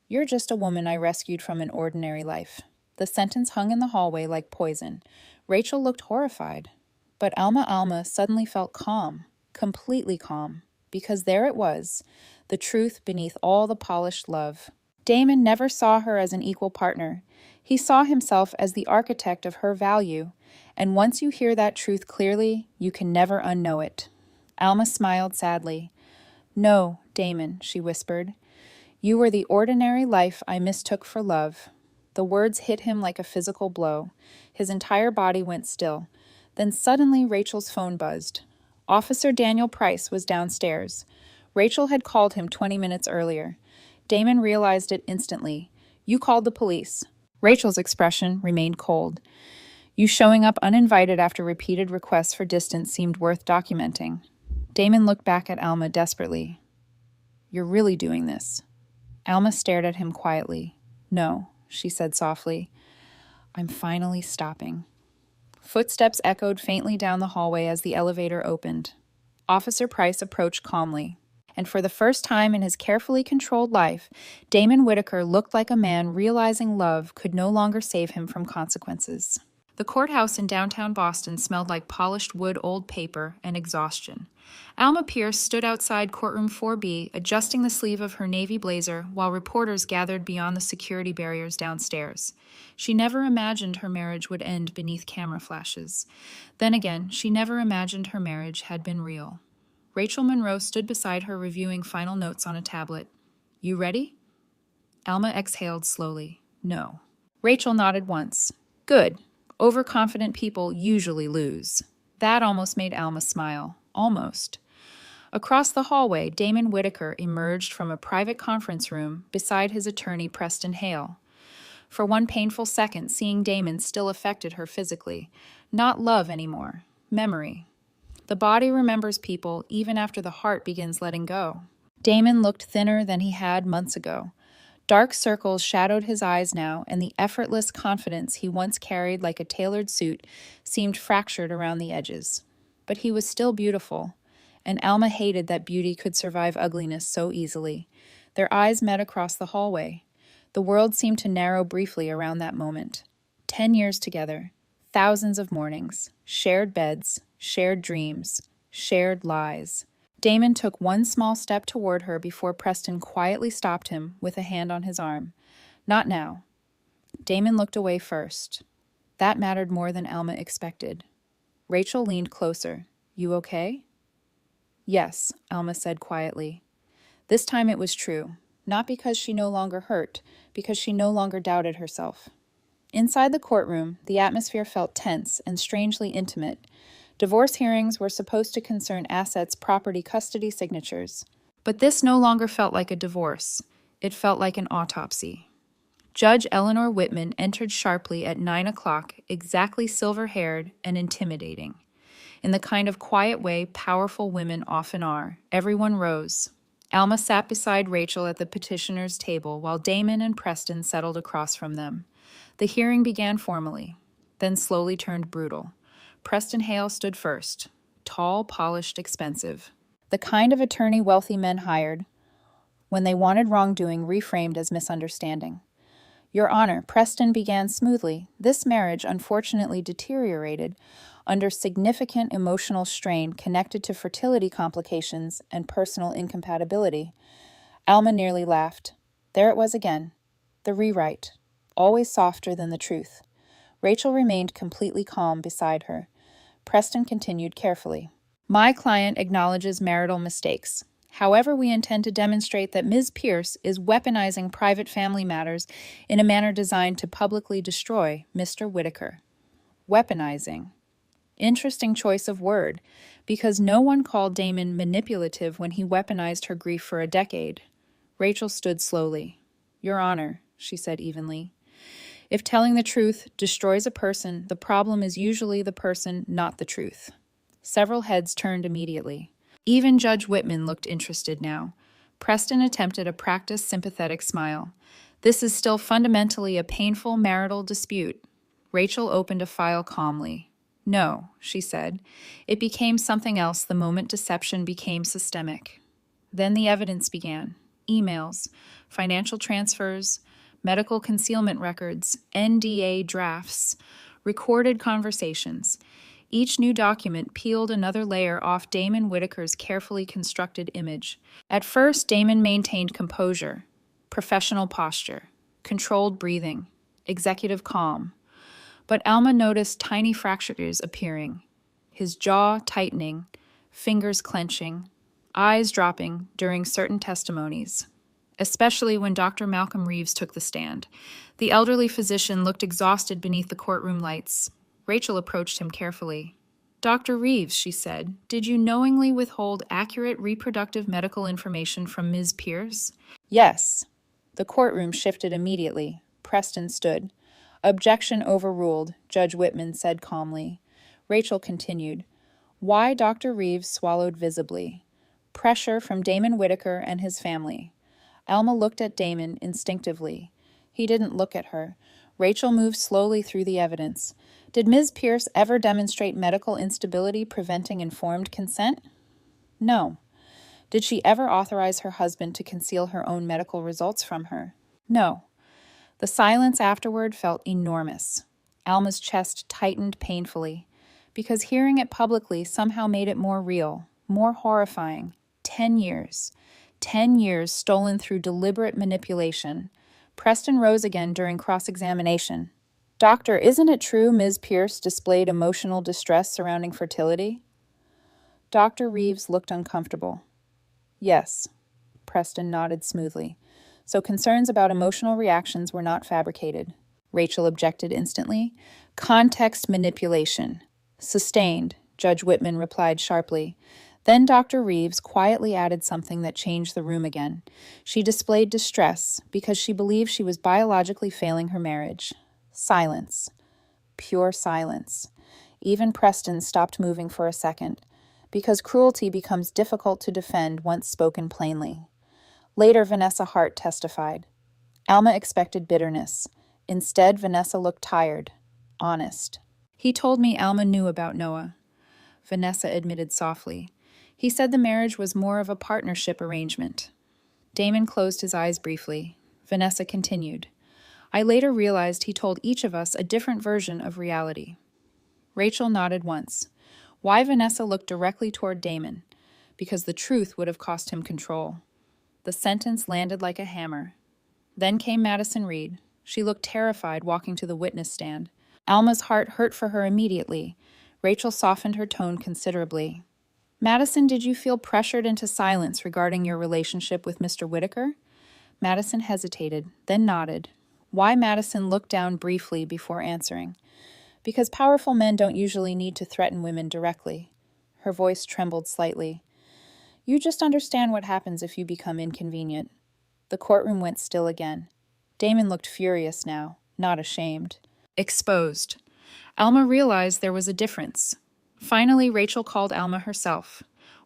you're just a woman I rescued from an ordinary life. The sentence hung in the hallway like poison. Rachel looked horrified. But Alma suddenly felt calm, completely calm, because there it was, the truth beneath all the polished love. Damon never saw her as an equal partner. He saw himself as the architect of her value, and once you hear that truth clearly, you can never unknow it. Alma smiled sadly. No, Damon, she whispered. You were the ordinary life I mistook for love. The words hit him like a physical blow. His entire body went still. Then suddenly Rachel's phone buzzed. Officer Daniel Price was downstairs. Rachel had called him 20 minutes earlier. Damon realized it instantly. You called the police. Rachel's expression remained cold. You showing up uninvited after repeated requests for distance seemed worth documenting. Damon looked back at Alma desperately. You're really doing this? Alma stared at him quietly. No, she said softly. I'm finally stopping. Footsteps echoed faintly down the hallway as the elevator opened. Officer Price approached calmly, and for the first time in his carefully controlled life, Damon Whitaker looked like a man realizing love could no longer save him from consequences. The courthouse in downtown Boston smelled like polished wood, old paper, and exhaustion. Alma Pierce stood outside courtroom 4B, adjusting the sleeve of her navy blazer while reporters gathered beyond the security barriers downstairs. She never imagined her marriage would end beneath camera flashes. Then again, she never imagined her marriage had been real. Rachel Monroe stood beside her reviewing final notes on a tablet. You ready? Alma exhaled slowly. No. Rachel nodded once. Good. Overconfident people usually lose. That almost made Alma smile. Almost. Across the hallway, Damon Whitaker emerged from a private conference room beside his attorney Preston Hale. For one painful second, seeing Damon still affected her physically. Not love anymore. Memory. The body remembers people even after the heart begins letting go. Damon looked thinner than he had months ago. Dark circles shadowed his eyes now, and the effortless confidence he once carried like a tailored suit seemed fractured around the edges. But he was still beautiful, and Alma hated that beauty could survive ugliness so easily. Their eyes met across the hallway. The world seemed to narrow briefly around that moment. 10 years together, thousands of mornings, shared beds, shared dreams, shared lies. Damon took one small step toward her before Preston quietly stopped him with a hand on his arm. Not now. Damon looked away first. That mattered more than Alma expected. Rachel leaned closer. You okay? Yes, Alma said quietly. This time it was true, not because she no longer hurt, because she no longer doubted herself. Inside the courtroom, the atmosphere felt tense and strangely intimate. Divorce hearings were supposed to concern assets, property, custody, signatures. But this no longer felt like a divorce. It felt like an autopsy. Judge Eleanor Whitman entered sharply at 9 o'clock, exactly silver-haired and intimidating. In the kind of quiet way powerful women often are, everyone rose. Alma sat beside Rachel at the petitioner's table while Damon and Preston settled across from them. The hearing began formally, then slowly turned brutal. Preston Hale stood first, tall, polished, expensive. The kind of attorney wealthy men hired when they wanted wrongdoing reframed as misunderstanding. Your Honor, Preston began smoothly. This marriage unfortunately deteriorated under significant emotional strain connected to fertility complications and personal incompatibility. Alma nearly laughed. There it was again. The rewrite. Always softer than the truth. Rachel remained completely calm beside her. Preston continued carefully. My client acknowledges marital mistakes. However, we intend to demonstrate that Ms. Pierce is weaponizing private family matters in a manner designed to publicly destroy Mr. Whitaker. Weaponizing. Interesting choice of word, because no one called Damon manipulative when he weaponized her grief for a decade. Rachel stood slowly. Your Honor, she said evenly. If telling the truth destroys a person, the problem is usually the person, not the truth. Several heads turned immediately. Even Judge Whitman looked interested now. Preston attempted a practiced sympathetic smile. This is still fundamentally a painful marital dispute. Rachel opened a file calmly. No, she said. It became something else the moment deception became systemic. Then the evidence began. Emails, financial transfers, medical concealment records, NDA drafts, recorded conversations. Each new document peeled another layer off Damon Whitaker's carefully constructed image. At first, Damon maintained composure, professional posture, controlled breathing, executive calm. But Alma noticed tiny fractures appearing, his jaw tightening, fingers clenching, eyes dropping during certain testimonies, especially when Dr. Malcolm Reeves took the stand. The elderly physician looked exhausted beneath the courtroom lights. Rachel approached him carefully. Dr. Reeves, she said, did you knowingly withhold accurate reproductive medical information from Ms. Pierce? Yes. The courtroom shifted immediately. Preston stood. Objection overruled, Judge Whitman said calmly. Rachel continued. Why Dr. Reeves swallowed visibly. Pressure from Damon Whitaker and his family. Alma looked at Damon instinctively. He didn't look at her. Rachel moved slowly through the evidence. Did Ms. Pierce ever demonstrate medical instability preventing informed consent? No. Did she ever authorize her husband to conceal her own medical results from her? No. The silence afterward felt enormous. Alma's chest tightened painfully, because hearing it publicly somehow made it more real, more horrifying. 10 years. 10 years stolen through deliberate manipulation. Preston rose again during cross-examination. Doctor, isn't it true Ms. Pierce displayed emotional distress surrounding fertility? Dr. Reeves looked uncomfortable. Yes. Preston nodded smoothly. So concerns about emotional reactions were not fabricated. Rachel objected instantly. Context manipulation. Sustained, Judge Whitman replied sharply. Then Dr. Reeves quietly added something that changed the room again. She displayed distress because she believed she was biologically failing her marriage. Silence. Pure silence. Even Preston stopped moving for a second, because cruelty becomes difficult to defend once spoken plainly. Later, Vanessa Hart testified. Alma expected bitterness. Instead, Vanessa looked tired, honest. He told me Alma knew about Noah. Vanessa admitted softly. He said the marriage was more of a partnership arrangement. Damon closed his eyes briefly. Vanessa continued. I later realized he told each of us a different version of reality. Rachel nodded once. Why Vanessa looked directly toward Damon? Because the truth would have cost him control. The sentence landed like a hammer. Then came Madison Reed. She looked terrified walking to the witness stand. Alma's heart hurt for her immediately. Rachel softened her tone considerably. Madison, did you feel pressured into silence regarding your relationship with Mr. Whitaker? Madison hesitated, then nodded. Why? Madison looked down briefly before answering. Because powerful men don't usually need to threaten women directly. Her voice trembled slightly. You just understand what happens if you become inconvenient. The courtroom went still again. Damon looked furious now, not ashamed. Exposed. Alma realized there was a difference. Finally, Rachel called Alma herself.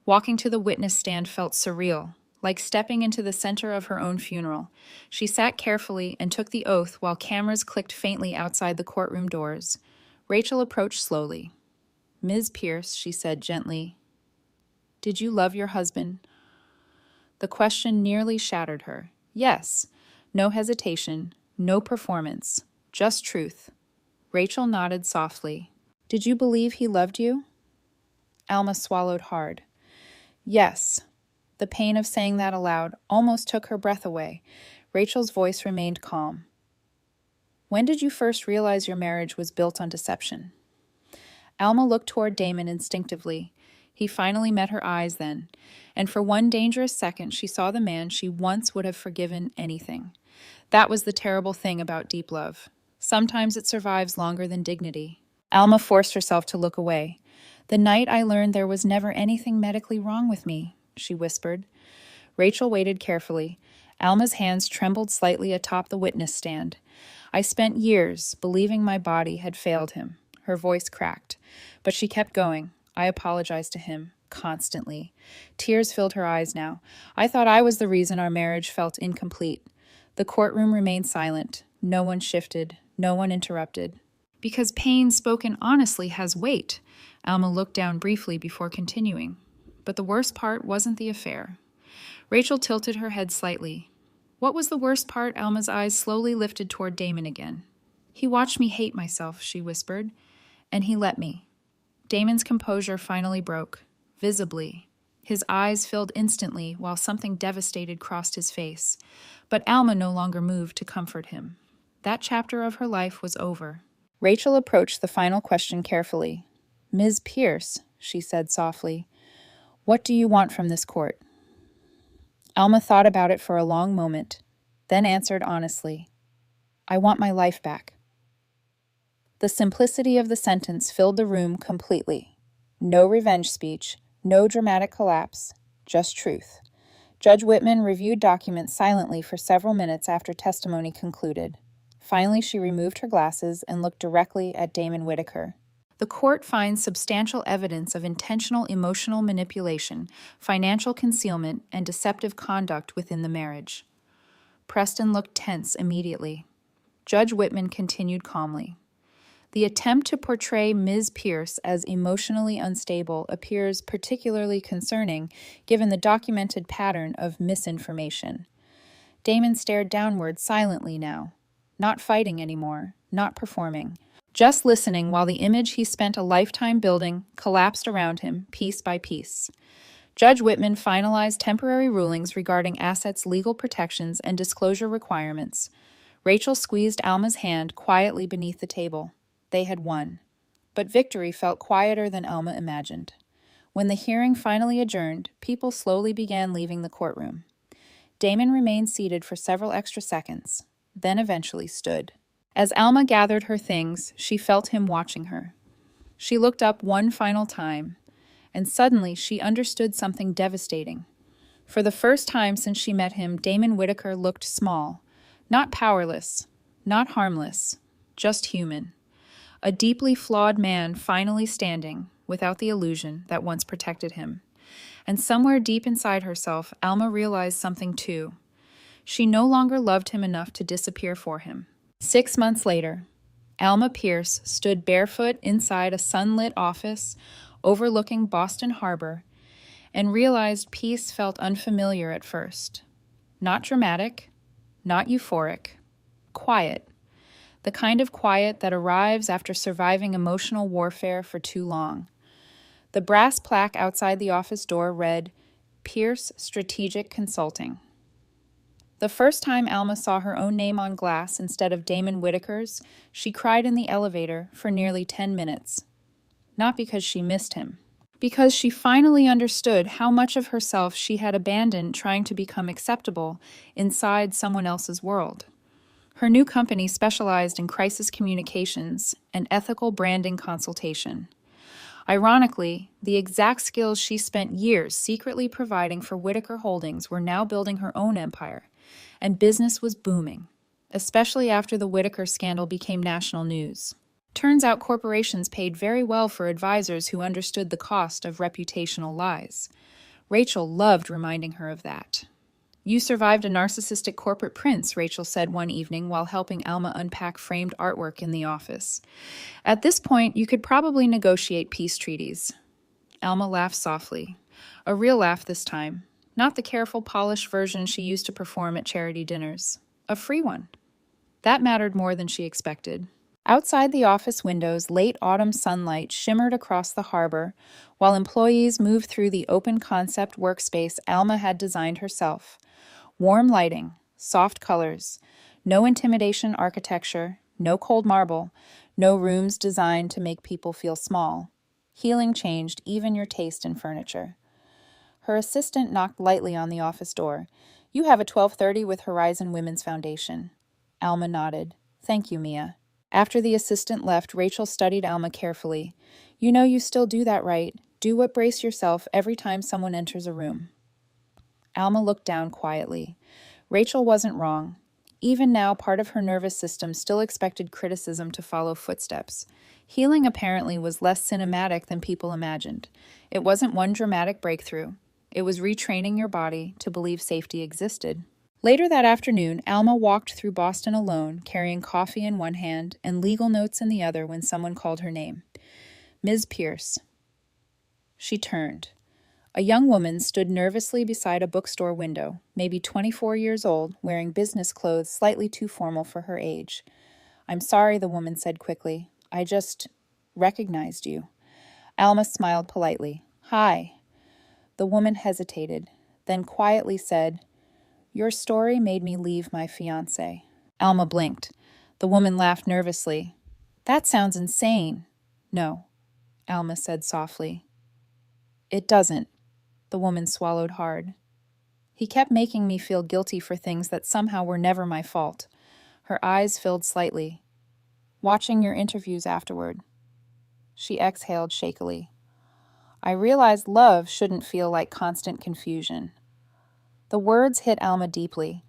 Walking to the witness stand felt surreal, like stepping into the center of her own funeral. She sat carefully and took the oath while cameras clicked faintly outside the courtroom doors. Rachel approached slowly. Ms. Pierce, she said gently, did you love your husband? The question nearly shattered her. Yes. No hesitation, no performance, just truth. Rachel nodded softly. Did you believe he loved you? Alma swallowed hard. Yes. The pain of saying that aloud almost took her breath away. Rachel's voice remained calm. When did you first realize your marriage was built on deception? Alma looked toward Damon instinctively. He finally met her eyes then, and for one dangerous second she saw the man she once would have forgiven anything. That was the terrible thing about deep love. Sometimes it survives longer than dignity. Alma forced herself to look away. The night I learned there was never anything medically wrong with me, she whispered. Rachel waited carefully. Alma's hands trembled slightly atop the witness stand. I spent years believing my body had failed him. Her voice cracked, but she kept going. I apologized to him, constantly. Tears filled her eyes now. I thought I was the reason our marriage felt incomplete. The courtroom remained silent. No one shifted. No one interrupted. Because pain spoken honestly has weight. Alma looked down briefly before continuing. But the worst part wasn't the affair. Rachel tilted her head slightly. What was the worst part? Alma's eyes slowly lifted toward Damon again. He watched me hate myself, she whispered, and he let me. Damon's composure finally broke, visibly. His eyes filled instantly while something devastated crossed his face. But Alma no longer moved to comfort him. That chapter of her life was over. Rachel approached the final question carefully. Ms. Pierce, she said softly, what do you want from this court? Alma thought about it for a long moment, then answered honestly, I want my life back. The simplicity of the sentence filled the room completely. No revenge speech, no dramatic collapse, just truth. Judge Whitman reviewed documents silently for several minutes after testimony concluded. Finally, she removed her glasses and looked directly at Damon Whitaker. The court finds substantial evidence of intentional emotional manipulation, financial concealment, and deceptive conduct within the marriage. Preston looked tense immediately. Judge Whitman continued calmly. The attempt to portray Ms. Pierce as emotionally unstable appears particularly concerning given the documented pattern of misinformation. Damon stared downward silently now, not fighting anymore, not performing, just listening while the image he spent a lifetime building collapsed around him piece by piece. Judge Whitman finalized temporary rulings regarding assets' legal protections and disclosure requirements. Rachel squeezed Alma's hand quietly beneath the table. They had won. But victory felt quieter than Alma imagined. When the hearing finally adjourned, people slowly began leaving the courtroom. Damon remained seated for several extra seconds, then eventually stood. As Alma gathered her things, she felt him watching her. She looked up one final time, and suddenly she understood something devastating. For the first time since she met him, Damon Whitaker looked small, not powerless, not harmless, just human. A deeply flawed man finally standing, without the illusion that once protected him. And somewhere deep inside herself, Alma realized something too. She no longer loved him enough to disappear for him. 6 months later, Alma Pierce stood barefoot inside a sunlit office overlooking Boston Harbor and realized peace felt unfamiliar at first. Not dramatic, not euphoric, quiet. The kind of quiet that arrives after surviving emotional warfare for too long. The brass plaque outside the office door read, Pierce Strategic Consulting. The first time Alma saw her own name on glass instead of Damon Whitaker's, she cried in the elevator for nearly 10 minutes. Not because she missed him. Because she finally understood how much of herself she had abandoned trying to become acceptable inside someone else's world. Her new company specialized in crisis communications and ethical branding consultation. Ironically, the exact skills she spent years secretly providing for Whitaker Holdings were now building her own empire, and business was booming, especially after the Whitaker scandal became national news. Turns out corporations paid very well for advisors who understood the cost of reputational lies. Rachel loved reminding her of that. "You survived a narcissistic corporate prince," Rachel said one evening while helping Alma unpack framed artwork in the office. "At this point, you could probably negotiate peace treaties." Alma laughed softly. A real laugh this time, not the careful, polished version she used to perform at charity dinners. A free one. That mattered more than she expected. Outside the office windows, late autumn sunlight shimmered across the harbor, while employees moved through the open-concept workspace Alma had designed herself. Warm lighting, soft colors, no intimidation architecture, no cold marble, no rooms designed to make people feel small. Healing changed even your taste in furniture. Her assistant knocked lightly on the office door. "You have a 12:30 with Horizon Women's Foundation." Alma nodded. "Thank you, Mia." After the assistant left, Rachel studied Alma carefully. "You know you still do that, right? Do what brace yourself every time someone enters a room." Alma looked down quietly. Rachel wasn't wrong. Even now, part of her nervous system still expected criticism to follow footsteps. Healing apparently was less cinematic than people imagined. It wasn't one dramatic breakthrough. It was retraining your body to believe safety existed. Later that afternoon, Alma walked through Boston alone, carrying coffee in one hand and legal notes in the other when someone called her name. "Ms. Pierce." She turned. A young woman stood nervously beside a bookstore window, maybe 24 years old, wearing business clothes slightly too formal for her age. "I'm sorry," the woman said quickly. "I just recognized you." Alma smiled politely. "Hi." The woman hesitated, then quietly said, "Your story made me leave my fiancé." Alma blinked. The woman laughed nervously. "That sounds insane." "No," Alma said softly. "It doesn't." The woman swallowed hard. "He kept making me feel guilty for things that somehow were never my fault." Her eyes filled slightly. "Watching your interviews afterward." She exhaled shakily. "I realized love shouldn't feel like constant confusion." The words hit Alma deeply,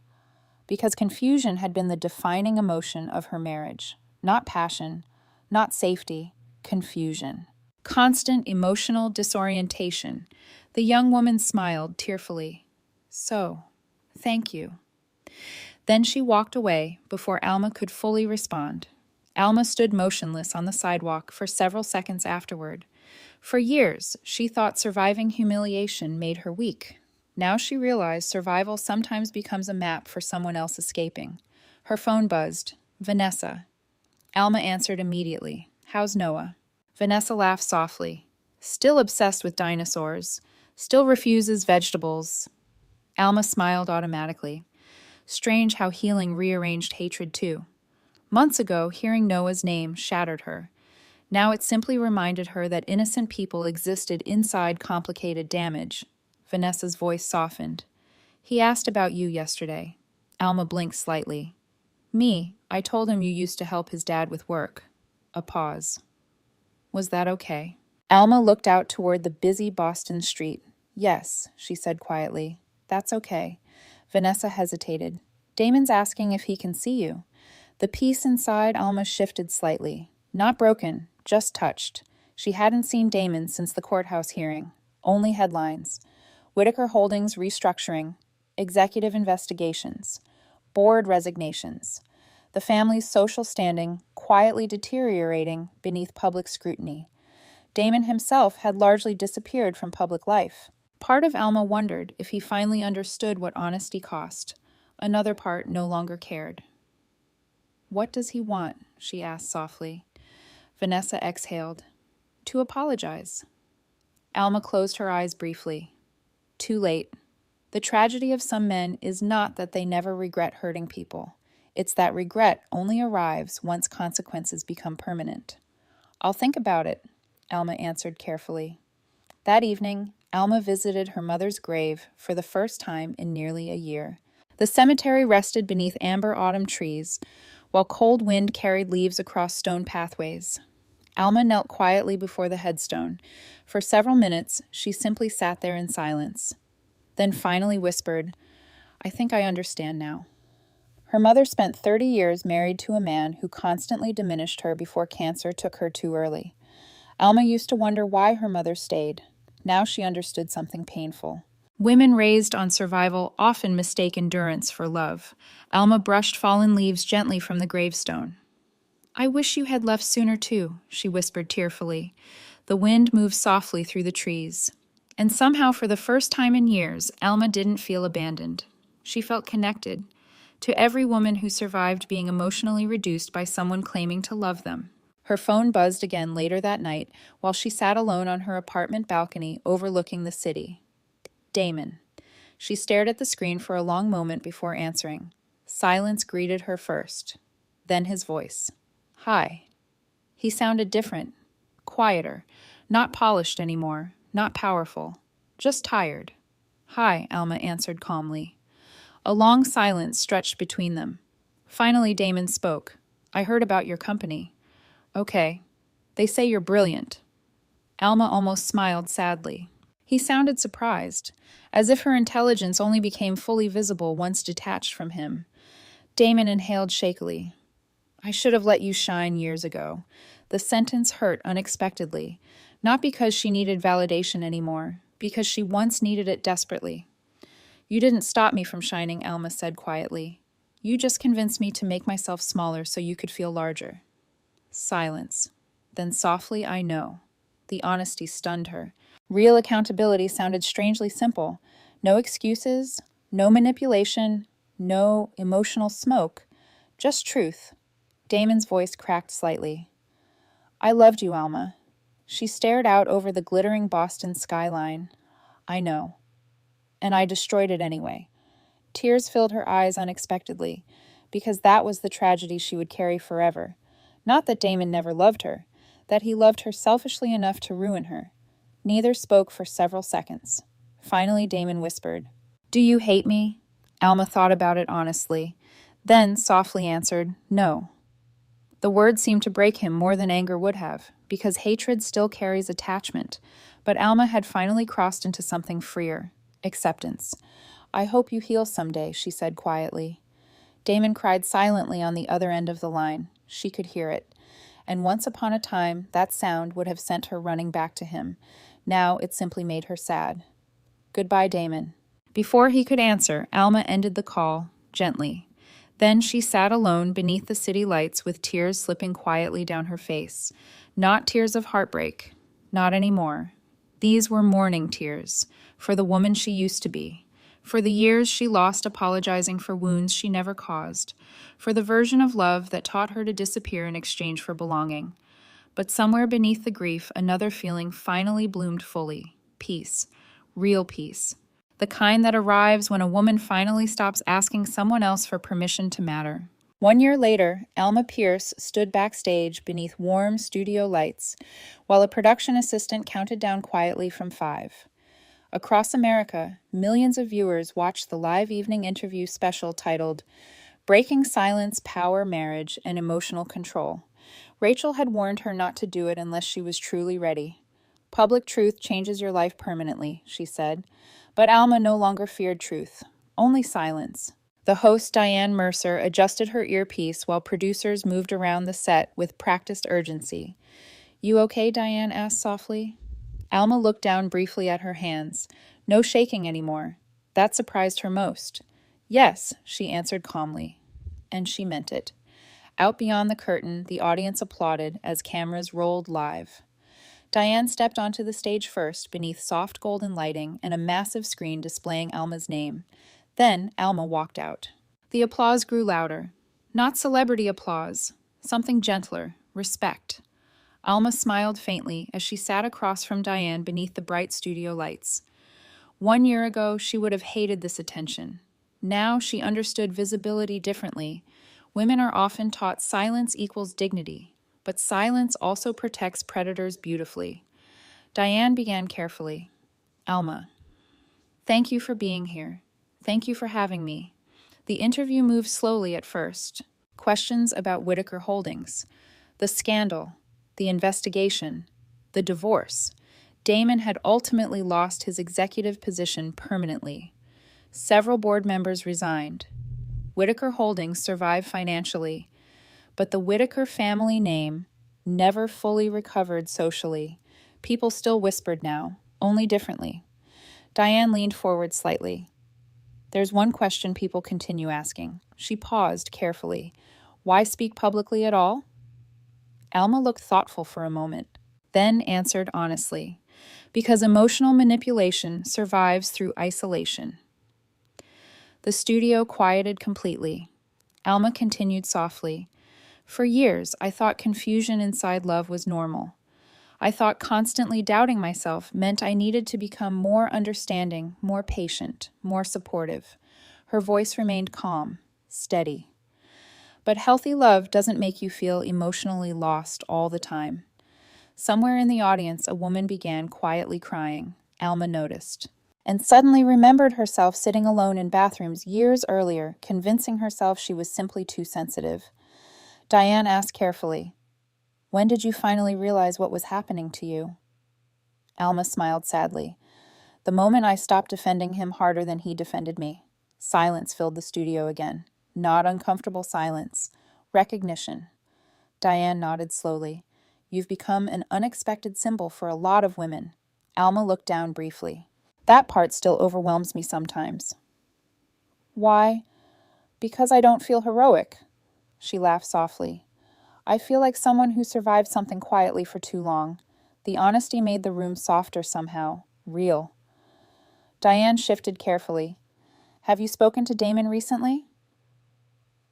because confusion had been the defining emotion of her marriage. Not passion, not safety, confusion. Constant emotional disorientation. The young woman smiled tearfully. "So, thank you." Then she walked away before Alma could fully respond. Alma stood motionless on the sidewalk for several seconds afterward. For years, she thought surviving humiliation made her weak. Now she realized survival sometimes becomes a map for someone else escaping. Her phone buzzed. "Vanessa." Alma answered immediately. "How's Noah?" Vanessa laughed softly. "Still obsessed with dinosaurs. Still refuses vegetables." Alma smiled automatically. Strange how healing rearranged hatred too. Months ago, hearing Noah's name shattered her. Now it simply reminded her that innocent people existed inside complicated damage. Vanessa's voice softened. "He asked about you yesterday." Alma blinked slightly. "Me, I told him you used to help his dad with work." A pause. "Was that okay?" Alma looked out toward the busy Boston street. "Yes," she said quietly. "That's okay." Vanessa hesitated. "Damon's asking if he can see you." The peace inside Alma shifted slightly. Not broken, just touched. She hadn't seen Damon since the courthouse hearing. Only headlines. Whitaker Holdings restructuring. Executive investigations. Board resignations. The family's social standing quietly deteriorating beneath public scrutiny. Damon himself had largely disappeared from public life. Part of Alma wondered if he finally understood what honesty cost. Another part no longer cared. "What does he want?" she asked softly. Vanessa exhaled. "To apologize." Alma closed her eyes briefly. Too late. The tragedy of some men is not that they never regret hurting people. It's that regret only arrives once consequences become permanent. I'll think about it, Alma answered carefully. That evening, Alma visited her mother's grave for the first time in nearly a year. The cemetery rested beneath amber autumn trees, while cold wind carried leaves across stone pathways. Alma knelt quietly before the headstone. For several minutes, she simply sat there in silence, then finally whispered, "I think I understand now." Her mother spent 30 years married to a man who constantly diminished her before cancer took her too early. Alma used to wonder why her mother stayed. Now she understood something painful. Women raised on survival often mistake endurance for love. Alma brushed fallen leaves gently from the gravestone. "I wish you had left sooner too," she whispered tearfully. The wind moved softly through the trees. And somehow, for the first time in years, Alma didn't feel abandoned. She felt connected to every woman who survived being emotionally reduced by someone claiming to love them. Her phone buzzed again later that night while she sat alone on her apartment balcony overlooking the city. Damon. She stared at the screen for a long moment before answering. Silence greeted her first. Then his voice. "Hi." He sounded different, quieter, not polished anymore, not powerful, just tired. "Hi," Alma answered calmly. A long silence stretched between them. Finally, Damon spoke. "I heard about your company." "Okay. They say you're brilliant." Alma almost smiled sadly. He sounded surprised, as if her intelligence only became fully visible once detached from him. Damon inhaled shakily. "I should have let you shine years ago." The sentence hurt unexpectedly, not because she needed validation anymore, because she once needed it desperately. "You didn't stop me from shining," Alma said quietly. "You just convinced me to make myself smaller so you could feel larger." Silence. Then softly, "I know." The honesty stunned her. Real accountability sounded strangely simple. No excuses, no manipulation, no emotional smoke, just truth. Damon's voice cracked slightly. "I loved you, Alma." She stared out over the glittering Boston skyline. "I know. And I destroyed it anyway." Tears filled her eyes unexpectedly, because that was the tragedy she would carry forever. Not that Damon never loved her, that he loved her selfishly enough to ruin her. Neither spoke for several seconds. Finally, Damon whispered, "Do you hate me?" Alma thought about it honestly, then softly answered, "No." The word seemed to break him more than anger would have, because hatred still carries attachment. But Alma had finally crossed into something freer, acceptance. "I hope you heal someday," she said quietly. Damon cried silently on the other end of the line. She could hear it. And once upon a time, that sound would have sent her running back to him. Now it simply made her sad. "Goodbye, Damon." Before he could answer, Alma ended the call, gently. Then she sat alone beneath the city lights with tears slipping quietly down her face. Not tears of heartbreak. Not anymore. These were mourning tears, for the woman she used to be. For the years she lost apologizing for wounds she never caused. For the version of love that taught her to disappear in exchange for belonging. But somewhere beneath the grief, another feeling finally bloomed fully. Peace. Real peace. The kind that arrives when a woman finally stops asking someone else for permission to matter. 1 year later, Alma Pierce stood backstage beneath warm studio lights, while a production assistant counted down quietly from 5. Across America, millions of viewers watched the live evening interview special titled "Breaking Silence, Power, Marriage, and Emotional Control." Rachel had warned her not to do it unless she was truly ready. "Public truth changes your life permanently," she said. But Alma no longer feared truth, only silence. The host, Diane Mercer, adjusted her earpiece while producers moved around the set with practiced urgency. "You okay?" Diane asked softly. Alma looked down briefly at her hands. No shaking anymore. That surprised her most. "Yes," she answered calmly. And she meant it. Out beyond the curtain, the audience applauded as cameras rolled live. Diane stepped onto the stage first, beneath soft golden lighting and a massive screen displaying Alma's name. Then Alma walked out. The applause grew louder. Not celebrity applause, something gentler, respect. Alma smiled faintly as she sat across from Diane beneath the bright studio lights. 1 year ago, she would have hated this attention. Now she understood visibility differently. Women are often taught silence equals dignity, but silence also protects predators beautifully. Diane began carefully. Alma, thank you for being here. Thank you for having me. The interview moved slowly at first. Questions about Whitaker Holdings, the scandal, the investigation, the divorce. Damon had ultimately lost his executive position permanently. Several board members resigned. Whitaker Holdings survived financially, but the Whitaker family name never fully recovered socially. People still whispered now, only differently. Diane leaned forward slightly. There's one question people continue asking. She paused carefully. Why speak publicly at all? Alma looked thoughtful for a moment, then answered honestly. Because emotional manipulation survives through isolation. The studio quieted completely. Alma continued softly. For years, I thought confusion inside love was normal. I thought constantly doubting myself meant I needed to become more understanding, more patient, more supportive. Her voice remained calm, steady. But healthy love doesn't make you feel emotionally lost all the time. Somewhere in the audience, a woman began quietly crying. Alma noticed. And suddenly remembered herself sitting alone in bathrooms years earlier, convincing herself she was simply too sensitive. Diane asked carefully, when did you finally realize what was happening to you? Alma smiled sadly. The moment I stopped defending him harder than he defended me. Silence filled the studio again. Not uncomfortable silence. Recognition. Diane nodded slowly. You've become an unexpected symbol for a lot of women. Alma looked down briefly. That part still overwhelms me sometimes. Why? Because I don't feel heroic. She laughed softly. I feel like someone who survived something quietly for too long. The honesty made the room softer somehow, real. Diane shifted carefully. Have you spoken to Damon recently?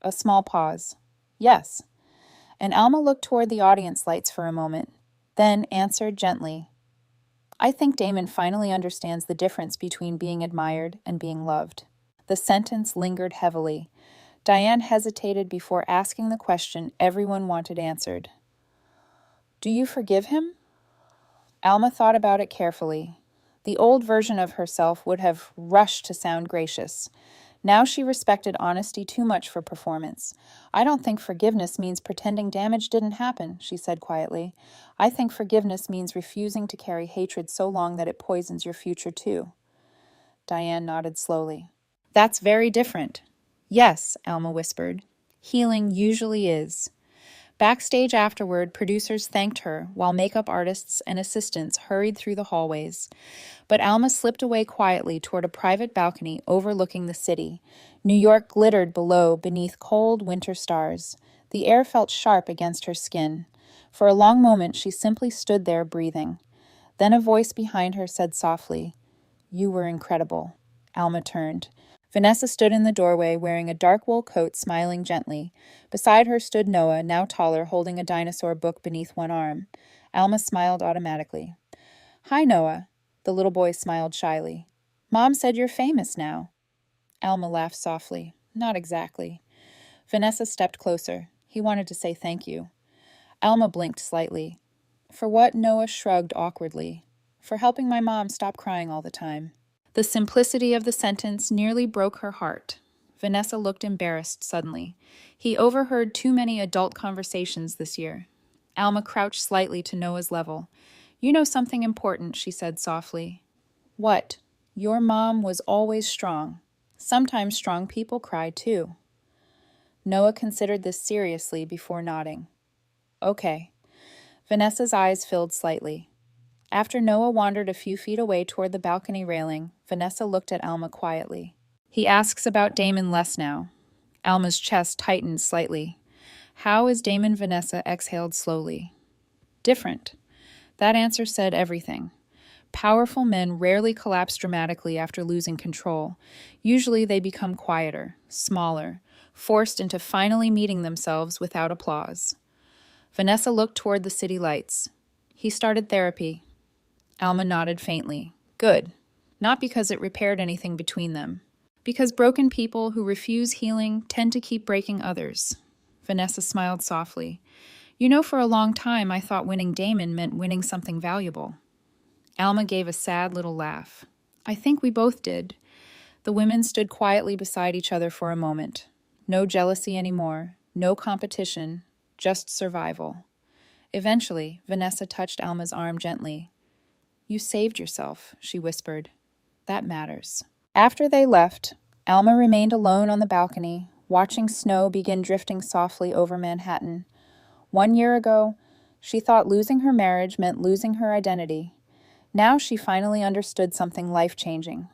A small pause. Yes. And Alma looked toward the audience lights for a moment, then answered gently. I think Damon finally understands the difference between being admired and being loved. The sentence lingered heavily. Diane hesitated before asking the question everyone wanted answered. Do you forgive him? Alma thought about it carefully. The old version of herself would have rushed to sound gracious. Now she respected honesty too much for performance. I don't think forgiveness means pretending damage didn't happen, she said quietly. I think forgiveness means refusing to carry hatred so long that it poisons your future too. Diane nodded slowly. That's very different. Yes, Alma whispered. Healing usually is. Backstage afterward, producers thanked her, while makeup artists and assistants hurried through the hallways. But Alma slipped away quietly toward a private balcony overlooking the city. New York glittered below beneath cold winter stars. The air felt sharp against her skin. For a long moment, she simply stood there breathing. Then a voice behind her said softly, You were incredible. Alma turned. Vanessa stood in the doorway, wearing a dark wool coat, smiling gently. Beside her stood Noah, now taller, holding a dinosaur book beneath one arm. Alma smiled automatically. Hi, Noah. The little boy smiled shyly. Mom said you're famous now. Alma laughed softly. Not exactly. Vanessa stepped closer. He wanted to say thank you. Alma blinked slightly. For what? Noah shrugged awkwardly. For helping my mom stop crying all the time. The simplicity of the sentence nearly broke her heart. Vanessa looked embarrassed suddenly. He overheard too many adult conversations this year. Alma crouched slightly to Noah's level. You know something important, she said softly. What? Your mom was always strong. Sometimes strong people cry too. Noah considered this seriously before nodding. Okay. Vanessa's eyes filled slightly. After Noah wandered a few feet away toward the balcony railing, Vanessa looked at Alma quietly. He asks about Damon less now. Alma's chest tightened slightly. How is Damon? Vanessa exhaled slowly. Different. That answer said everything. Powerful men rarely collapse dramatically after losing control. Usually they become quieter, smaller, forced into finally meeting themselves without applause. Vanessa looked toward the city lights. He started therapy. Alma nodded faintly. Good. not because it repaired anything between them. Because broken people who refuse healing tend to keep breaking others. Vanessa smiled softly. You know, for a long time I thought winning Damon meant winning something valuable. Alma gave a sad little laugh. I think we both did. The women stood quietly beside each other for a moment. No jealousy anymore, no competition, just survival. Eventually, Vanessa touched Alma's arm gently. You saved yourself, she whispered. That matters. After they left, Alma remained alone on the balcony, watching snow begin drifting softly over Manhattan. 1 year ago, she thought losing her marriage meant losing her identity. Now she finally understood something life-changing.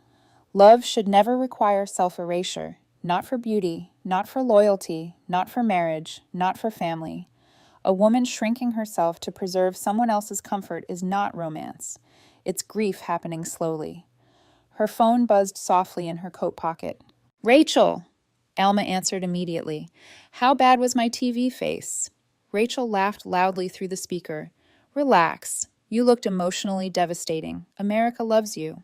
Love should never require self-erasure, not for beauty, not for loyalty, not for marriage, not for family. A woman shrinking herself to preserve someone else's comfort is not romance. It's grief happening slowly. Her phone buzzed softly in her coat pocket. Rachel! Alma answered immediately. How bad was my TV face? Rachel laughed loudly through the speaker. Relax. You looked emotionally devastating. America loves you.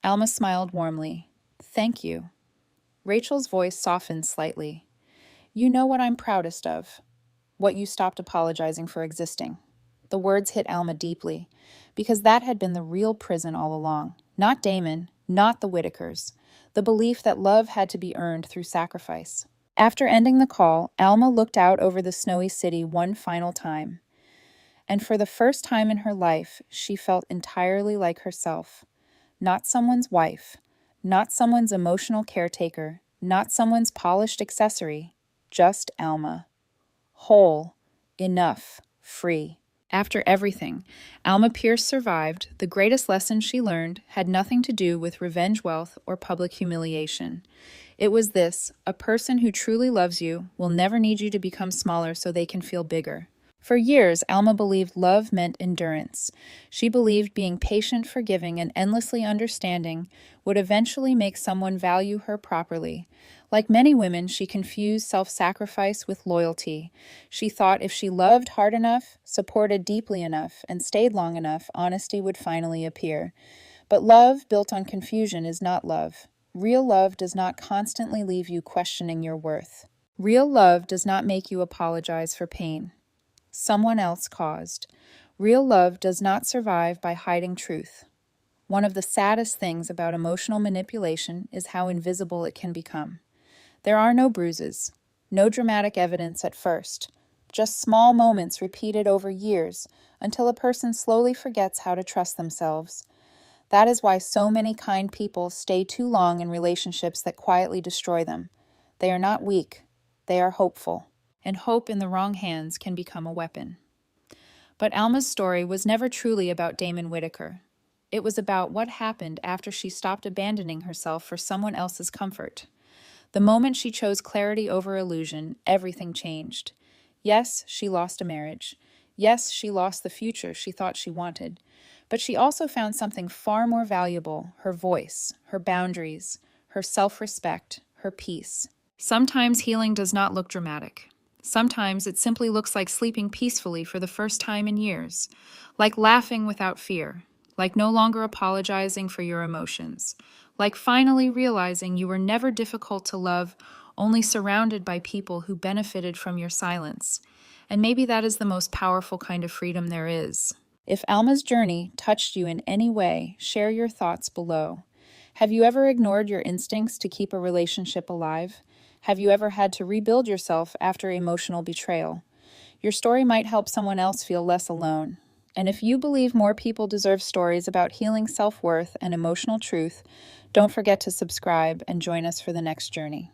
Alma smiled warmly. Thank you. Rachel's voice softened slightly. You know what I'm proudest of? What you stopped apologizing for existing. The words hit Alma deeply, because that had been the real prison all along. Not Damon, not the Whitakers. The belief that love had to be earned through sacrifice. After ending the call, Alma looked out over the snowy city one final time. And for the first time in her life, she felt entirely like herself. Not someone's wife, not someone's emotional caretaker, not someone's polished accessory, just Alma. Whole, enough, free. After everything, Alma Pierce survived. The greatest lesson she learned had nothing to do with revenge wealth or public humiliation. It was this: a person who truly loves you will never need you to become smaller so they can feel bigger. For years, Alma believed love meant endurance. She believed being patient, forgiving, and endlessly understanding would eventually make someone value her properly. Like many women, she confused self-sacrifice with loyalty. She thought if she loved hard enough, supported deeply enough, and stayed long enough, honesty would finally appear. But love built on confusion is not love. Real love does not constantly leave you questioning your worth. Real love does not make you apologize for pain someone else caused. Real love does not survive by hiding truth. One of the saddest things about emotional manipulation is how invisible it can become. There are no bruises, no dramatic evidence at first, just small moments repeated over years until a person slowly forgets how to trust themselves. That is why so many kind people stay too long in relationships that quietly destroy them. They are not weak, they are hopeful. And hope in the wrong hands can become a weapon. But Alma's story was never truly about Damon Whitaker. It was about what happened after she stopped abandoning herself for someone else's comfort. The moment she chose clarity over illusion, everything changed. Yes, she lost a marriage. Yes, she lost the future she thought she wanted. But she also found something far more valuable: her voice, her boundaries, her self-respect, her peace. Sometimes healing does not look dramatic. Sometimes it simply looks like sleeping peacefully for the first time in years, like laughing without fear, like no longer apologizing for your emotions, like finally realizing you were never difficult to love, only surrounded by people who benefited from your silence. And maybe that is the most powerful kind of freedom there is. If Alma's journey touched you in any way, share your thoughts below. Have you ever ignored your instincts to keep a relationship alive? Have you ever had to rebuild yourself after emotional betrayal? Your story might help someone else feel less alone. And if you believe more people deserve stories about healing self-worth and emotional truth, don't forget to subscribe and join us for the next journey.